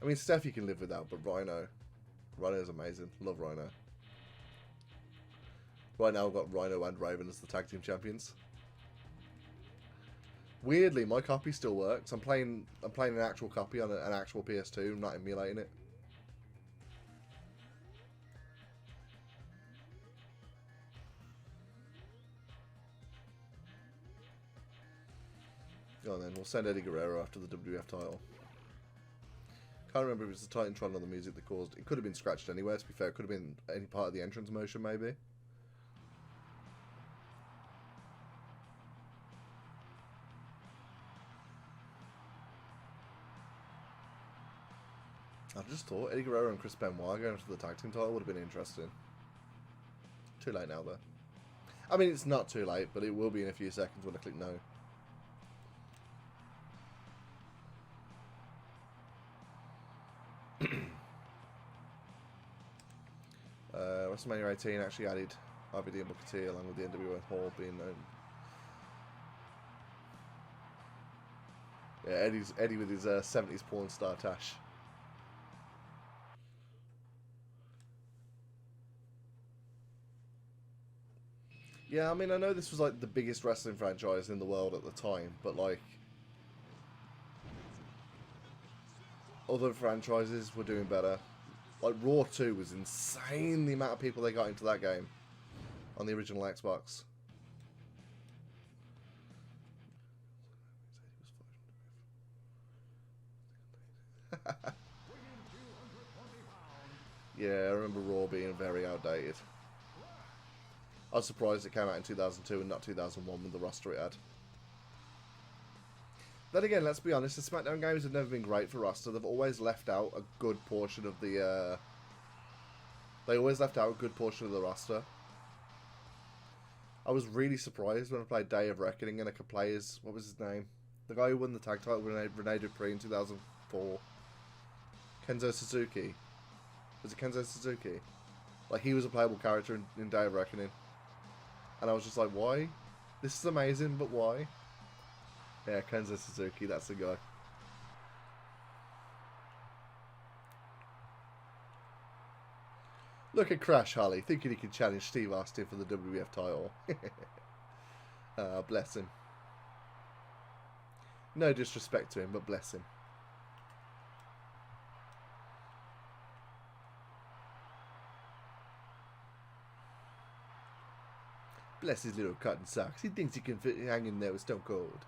I mean, Steph you can live without, but Rhino's amazing. Love Rhino. Right now, I've got Rhino and Raven as the tag team champions. Weirdly, my copy still works. I'm playing an actual copy on an actual PS2. I'm not emulating it. Go on then. We'll send Eddie Guerrero after the WWF title. Can't remember if it was the Titantron or the music that caused. It could have been scratched anywhere. To be fair, it could have been any part of the entrance motion, maybe. I just thought Eddie Guerrero and Chris Benoit going for the tag team title would have been interesting. Too late now, though. I mean, it's not too late, but it will be in a few seconds when I click no. WrestleMania 18 actually added RVD and Booker T along with the NWO Hall being known. Yeah, Eddie with his 70s porn star tash. Yeah, I mean, I know this was like the biggest wrestling franchise in the world at the time, but like other franchises were doing better. Like Raw 2 was insane, the amount of people they got into that game on the original Xbox. Yeah, I remember Raw being very outdated. I was surprised it came out in 2002 and not 2001 with the roster it had. Then again, let's be honest, the SmackDown games have never been great for roster. They've always left out a good portion of the... They always left out a good portion of the roster. I was really surprised when I played Day of Reckoning and I could play as... What was his name? The guy who won the tag title, Rene Dupree in 2004. Kenzo Suzuki. Was it Kenzo Suzuki? Like, he was a playable character in Day of Reckoning. And I was just like, why? This is amazing, but why? Yeah, Kenzo Suzuki, that's the guy. Look at Crash Holly, thinking he can challenge Steve Austin for the WWF title. Bless him. No disrespect to him, but bless him. Bless his little cotton socks. He thinks he can hang in there with Stone Cold.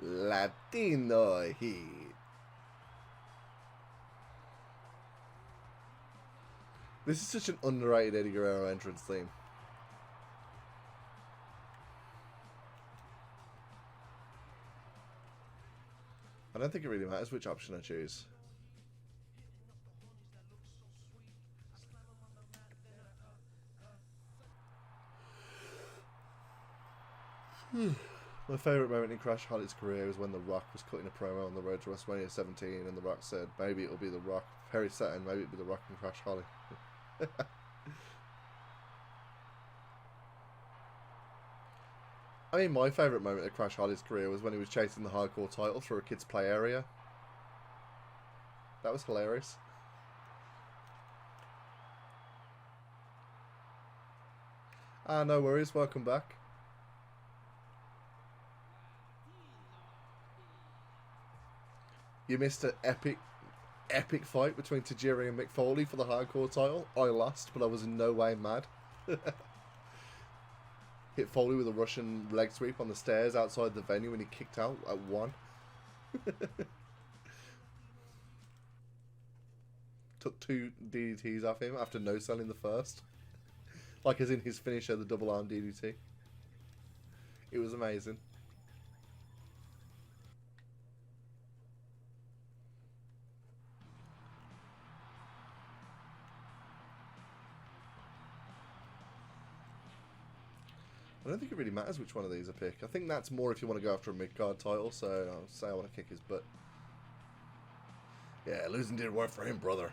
Latino Heat. This is such an underrated Eddie Guerrero entrance theme. I don't think it really matters which option I choose. My favourite moment in Crash Holly's career is when The Rock was cutting a promo on the road to WrestleMania 17 and The Rock said, maybe it'll be The Rock, Perry Saturn, maybe it'll be The Rock and Crash Holly. I mean, my favourite moment of Crash Holly's career was when he was chasing the hardcore title through a kids' play area. That was hilarious. Ah, no worries, welcome back. You missed an epic fight between Tajiri and Mick Foley for the hardcore title. I lost, but I was in no way mad. Hit Foley with a Russian leg sweep on the stairs outside the venue and he kicked out at 1. Took 2 DDTs off him after no-selling the first. Like as in his finisher, the double arm DDT. It was amazing. I don't think it really matters which one of these I pick. I think that's more if you want to go after a mid-card title, so I'll say I want to kick his butt. Yeah, losing didn't work for him, brother.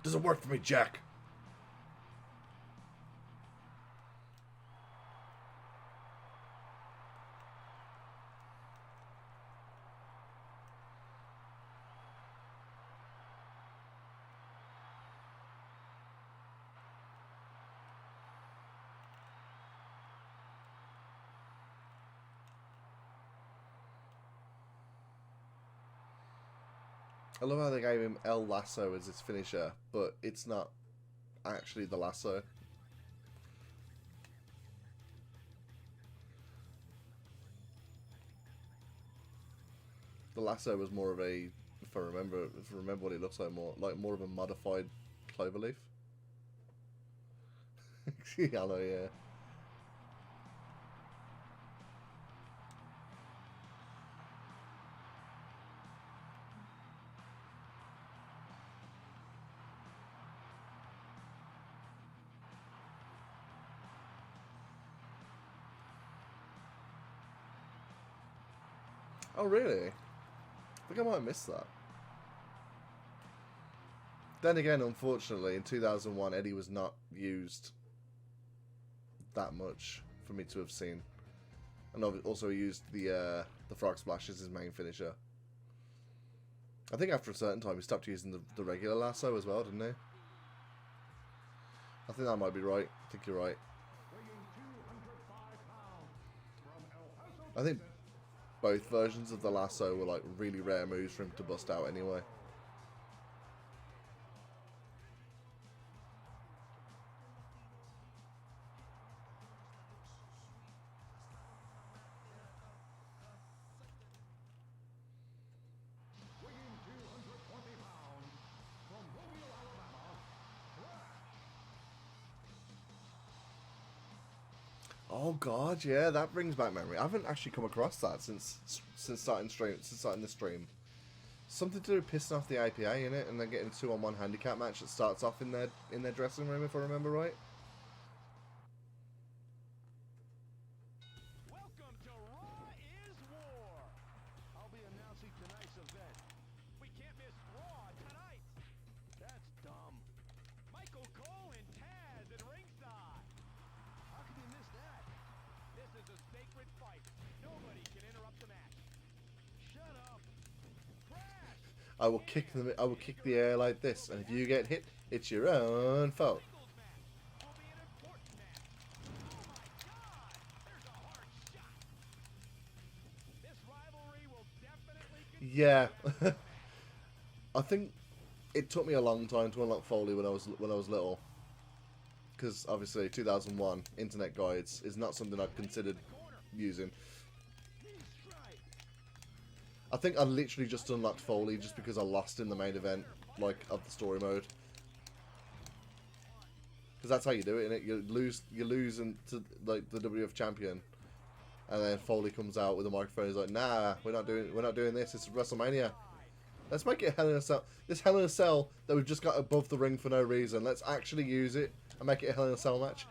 Doesn't work for me, Jack. I love how they gave him El Lasso as his finisher, but it's not actually the lasso. the lasso was more of a, if I remember what it looks like, more of a modified cloverleaf. Yellow, yeah. Oh, really? I think I might have missed that. Then again, unfortunately, in 2001, Eddie was not used that much for me to have seen. And also he used the frog splash as his main finisher. I think after a certain time, he stopped using the regular lasso as well, didn't he? I think that might be right. I think you're right. I think both versions of the lasso were like really rare moves for him to bust out anyway. Oh god, yeah, that brings back memory. I haven't actually come across that since starting the stream. Something to do with pissing off the IPA in it, and then getting a 2-on-1 handicap match that starts off in their dressing room, if I remember right. Welcome to Raw is War. I'll be announcing tonight's event. We can't miss Raw tonight. That's dumb. Michael Cole and Taz at ringside. How can you miss that? This is a sacred fight. Nobody can interrupt the match. Shut up. Crash. I will kick the air like this, and if you get hit, it's your own fault. Singles match will be an important match. Oh my God! There's a hard shot. This rivalry will definitely continue. Yeah. I think it took me a long time to unlock Foley when I was little, because obviously 2001 internet guides is not something I'd considered using. I think I literally just unlocked Foley just because I lost in the main event, like, of the story mode. Because that's how you do it, innit? You lose to like the WWF champion, and then Foley comes out with a microphone. He's like, "Nah, we're not doing this. It's WrestleMania. Let's make it Hell in a Cell. This Hell in a Cell that we've just got above the ring for no reason. Let's actually use it and make it a Hell in a Cell match."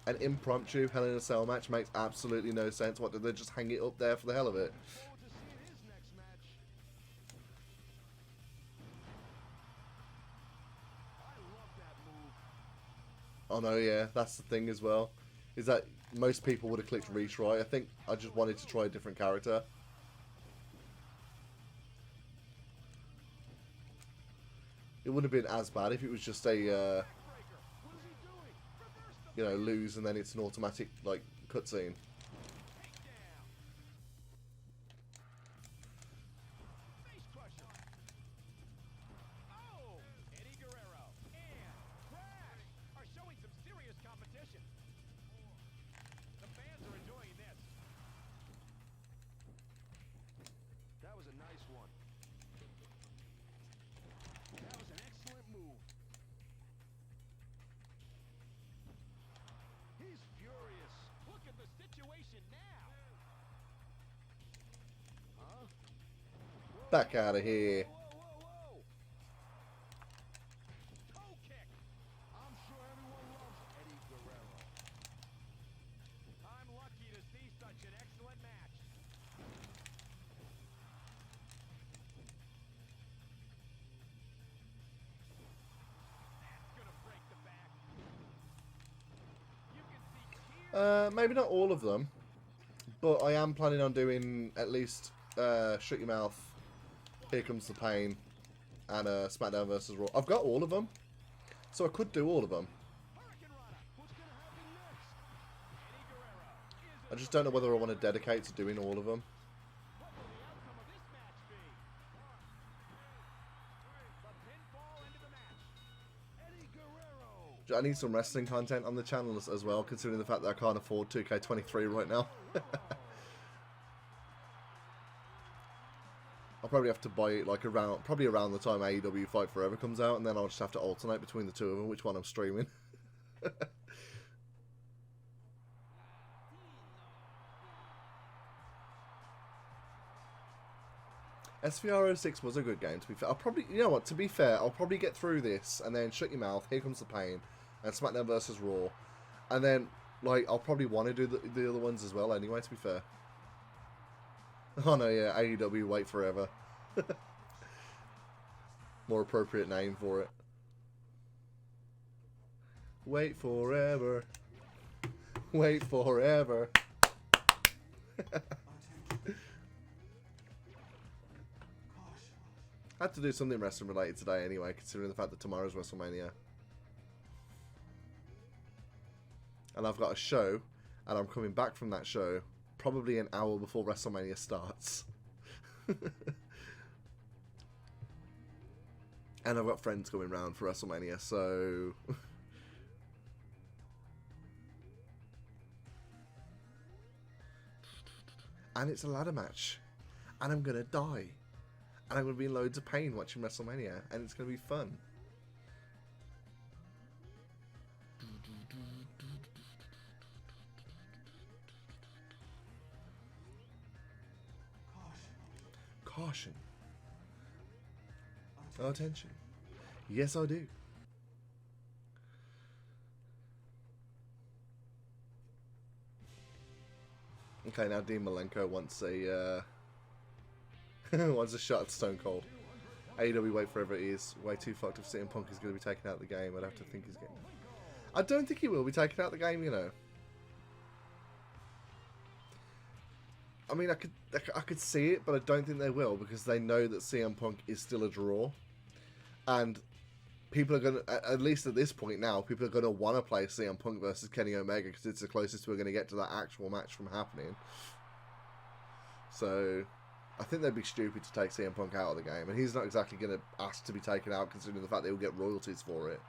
An impromptu Hell in a Cell match makes absolutely no sense. What, did they just hang it up there for the hell of it? Forward to seeing his next match. I love that move. Oh no, yeah, that's the thing as well. Is that most people would have clicked retry. I think I just wanted to try a different character. It wouldn't have been as bad if it was just a, What is he doing? Reverse the you know, lose and then it's an automatic, like, cutscene. takedown. Face crusher. Oh, Eddie Guerrero and Crash are showing some serious competition. The fans are enjoying this. That was a nice one. That was an excellent move. He's furious. Look at the situation now. Huh? Whoa, Back out of here. whoa. Toe kick. I'm sure everyone loves Eddie Guerrero. I'm lucky to see such an excellent match. That's gonna break the back. You can see tears. Maybe not all of them, but I am planning on doing at least Shut Your Mouth, Here Comes the Pain, and SmackDown vs. Raw. I've got all of them, so I could do all of them. Hurricane Rana. What's gonna happen next? Eddie Guerrero is I just don't know whether I want to dedicate to doing all of them. What will the outcome of this match be? The pinfall into the match. Eddie Guerrero. I need some wrestling content on the channel as well, considering the fact that I can't afford 2K23 right now. I'll probably have to buy it like probably around the time AEW Fight Forever comes out, and then I'll just have to alternate between the two of them, which one I'm streaming. SVR06 was a good game, to be fair. I'll probably, you know what, to be fair, I'll probably get through this, and then Shut Your Mouth, Here Comes the Pain, and SmackDown vs. Raw, and then, like, I'll probably want to do the other ones as well anyway, to be fair. Oh no, yeah, AEW Wait Forever. More appropriate name for it. Wait forever. Wait forever. I had to do something wrestling related today anyway, considering the fact that tomorrow's WrestleMania. And I've got a show, and I'm coming back from that show probably an hour before WrestleMania starts. And I've got friends coming round for WrestleMania, so... And it's a ladder match. And I'm gonna die. And I'm going to be in loads of pain watching WrestleMania. And it's going to be fun. Caution. Attention. Yes, I do. Okay, now Dean Malenko wants a... wants a shot at Stone Cold. AEW Wait Forever is way too fucked if CM Punk is going to be taken out of the game. I'd have to think he's getting... I don't think he will be taken out of the game, you know. I mean, I could see it, but I don't think they will, because they know that CM Punk is still a draw. And people are going to, at least at this point now, people are going to want to play CM Punk versus Kenny Omega, because it's the closest we're going to get to that actual match from happening. So... I think they'd be stupid to take CM Punk out of the game, and he's not exactly going to ask to be taken out, considering the fact that he'll get royalties for it.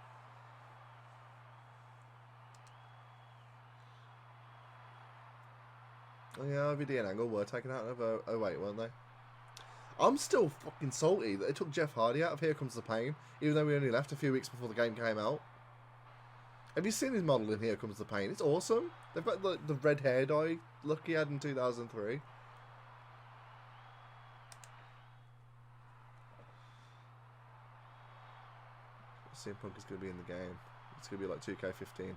Oh yeah, RVD and Angle were taken out of 08, weren't they? I'm still fucking salty that they took Jeff Hardy out of Here Comes the Pain, even though we only left a few weeks before the game came out. Have you seen his model in Here Comes the Pain? It's awesome. They've got the red hair dye look he had in 2003. CM Punk is going to be in the game. It's going to be like 2K15.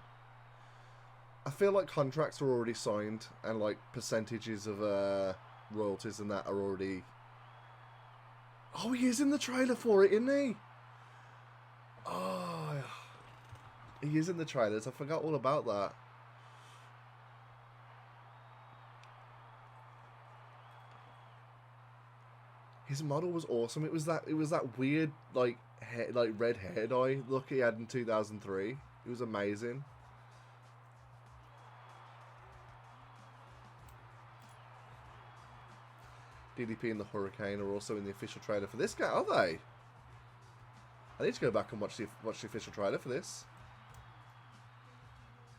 I feel like contracts are already signed, and like percentages of royalties and that are already... Oh, he is in the trailer for it, isn't he? Oh, he is in the trailers. I forgot all about that. His model was awesome. It was that weird like red hair dye look he had in 2003. It was amazing. DDP and the Hurricane are also in the official trailer for this guy, are they? I need to go back and watch the official trailer for this.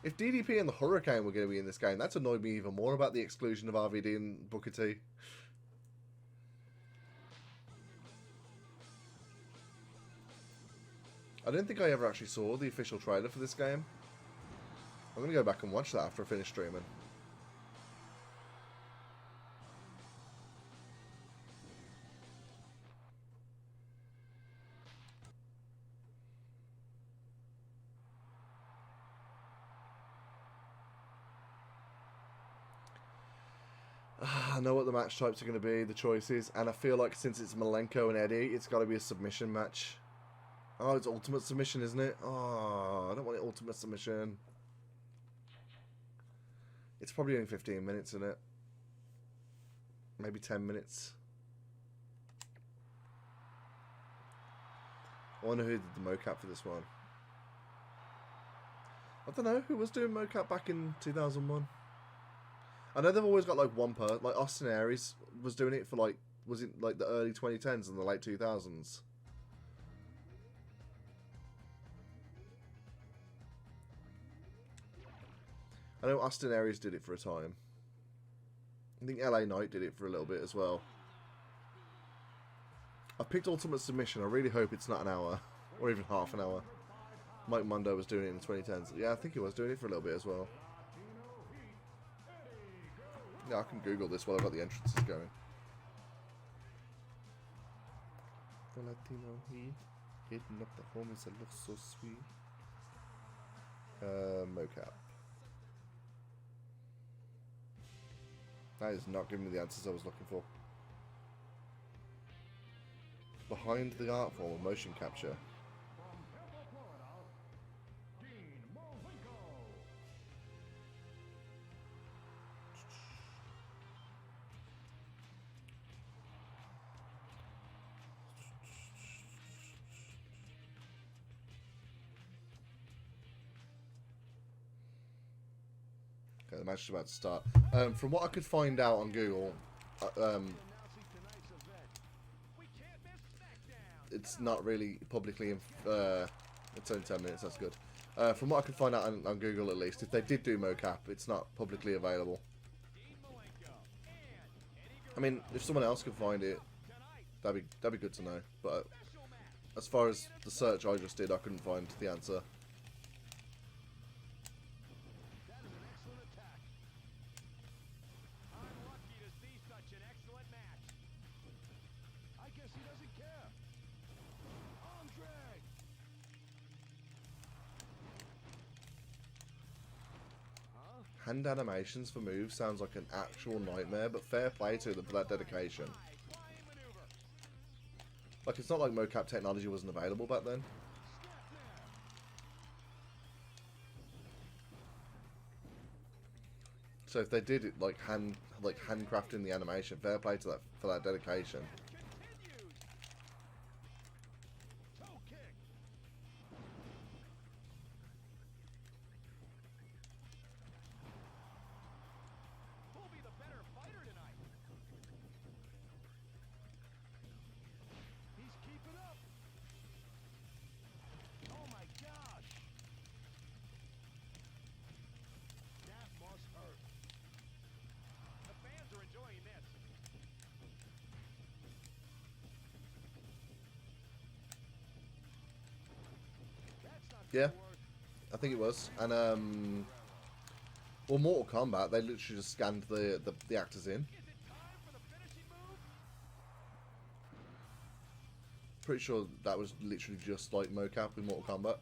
If DDP and the Hurricane were going to be in this game, that's annoyed me even more about the exclusion of RVD and Booker T. I don't think I ever actually saw the official trailer for this game. I'm going to go back and watch that after I finish streaming. I know what the match types are going to be, the choices, and I feel like since it's Malenko and Eddie, it's got to be a submission match. Oh, it's ultimate submission, isn't it? Oh, I don't want it ultimate submission. It's probably only 15 minutes, isn't it? Maybe 10 minutes. I wonder who did the mocap for this one. I don't know, who was doing mocap back in 2001? I know they've always got like one person, like Austin Aries was doing it for like, was it like the early 2010s and the late 2000s? I know Austin Aries did it for a time. I think LA Knight did it for a little bit as well. I picked Ultimate Submission. I really hope it's not an hour or even half an hour. Mike Mondo was doing it in the 2010s. Yeah, I think he was doing it for a little bit as well. Yeah, I can Google this while I've got the entrances going. The Latino Heat hitting up the homies that looks so sweet. Mocap. That is not giving me the answers I was looking for. Behind the art form of motion capture. Okay, the match is about to start. From what I could find out on Google, it's not really publicly. It's only 10 minutes. That's good. From what I could find out on Google, at least, if they did do mocap, it's not publicly available. I mean, if someone else could find it, that'd be good to know. But as far as the search I just did, I couldn't find the answer. Hand animations for moves sounds like an actual nightmare, but fair play to them for that dedication. Like, it's not like mocap technology wasn't available back then. So if they did it like handcrafting the animation, fair play to that for that dedication. Yeah, I think it was. And well, Mortal Kombat, they literally just scanned the actors in. Pretty sure that was literally just like mocap with Mortal Kombat.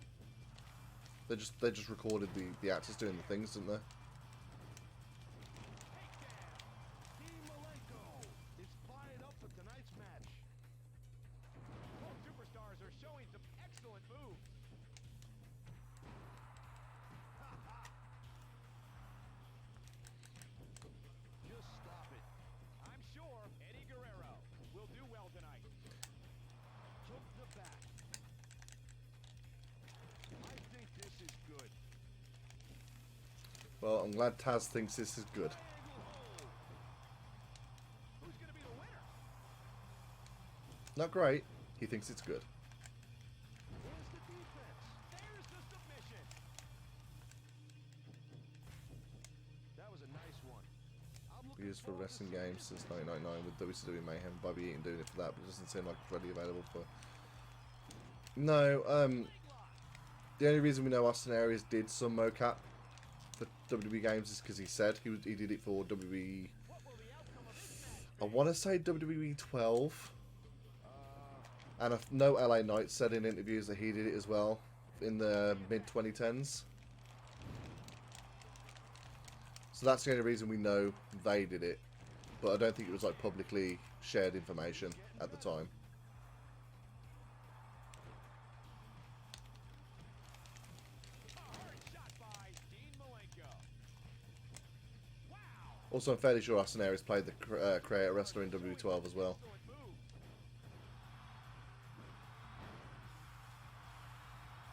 They just recorded the actors doing the things, didn't they? Well, I'm glad Taz thinks this is good. Not great. He thinks it's good. Used for wrestling games since 1999 with WCW Mayhem. Bobby Eaton doing it for that, but it doesn't seem like it's readily available for. No, the only reason we know Austin Aries did some mocap for WWE games is because he said he did it for WWE. I want to say WWE 12, and I know LA Knight said in interviews that he did it as well in the mid 2010s. So that's the only reason we know they did it, but I don't think it was like publicly shared information at the time. Also, I'm fairly sure Austin Aries played the creator wrestler in W12 as well.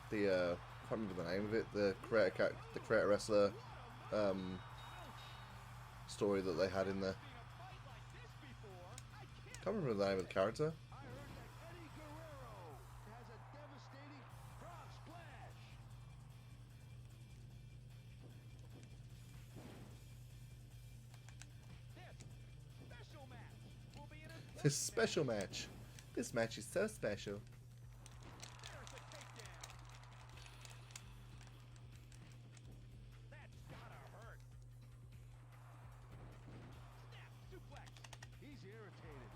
The I can't remember the name of it. The creator wrestler story that they had in there. Can't remember the name of the character. This special match. This match is so special. There's the takedown. That's gotta hurt. Snap suplex. He's irritated.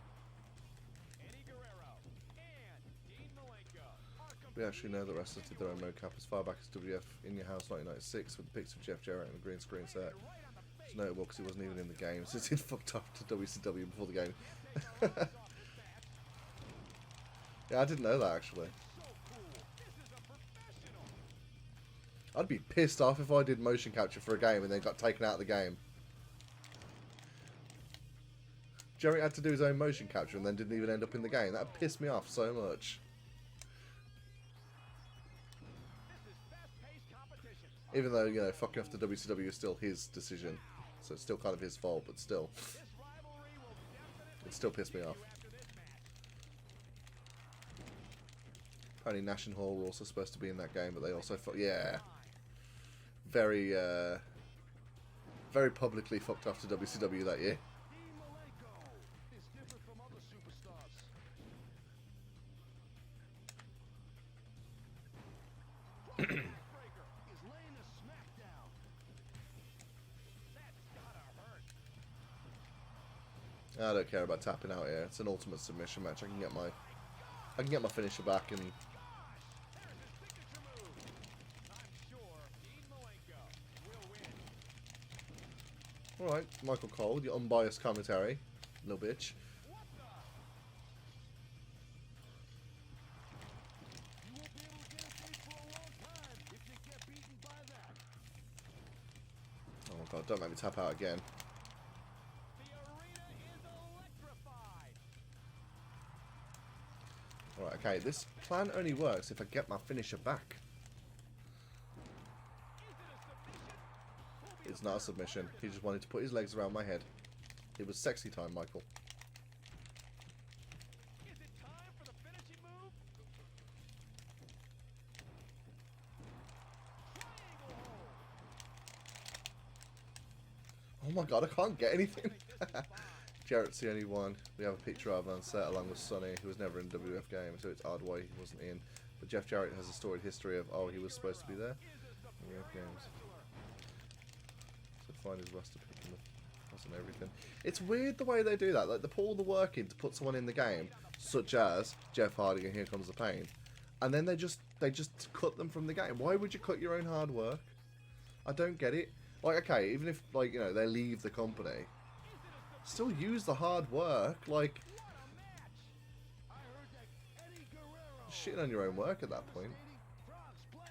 Eddie Guerrero and Dean Malenko are We actually know that wrestlers did their own mocap as far back as WWF In Your House 1996 with the pics of Jeff Jarrett and the green screen set. right on the face. It's notable because he wasn't even in the game, since he'd fucked up to WCW before the game. Yeah, I didn't know that actually. So cool. This is a professional. I'd be pissed off if I did motion capture for a game and then got taken out of the game. Jerry had to do his own motion capture and then didn't even end up in the game. That pissed me off so much. This is fast-paced competition. Even though, you know, fucking off to WCW is still his decision. So it's still kind of his fault, but still. This rivalry will definitely It still pissed me off. after this match. Apparently Nash and Hall were also supposed to be in that game, but they also yeah. Very, very publicly fucked off to WCW that year. Dean Malenko is different from other superstars. Backbreaker is laying a smackdown. That's gotta hurt. I don't care about tapping out here. It's an ultimate submission match. I can get my finisher back and There's his signature move. I'm sure Dean Malenko will win. alright, Michael Cole, your unbiased commentary. Little bitch. What the? You won't be able to get a face for a long time if you get beaten by that. Oh my god, don't make me tap out again. The arena is electrified. Alright, okay, this plan only works if I get my finisher back. Is it a submission? It's not a submission. He just wanted to put his legs around my head. It was sexy time, Michael. Is it time for the finishing move? Triangle hold. Oh my god, I can't get anything. Jarrett's the only one. We have a picture of on set along with Sonny, who was never in a WWF game, so it's odd why he wasn't in. But Jeff Jarrett has a storied history of, oh, he was supposed to be there. WWF games. So find his roster pick and and everything. It's weird the way they do that. Like, they put all the work in to put someone in the game, such as Jeff Hardy and Here Comes the Pain, and then they just cut them from the game. Why would you cut your own hard work? I don't get it. Like, okay, even if, like, you know, they leave the company, still use the hard work. Like, I heard that Eddie Guerrero shitting on your own work at that point. frog splash.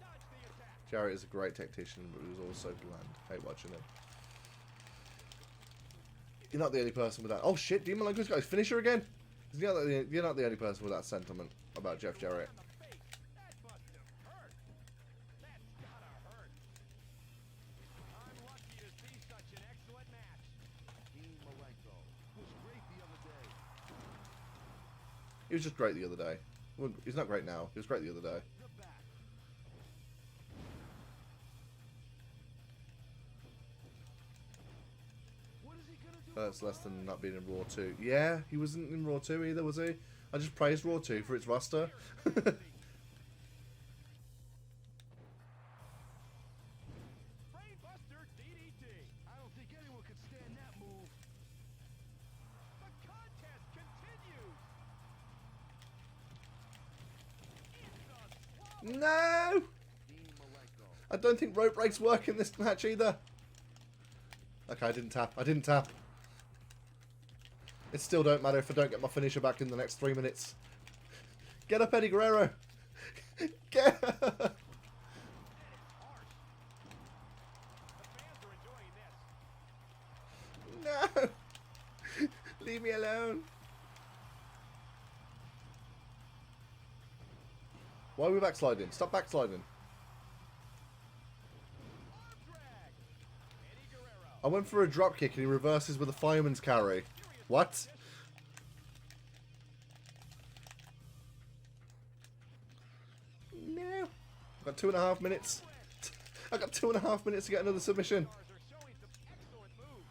Dodge the attack. Jarrett is a great tactician, but he was also bland. Hate watching him. You're not the only person with that. Oh shit, Dean Malenko's got his finisher again. You're not the only person with that sentiment about Jeff Jarrett. On the face. That must have hurt. That's gotta hurt. I'm lucky to see such an excellent match. Dean Malenko was great the other day. He was just great the other day. Well, he's not great now. He was great the other day. The back. What is he gonna do? That's less than not being in Raw 2. Yeah, he wasn't in Raw 2 either, was he? I just praised Raw 2 for its roster. Brainbuster DDT. I don't think anyone could stand that move. The contest continues. It's a slow No! Dean Malenko. I don't think rope breaks work in this match either. Okay, I didn't tap. It still don't matter if I don't get my finisher back in the next 3 minutes. Get up, Eddie Guerrero. Get up. And it's harsh. The fans are enjoying this. No. Leave me alone. Why are we backsliding? Stop backsliding. Arm drag. Eddie Guerrero. I went for a drop kick and he reverses with a fireman's carry. What? No. I've got 2.5 minutes. I've got 2.5 minutes to get another submission. Stars are showing some excellent moves.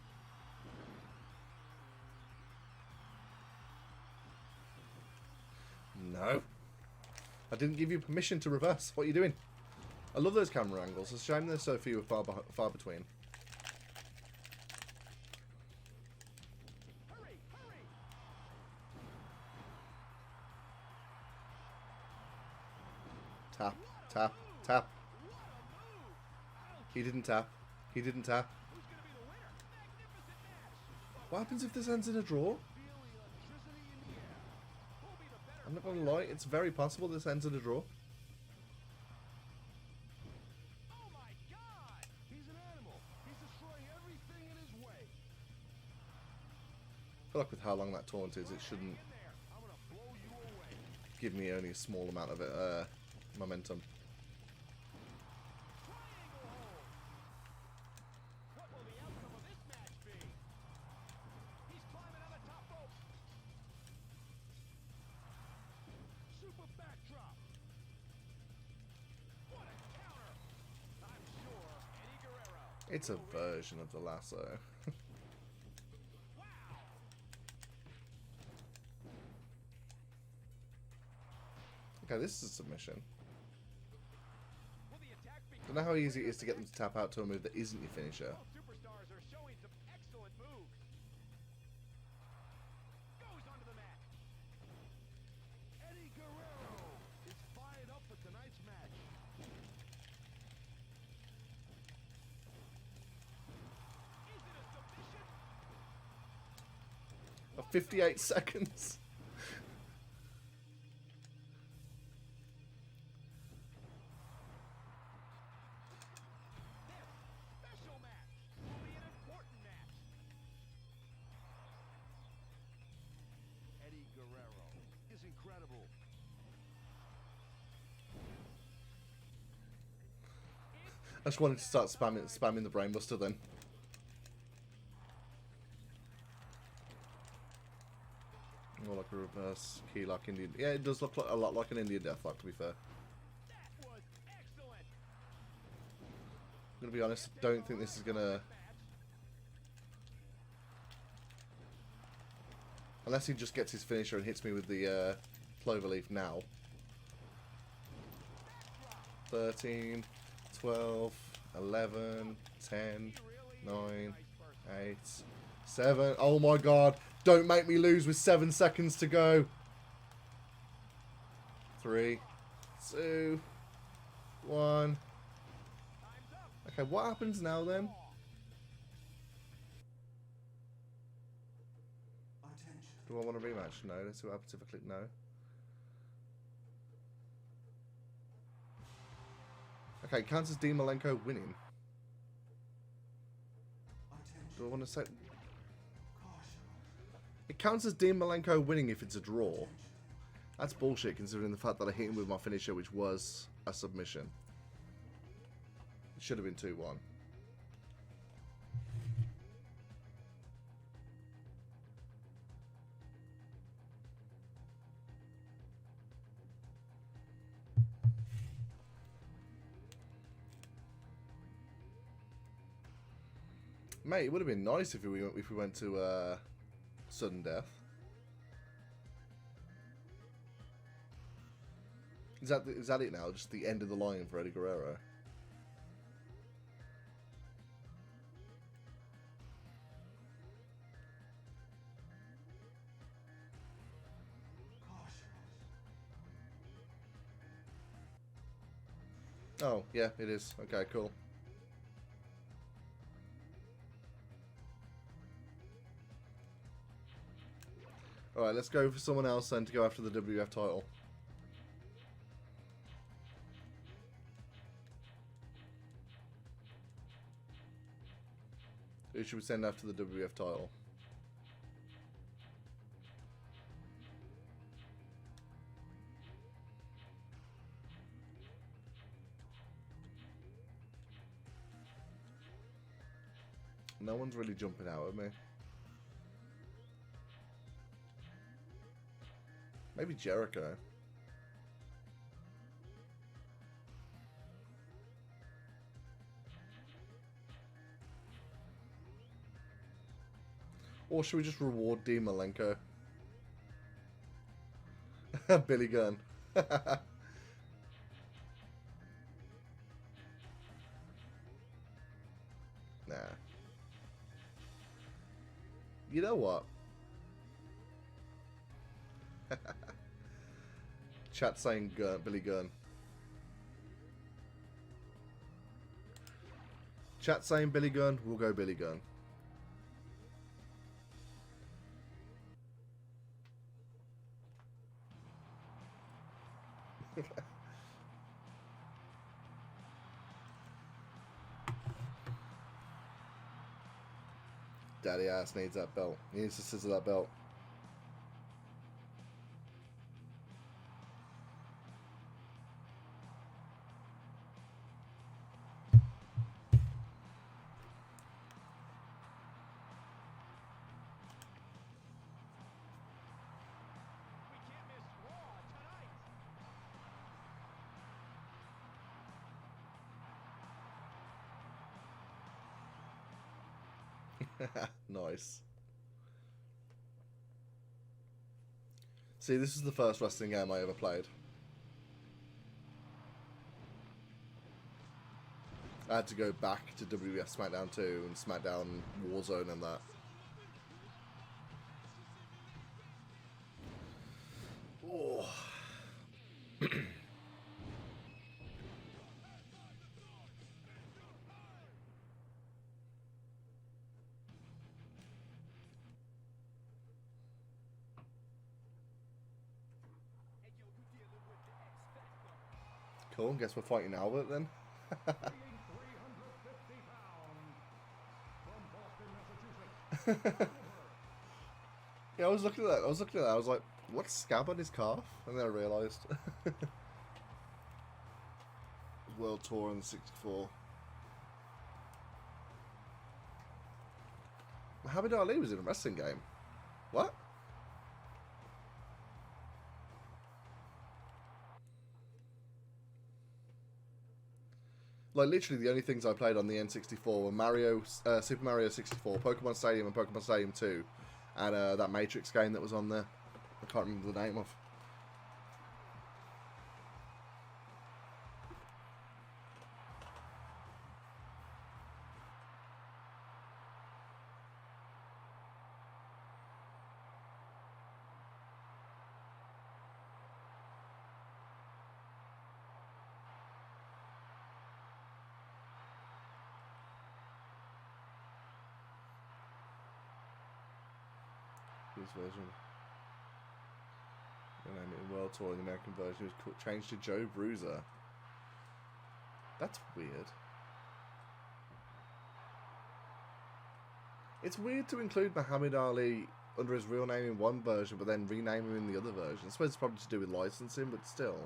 I didn't give you permission to reverse. What are you doing? I love those camera angles. It's a shame there's so few far between. Hurry, hurry! Tap, tap, tap. What a move! Ouch! He didn't tap. He didn't tap. Who's gonna be the winner? Magnificent match! What happens if this ends in a draw? Feel the electricity in the air. Who'll be the better I'm not gonna lie, it's very possible this ends in a draw. Oh my God! He's an animal. He's destroying everything in his way. I feel like with how long that taunt is, it shouldn't In there. I'm gonna blow you away. give me only a small amount of momentum. Triangle hold. What will the outcome of this match be? He's climbing on the top rope. Super backdrop. What a counter! I'm sure Eddie Guerrero. It's a version of the lasso. Wow! Okay, this is a submission. Will the attack be? Don't know how easy it is to get them to tap out to a move that isn't your finisher. Both superstars are showing some excellent moves. Goes onto the mat. Eddie Guerrero is fired up for tonight's match. Is it a submission? Of 58 seconds. This special match will be an important match. Eddie Guerrero is incredible. I just wanted to start spamming the brainbuster then. More like a reverse key lock Indian. Yeah, it does look a lot like an Indian deathlock, to be fair. That was excellent. I'm gonna be honest, I don't think this is gonna. Unless he just gets his finisher and hits me with the cloverleaf now. 13, 12, 11, 10, 9, 8, 7. Oh my god. Don't make me lose with 7 seconds to go. 3, 2, 1. Okay, what happens now then? Attention. Do I want a rematch? No. Let's see what happens if I click no. Okay, it counts as Dean Malenko winning. Attention. Do I want to say... Caution. It counts as Dean Malenko winning if it's a draw. That's bullshit considering the fact that I hit him with my finisher, which was a submission. It should have been 2-1. Mate, it would have been nice if we went to sudden death. Is that it now? Just the end of the line for Eddie Guerrero? Caution. Oh, yeah, it is. Okay, cool. Alright, let's go for someone else then to go after the WWF title. Who should we send after the WWF title? No one's really jumping out at me. Maybe Jericho. Or should we just reward Dean Malenko? Billy Gunn. Nah. You know what? Chat saying Gunn, Billy Gunn. Chat saying Billy Gunn, we'll go Billy Gunn. Daddy ass needs that belt. He needs to scissor that belt. Nice. See, this is the first wrestling game I ever played. I had to go back to WWF SmackDown 2 and SmackDown Warzone and that. Oh. Cool, guess we're fighting Albert then. Weighing 350 pounds, from Boston, Massachusetts. Yeah, I was looking at that. I was like, what's scab on his calf? And then I realised. World Tour on the 64. Muhammad Ali was in a wrestling game. What? Like, literally the only things I played on the N64 were Super Mario 64, Pokemon Stadium and Pokemon Stadium 2, and that Matrix game that was on there. I can't remember the name of. This version. And then in World Tour, the American version was changed to Joe Bruiser. That's weird. It's weird to include Muhammad Ali under his real name in one version, but then rename him in the other version. I suppose it's probably to do with licensing, but still.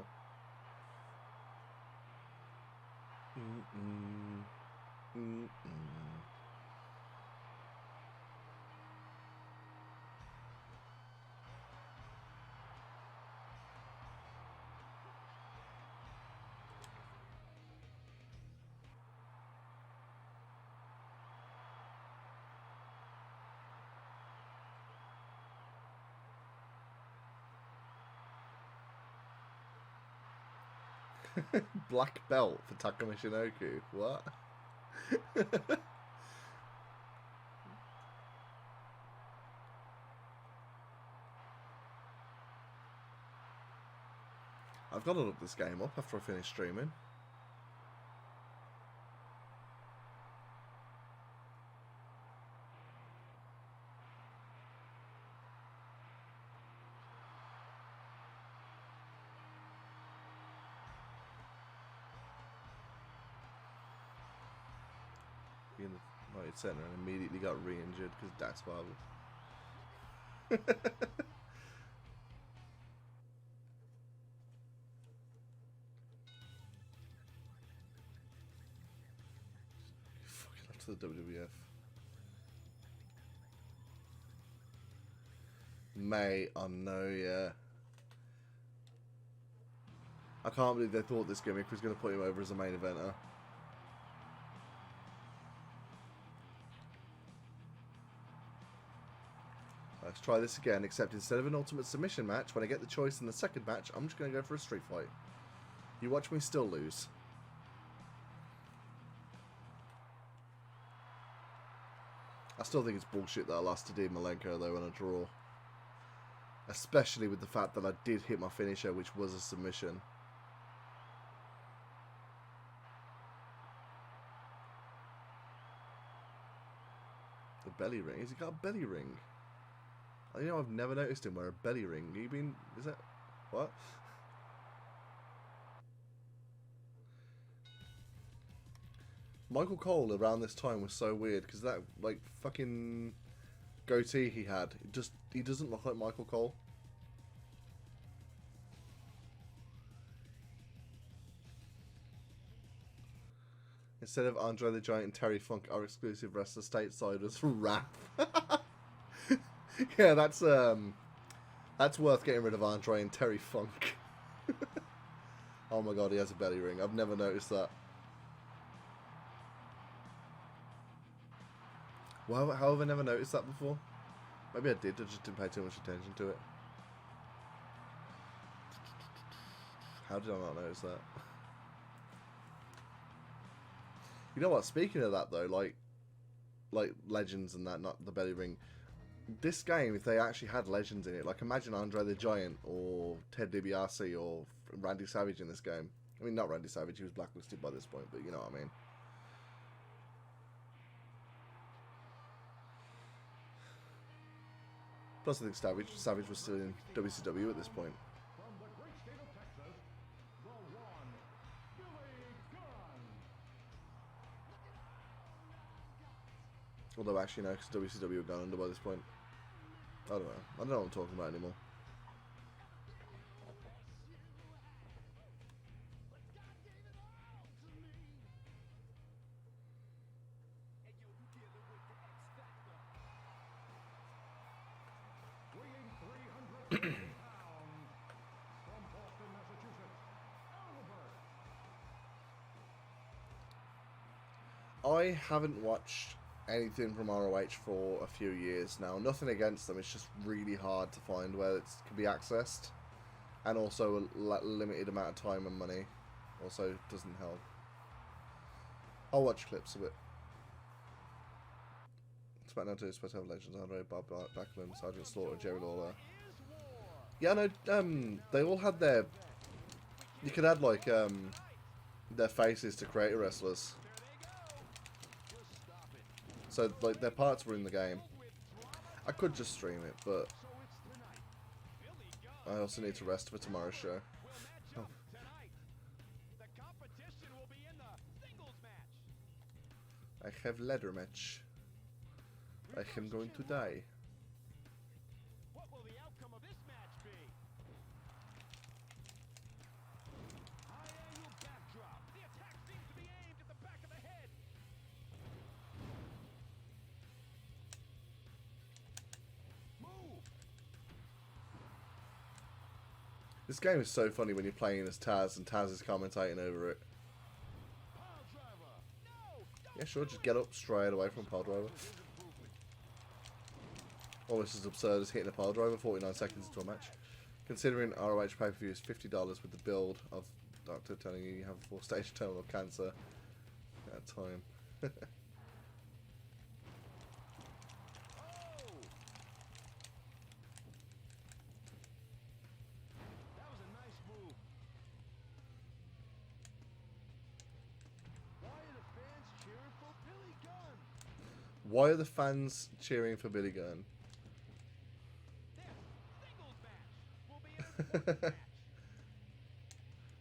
Black belt for Taka Michinoku. What? I've got to look this game up after I finish streaming. In the right centre and immediately got re-injured because that's why. Fucking up to the WWF. Mate, I know, yeah. I can't believe they thought this gimmick was going to put him over as a main eventer. Let's try this again, except instead of an ultimate submission match, when I get the choice in the second match, I'm just going to go for a street fight. You watch me still lose. I still think it's bullshit that I lost to Dean Malenko though in a draw. Especially with the fact that I did hit my finisher, which was a submission. The belly ring? Has he got a belly ring? You know, I've never noticed him wear a belly ring. You been... Is that... What? Michael Cole around this time was so weird because that, like, fucking goatee he had, he doesn't look like Michael Cole. Instead of Andre the Giant and Terry Funk, our exclusive wrestler stateside was Wrath. Yeah, that's worth getting rid of Andre and Terry Funk. Oh my god, he has a belly ring. I've never noticed that. Well, how have I never noticed that before? Maybe I did, I just didn't pay too much attention to it. How did I not notice that? You know what, speaking of that though, like legends and that, not the belly ring. This game, if they actually had legends in it, like imagine Andre the Giant or Ted DiBiase or Randy Savage in this game. I mean, not Randy Savage, he was blacklisted by this point, but you know what I mean. Plus, I think Savage was still in WCW at this point. From the great state of Texas, the one, Billy Gunn. Although, actually, no, because WCW had gone under by this point. I don't know. I don't know what I'm talking about anymore. Weighing 330 pounds from Boston, Massachusetts, Albert. I haven't watched anything from ROH for a few years now. Nothing against them, it's just really hard to find where it can be accessed. And also a limited amount of time and money also doesn't help. I'll watch clips of it. SmackDown 2, supposed to have Legends, Andre, Bob Backlund, Sergeant Slaughter, Jerry Lawler. Yeah, no, they all had their... You could add, like, their faces to creator wrestlers. So, like, their parts were in the game. I could just stream it, but I also need to rest for tomorrow's show. Oh. I have ladder match. I am going to die. What will the outcome of this match be? High angle backdrop. The attack seems to be aimed at the back of the head. Move. This game is so funny when you're playing as Taz and Taz is commentating over it. Pile driver. No. Yeah, sure, just get up straight away from pile driver. Almost as absurd as hitting a pile driver 49 seconds into a match. Considering ROH pay-per-view is $50 with the build of doctor telling you have 4-stage terminal cancer at time. Oh. That was a nice move. Why are the fans cheering for Billy Gunn? Why are the fans cheering for Billy Gunn?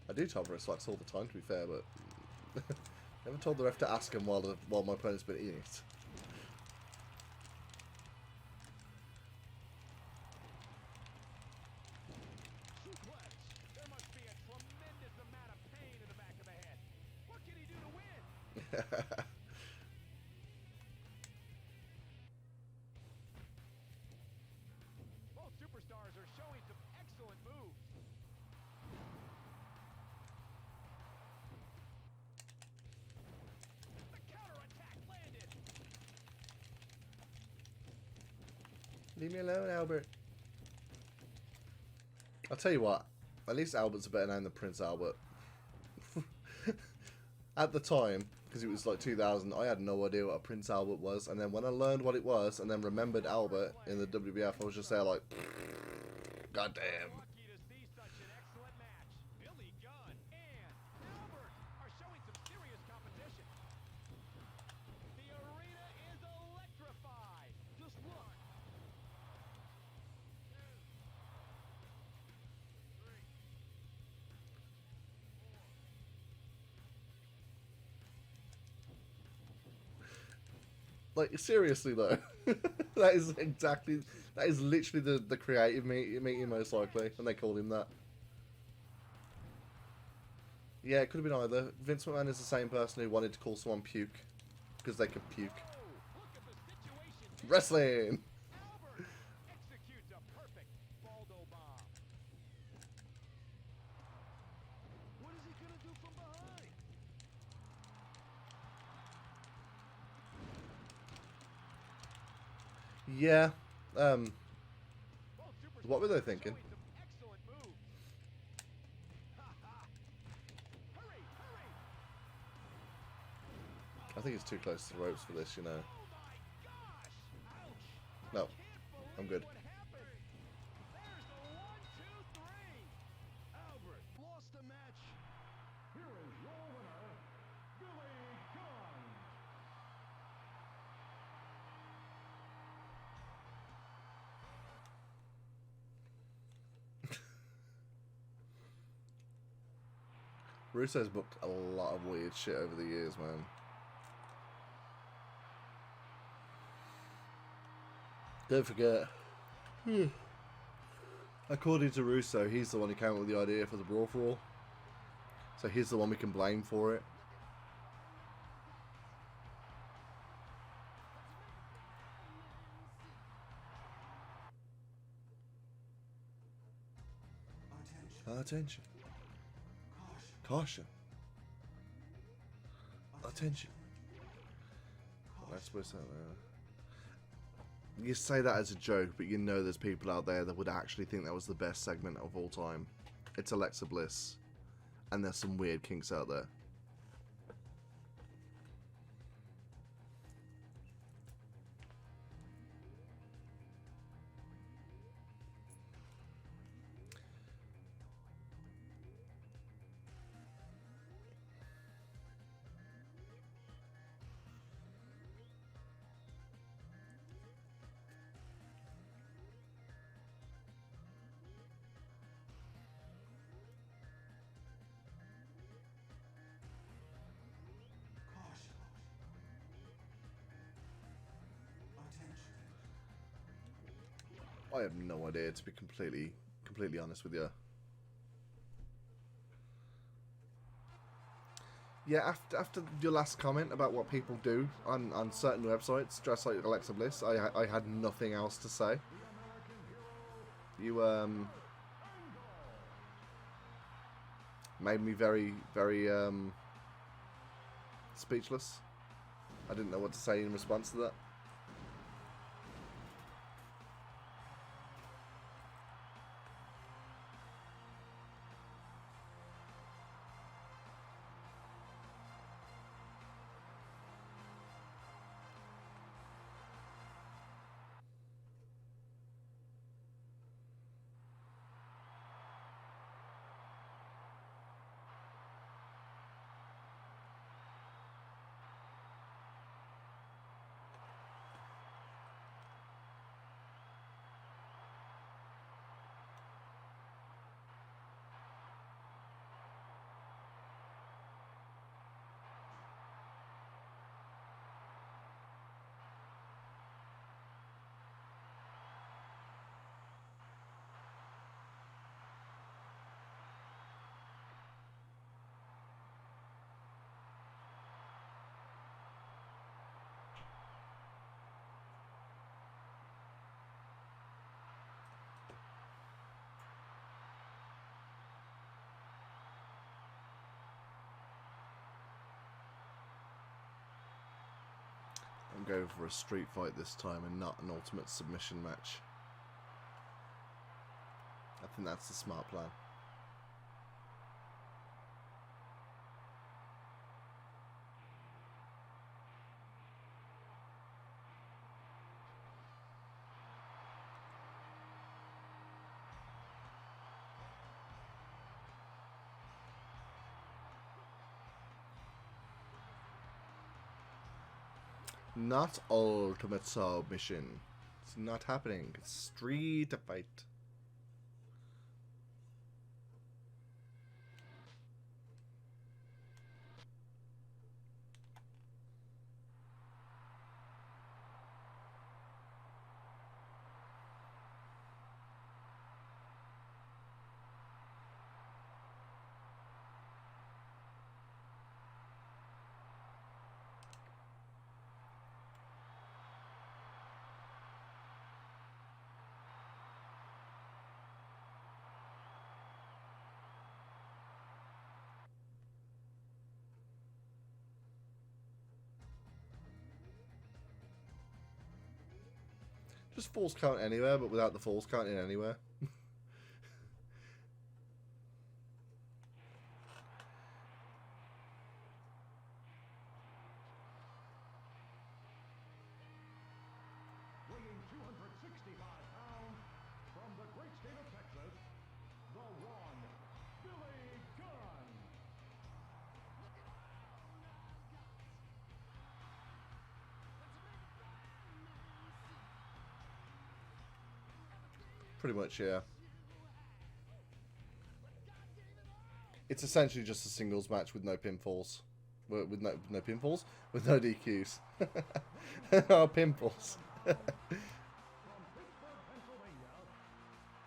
I do top wrist slats all the time, to be fair, but never told the ref to ask him while my opponent's been eating it. Suplex. There must be a tremendous amount of pain in the back of the head. What can he do to win? Both superstars are showing some excellent moves. The counterattack landed. Leave me alone, Albert. I'll tell you what, at least Albert's a better name than Prince Albert. At the time, because it was like 2000, I had no idea what a Prince Albert was. And then when I learned what it was, and then remembered Albert in the WWF, I was just there like, God damn. Lucky to see such an excellent match. Billy Gunn and Albert are showing some serious competition. The arena is electrified. Just look. Like, seriously though, that is literally the creative meeting most likely, and they called him that. Yeah, it could have been either. Vince McMahon is the same person who wanted to call someone puke, because they could puke. Oh, look at the situation here. Wrestling! Albert executes a perfect Baldo bomb. What is he gonna do from behind? Yeah, Both what were they superstars are thinking? showing some excellent moves. Hurry, hurry. I think it's too close to the ropes for this, you know. Oh my gosh! Ouch! No, Can't I'm believe good. what happened. There's the 1, 2, 3. Albert lost the match. Here is your winner, Billy Gunn. Russo's booked a lot of weird shit over the years, man. Don't forget, according to Russo, he's the one who came up with the idea for the Brawl for All. So he's the one we can blame for it. Attention. Attention. Caution. Caution. Attention. That's supposed to. You say that as a joke, but you know there's people out there that would actually think that was the best segment of all time. It's Alexa Bliss, and there's some weird kinks out there. Caution. Attention. I have no idea, to be completely honest with you. Yeah, after your last comment about what people do on certain websites, dressed like Alexa Bliss, I had nothing else to say. You made me very speechless. I didn't know what to say in response to that. I'm going for a street fight this time and not an ultimate submission match. I think that's the smart plan. Not ultimate submission. It's not happening. It's street fight. Just falls count anywhere, but without the falls counting anywhere. Weighing 265 pounds from the great state of Texas, the one, Billy Gunn. Pretty much, yeah. It's essentially just a singles match with no pinfalls. With no pinfalls? With no DQs. Oh, pinfalls. From Pittsburgh, Pennsylvania,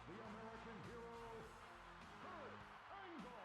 the American hero, Kurt Angle.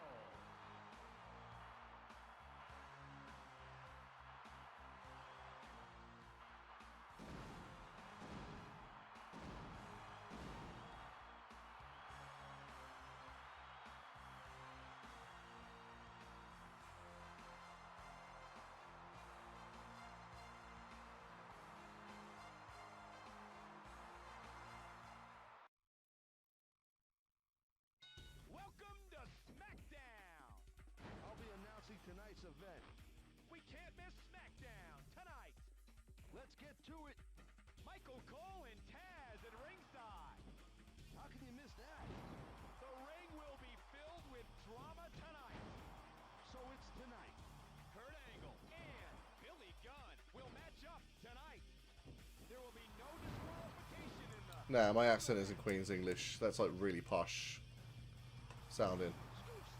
Welcome to SmackDown. I'll be announcing tonight's event. We can't miss SmackDown tonight. Let's get to it. Michael Cole and Taz at ringside. How can you miss that? The ring will be filled with drama tonight. So it's tonight. Kurt Angle and Billy Gunn will match up tonight. There will be no disqualification in the... Nah, my accent isn't Queen's English. That's like really posh sounding.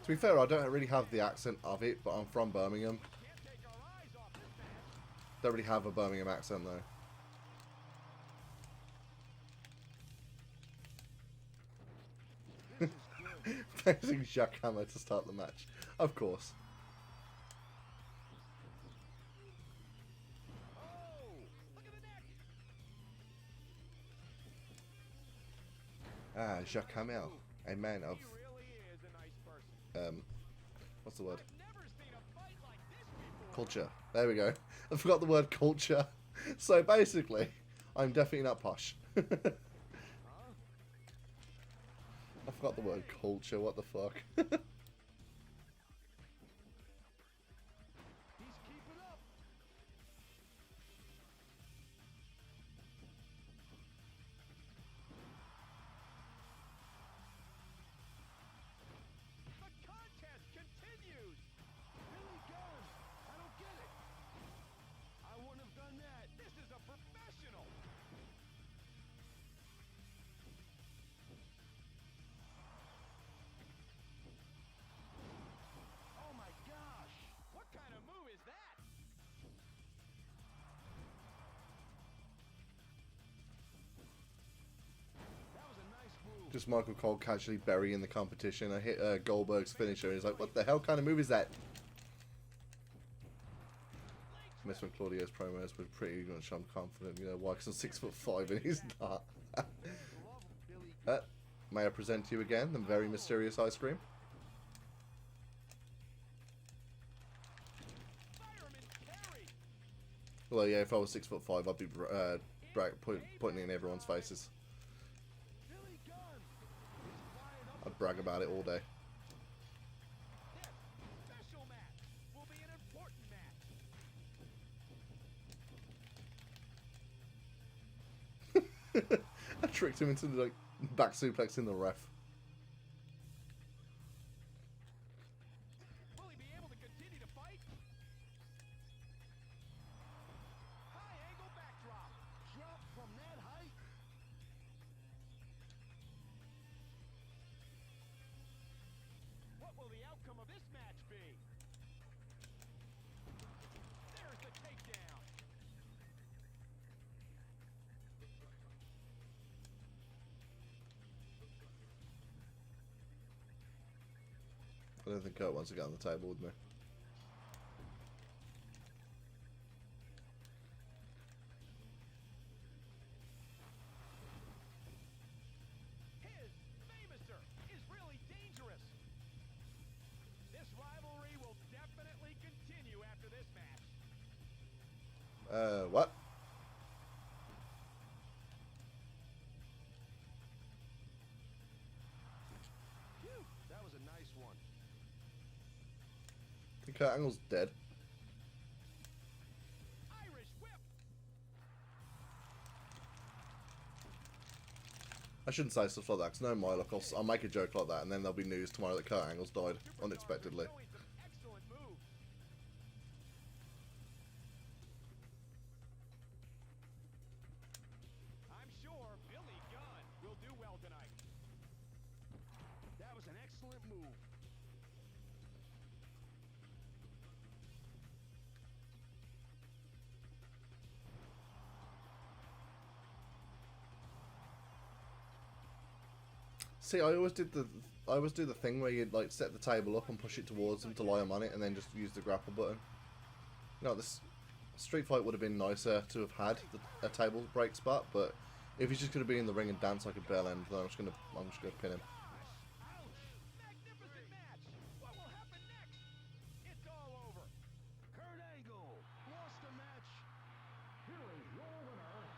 To be fair, I don't really have the accent of it, but I'm from Birmingham. Can't take our eyes off this match. Don't really have a Birmingham accent though. This is good. Facing Jacques Hammer to start the match. Of course. Oh, look at the neck. Ah, Jacques Hammer, a man of He really is a nice person. what's the word? I've never seen a fight like this before. Culture. There we go. I forgot the word culture. So basically, I'm definitely not posh. I forgot the word culture. What the fuck? He's keeping up. The contest continues. Billy Gunn, I don't get it. I wouldn't have done that. This is a professional. Oh my gosh. What kind of move is that? That was a nice move. Just Michael Cole casually burying the competition. I hit Goldberg's finisher, and he's like, "What the hell kind of move is that?" Miss when Claudio's promos were pretty much confident, you know, why? Because I'm 6'5" and he's not. Love Billy May I present to you again the very mysterious ice cream? Fireman Carey. Well, yeah, if I was 6'5", I'd be putting it in everyone's faces. Billy Gunn is fired up. I'd brag about it all day. This special match will be an important match. I tricked him into like back suplex in the ref. Will he be able to continue to fight? High angle I don't think Kurt wants to get on the table with me. His famouser is really dangerous. This rivalry will definitely continue after this match. What? Phew, that was a nice one. I think Kurt Angle's dead. Irish whip. I shouldn't say stuff like that, because no, my luck, I'll make a joke like that, and then there'll be news tomorrow that Kurt Angle's died unexpectedly. Superstars are showing some excellent moves. I'm sure Billy Gunn will do well tonight. That was an excellent move. See, I always do the thing where you like set the table up and push it towards him to lie him on it, and then just use the grapple button. You know, this street fight would have been nicer to have had a table break spot, but if he's just gonna be in the ring and dance like a bell end, then I'm just gonna pin him. Ouch! Magnificent match! What will happen next? It's all over. Kurt Angle lost the match. Here is your winner,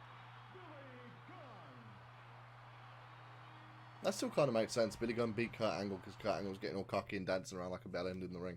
Billy Gunn. That still kind of makes sense. Billy Gunn beat Kurt Angle because Kurt Angle was getting all cocky and dancing around like a bell end in the ring.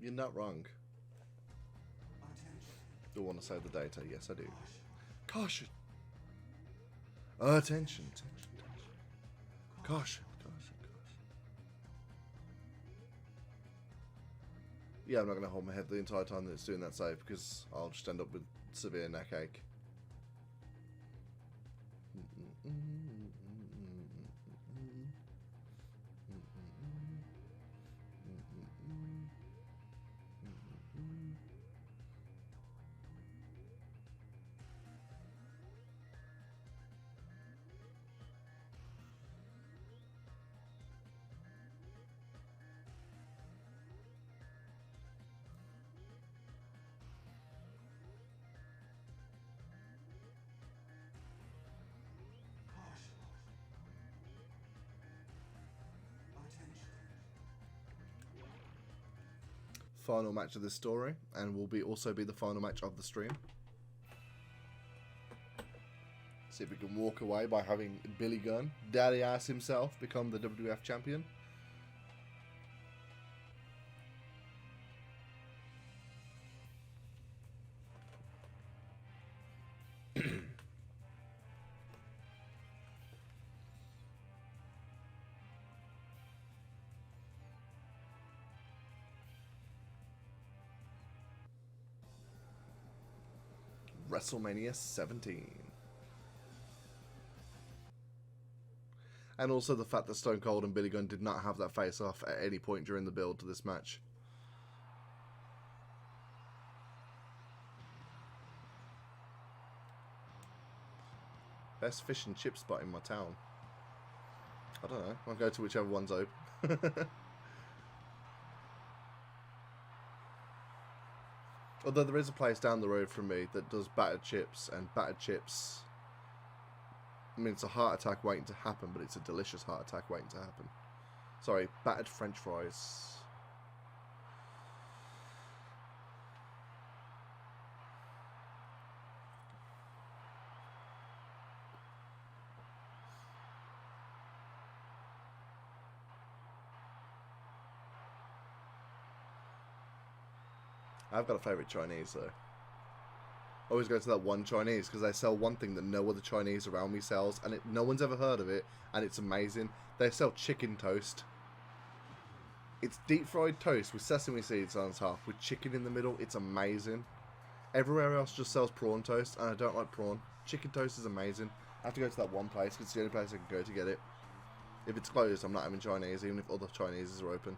You're not wrong. Do want to save the data? Yes, I do. Caution. Attention. Caution. Yeah, I'm not going to hold my head the entire time that it's doing that save because I'll just end up with severe neck ache. Final match of this story, and will also be the final match of the stream. See if we can walk away by having Billy Gunn, Daddy Ass himself, become the WWF champion. WrestleMania 17. And also the fact that Stone Cold and Billy Gunn did not have that face-off at any point during the build to this match. Best fish and chip spot in my town. I don't know. I'll go to whichever one's open. Although there is a place down the road from me that does battered chips, and battered chips, I mean, it's a heart attack waiting to happen, but it's a delicious heart attack waiting to happen. Sorry, battered French fries. I've got a favourite Chinese though. I always go to that one Chinese because they sell one thing that no other Chinese around me sells, and no one's ever heard of it, and it's amazing. They sell chicken toast. It's deep fried toast with sesame seeds on top with chicken in the middle. It's amazing. Everywhere else just sells prawn toast, and I don't like prawn. Chicken toast is amazing. I have to go to that one place because it's the only place I can go to get it. If it's closed, I'm not having Chinese, even if other Chineses are open.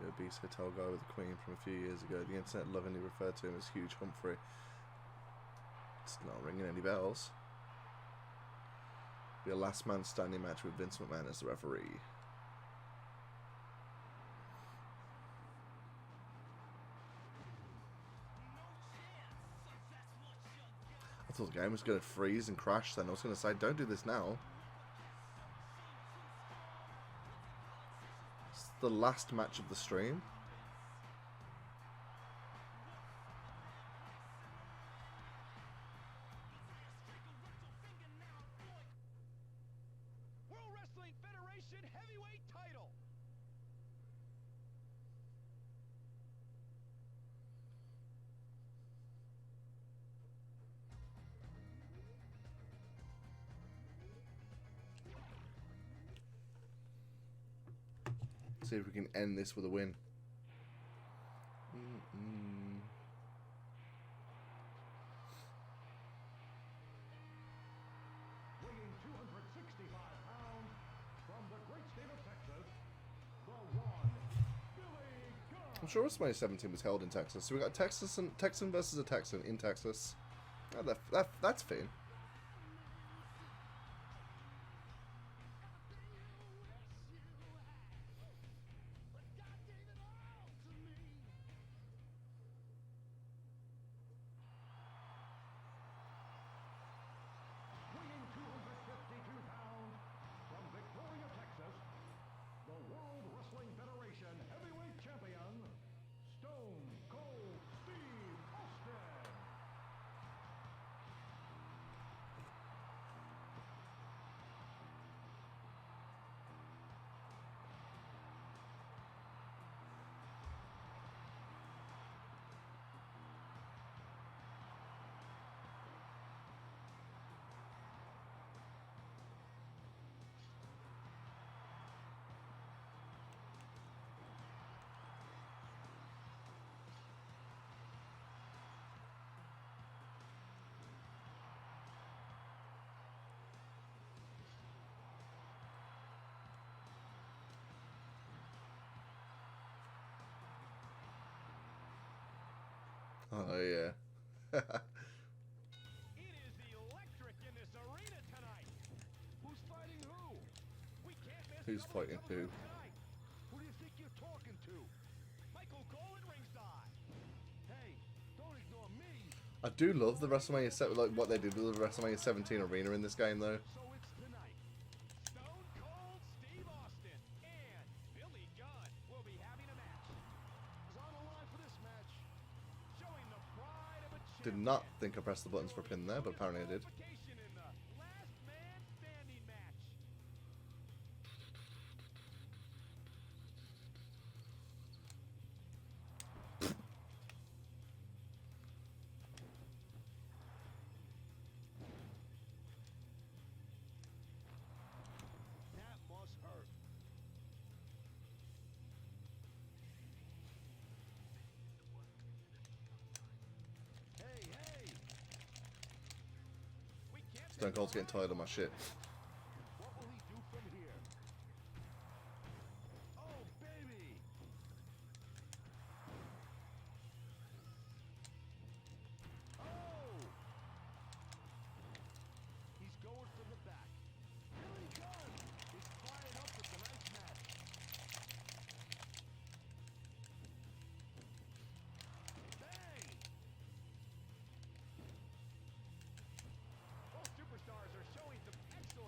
The obese hotel guy with the Queen from a few years ago. The internet lovingly referred to him as Huge Humphrey. It's not ringing any bells. Be a last man standing match with Vince McMahon as the referee. I thought the game was going to freeze and crash then. I was going to say, don't do this now. It's the last match of the stream. World Wrestling Federation Heavyweight Title. See if we can end this with a win. Weighing 265 pounds from the great state of Texas, the one, Billy Gunn. I'm sure WrestleMania 17 was held in Texas. So we got Texan versus a Texan in Texas. Oh, that's fine. Weighing 252 pounds from Victoria, Texas, the World Wrestling Federation Heavyweight Champion, Stone Cold Steve Austin. Oh yeah. It is electric in this arena tonight. Who's fighting who? We can't miss Who's double fighting double who? tonight. Who do you think you're talking to? Michael Cole at ringside. Hey, don't ignore me. I do love the WrestleMania set, like what they did with the WrestleMania 17 arena in this game though. So it's tonight. Stone Cold Steve Austin and Billy Gunn will be having a match. Is on the line for this match. Showing the pride of a champion. Did not think I pressed the buttons for a pin there, but apparently I did. Qualification in the last man standing match. That must hurt. Hey, hey! We can't Stone Cold's getting tired of my shit. What will he do from here? Oh, baby! Oh! He's going for the back. Billy Gunn is fired up for tonight's match. Bang! Both superstars are showing some excellent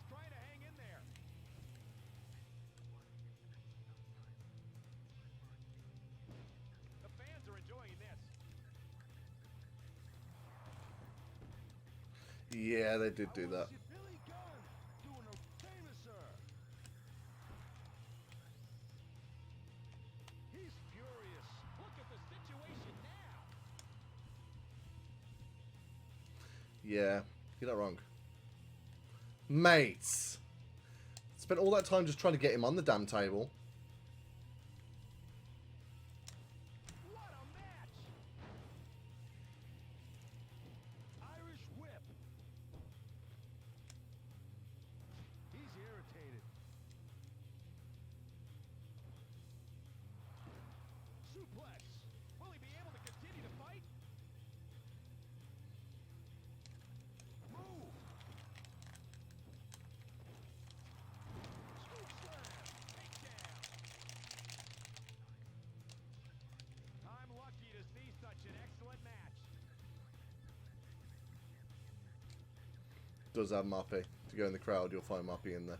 trying to hang in there. The fans are enjoying this. Yeah, they did do that. Billy Gunn doing a famous, sir. He's furious. Look at the situation now. Yeah, you're not wrong. Mates! Spent all that time just trying to get him on the damn table. What a match! Irish whip. He's irritated. Suplex. Will he be able to continue to fight? Move. Scoop slam. Takedown. I'm lucky to see such an excellent match. Does have Moppy. If you go in the crowd, you'll find Moppy in there.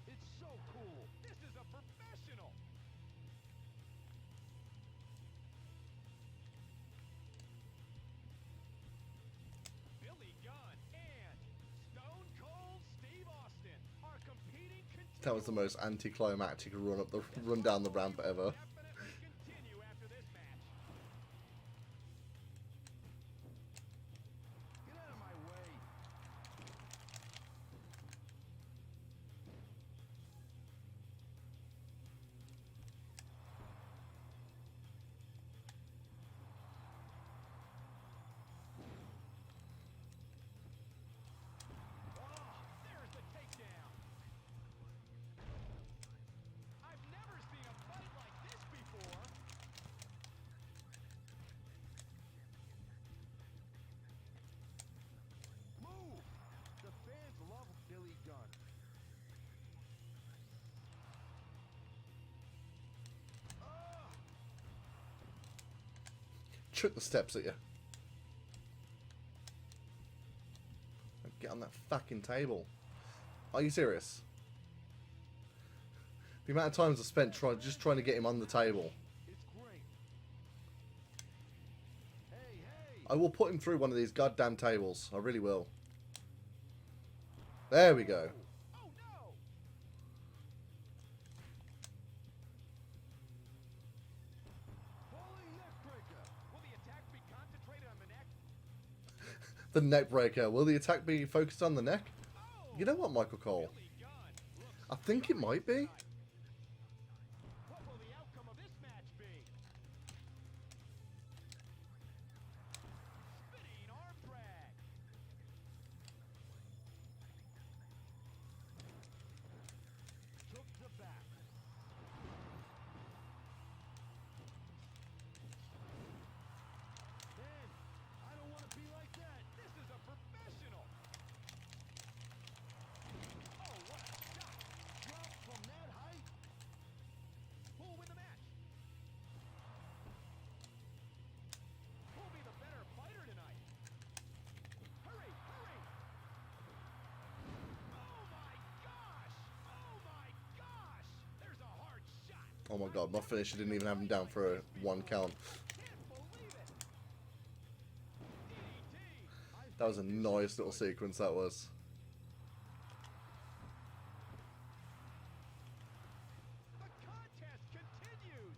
It's so cool. This is a professional. Billy Gunn and Stone Cold Steve Austin are competing continually. That was the most anticlimactic run down the ramp ever. Definitely continue after this match. Get out of my way. Oh, there's the takedown. I've never seen a fight like this before. Move! The fans love Billy Gunn. Ah! Chuck the steps at you. Get on that fucking table. Are you serious? The amount of times I spent just trying to get him on the table. It's great. Hey, hey! I will put him through one of these goddamn tables. I really will. There we go. Oh no! Falling neck breaker. Will the attack be concentrated on the neck? The neck breaker. Will the attack be focused on the neck? Oh! You know what, Michael Cole? Billy Gunn looks I think it might be. What will the outcome of this match be? Spinning arm drag. Took the back. Man, I don't want to be like that. This is a professional. Oh, what a shot. Drop from that height. Who'll win the match? Who'll be the better fighter tonight? Hurry, hurry. Oh my gosh. Oh my gosh. There's a hard shot. Oh my god, my finisher didn't even have him down for a 1 count. Can't believe it. DDT. That was a nice little sequence, that was. The contest continues.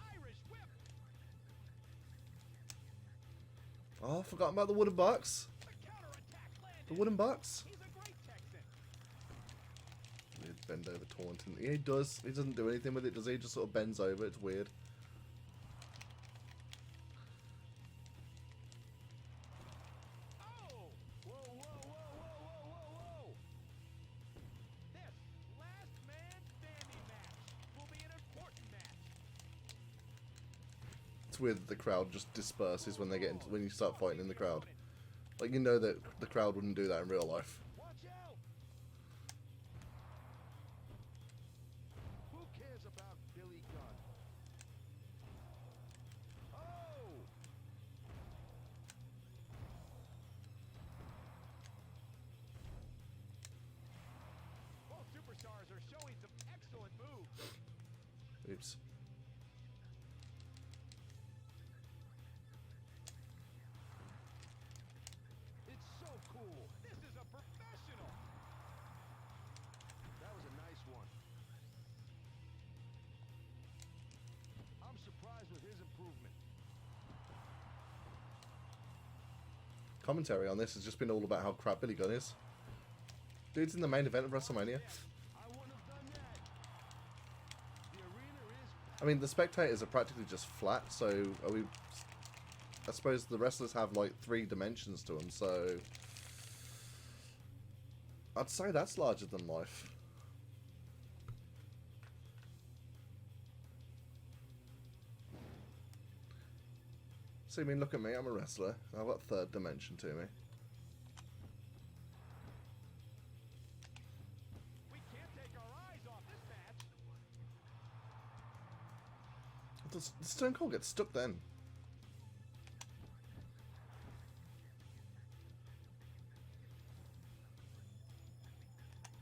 Irish whip. Oh, I forgot about the wooden box. The counterattack landed. The wooden box. He's a great Texan. Weird bend over taunting. Yeah, he does. He doesn't do anything with it, does he? He just sort of bends over. It's weird. Oh! Whoa, whoa, whoa, whoa, whoa, whoa, whoa! This last man standing match will be an important match. It's weird that the crowd just disperses when they get into when you start fighting in the crowd. Like, you know that the crowd wouldn't do that in real life. Watch out! Who cares about Billy Gunn? Oh! Oops. It's so cool. This is a professional. That was a nice one. I'm surprised with his improvement. Commentary on this has just been all about how crap Billy Gunn is. Dude's in the main event of WrestleMania. I wouldn't have done that. The arena is I mean, the spectators are practically just flat, so are we... I suppose the wrestlers have, like, 3 dimensions to them, so... I'd say that's larger than life. See, I mean, look at me, I'm a wrestler. I've got 3rd dimension to me. we can't take our eyes off this match. Does Stone Cold get stuck then?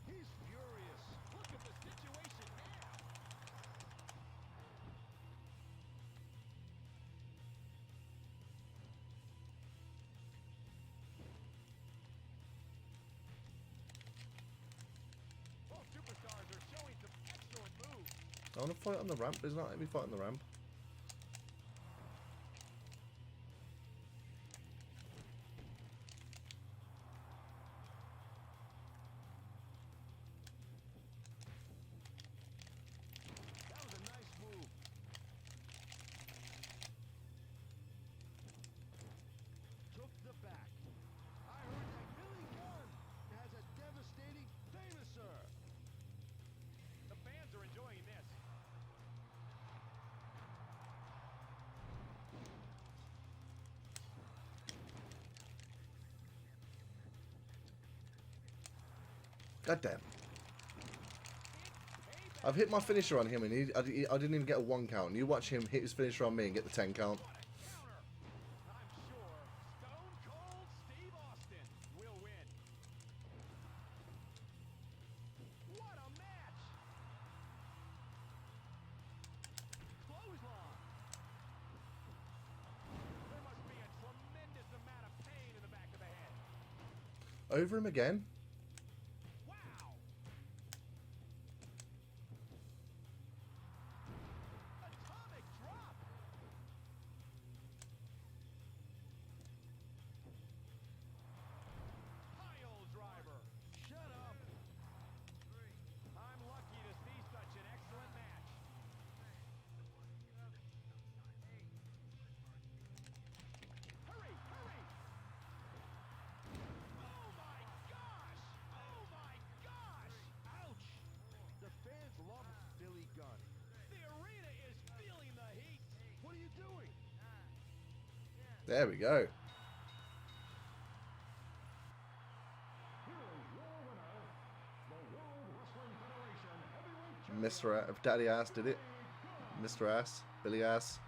He's furious. Look at the situation now. Both superstars are showing some excellent moves. I want to fight on the ramp. Isn't that let me fight on the ramp? That was a nice move. Took the back. I heard that Billy Gunn has a devastating famouser. The fans are enjoying this. God damn. I've hit my finisher on him, and I didn't even get a 1 count. And you watch him hit his finisher on me and get the 10 count. What a counter! I'm sure Stone Cold Steve Austin will win. What a match! Clothesline. There must be a tremendous amount of pain in the back of the head. Over him again. Wow! Atomic drop. Pile driver. Shut up. I'm lucky to see such an excellent match. Hurry, hurry. Oh my gosh! Oh my gosh! Ouch! The fans love Billy Gunn. The arena is feeling the heat. What are you doing? There we go. Here is your winner, the World Wrestling Federation Heavyweight Champion, Mr. Daddy Ass did it. Mr. Ass. Billy Ass.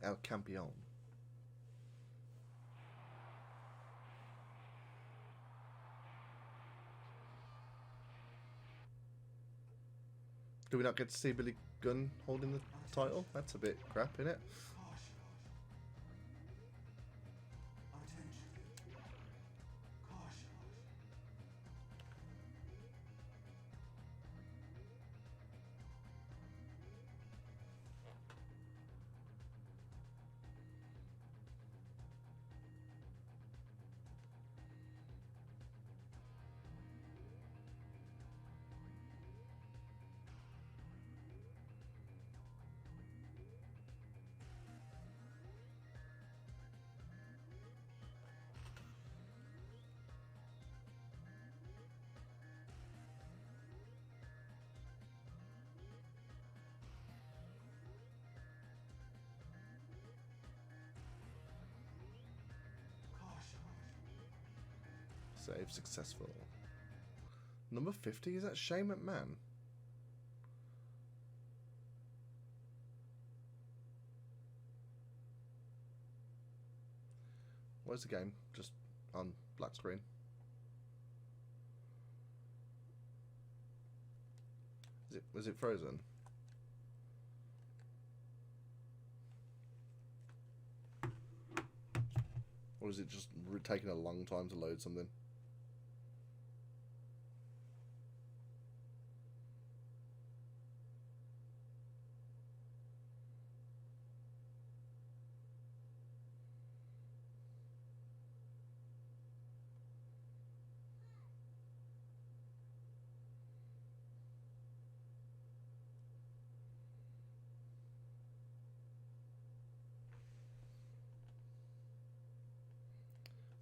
El Campeon. Do we not get to see Billy Gunn holding the title? That's a bit crap, innit? Caution. Attention. Caution. Save successful. Number 50, is that Shane McMahon? Where's the game? Just on black screen. Was it frozen? Or is it just taking a long time to load something?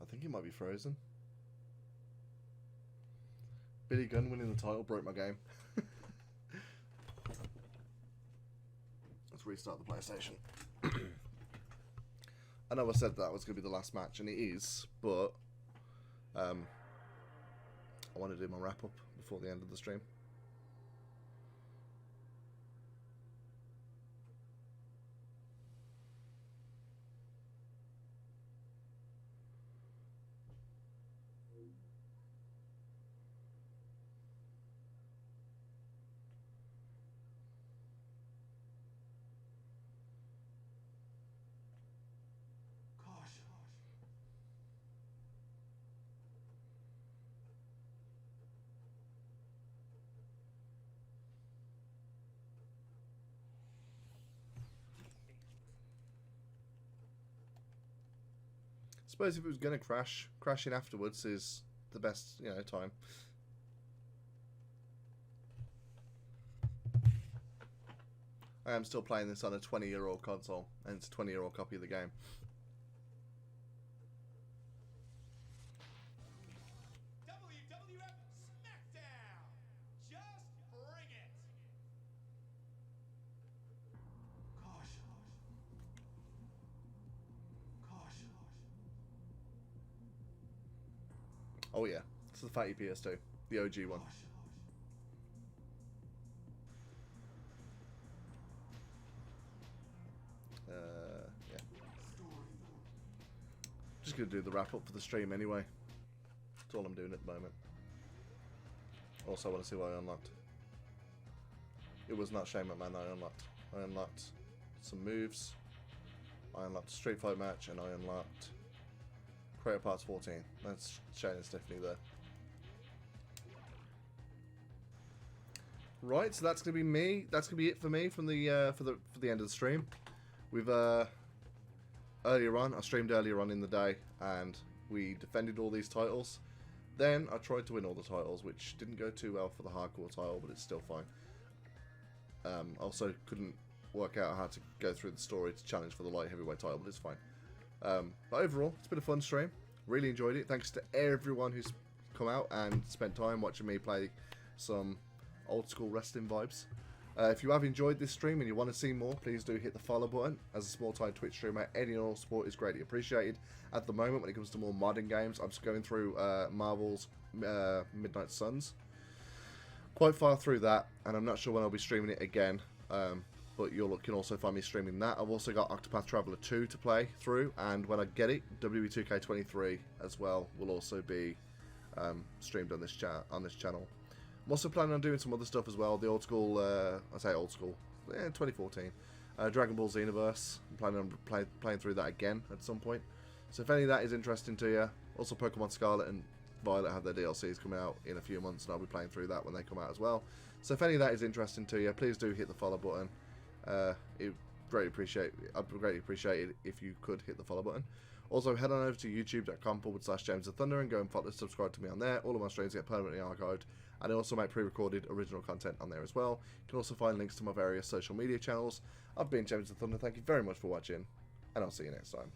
I think it might be frozen. Billy Gunn winning the title broke my game. Let's restart the PlayStation. I know I said that was going to be the last match, and it is, but I want to do my wrap-up before the end of the stream. Caution. Suppose if it was going to crash, crashing afterwards is the best, time. I am still playing this on a 20-year-old console, and it's a 20-year-old copy of the game. WWF SmackDown! Just bring it! Caution. Caution. Oh yeah, it's the fatty PS2, the OG one. Caution. Yeah. Story. Just gonna do the wrap up for the stream anyway. That's all I'm doing at the moment. Also, I want to see what I unlocked. It was not Shane McMahon that I unlocked. I unlocked some moves. I unlocked a Street Fight match, and I unlocked Creator Parts 14. That's Shane and Stephanie there. Right, so that's gonna be me. That's gonna be it for me from the for the end of the stream. We've earlier on, I streamed earlier on in the day, and we defended all these titles. Then I tried to win all the titles, which didn't go too well for the hardcore title, but it's still fine. Also couldn't work out how to go through the story to challenge for the light heavyweight title, but it's fine. But overall, it's been a fun stream. Really enjoyed it. Thanks to everyone who's come out and spent time watching me play some old school wrestling vibes. If you have enjoyed this stream and you want to see more, please do hit the follow button. As a small-time Twitch streamer, any and all support is greatly appreciated. At the moment, when it comes to more modern games, I'm just going through Marvel's Midnight Suns. Quite far through that, and I'm not sure when I'll be streaming it again. But you can also find me streaming that. I've also got Octopath Traveler 2 to play through, and when I get it, WWE2K23 as well will also be streamed on this channel. I'm also planning on doing some other stuff as well. The old school, I say old school, 2014. Dragon Ball Xenoverse. I'm planning on playing through that again at some point. So if any of that is interesting to you, also Pokemon Scarlet and Violet have their DLCs coming out in a few months, and I'll be playing through that when they come out as well. So if any of that is interesting to you, please do hit the follow button. I'd greatly appreciate it if you could hit the follow button. Also, head on over to youtube.com/James the Thunder and go and follow, subscribe to me on there. All of my streams get permanently archived, and I also make pre-recorded original content on there as well. You can also find links to my various social media channels. I've been James the Thunder. Thank you very much for watching, and I'll see you next time.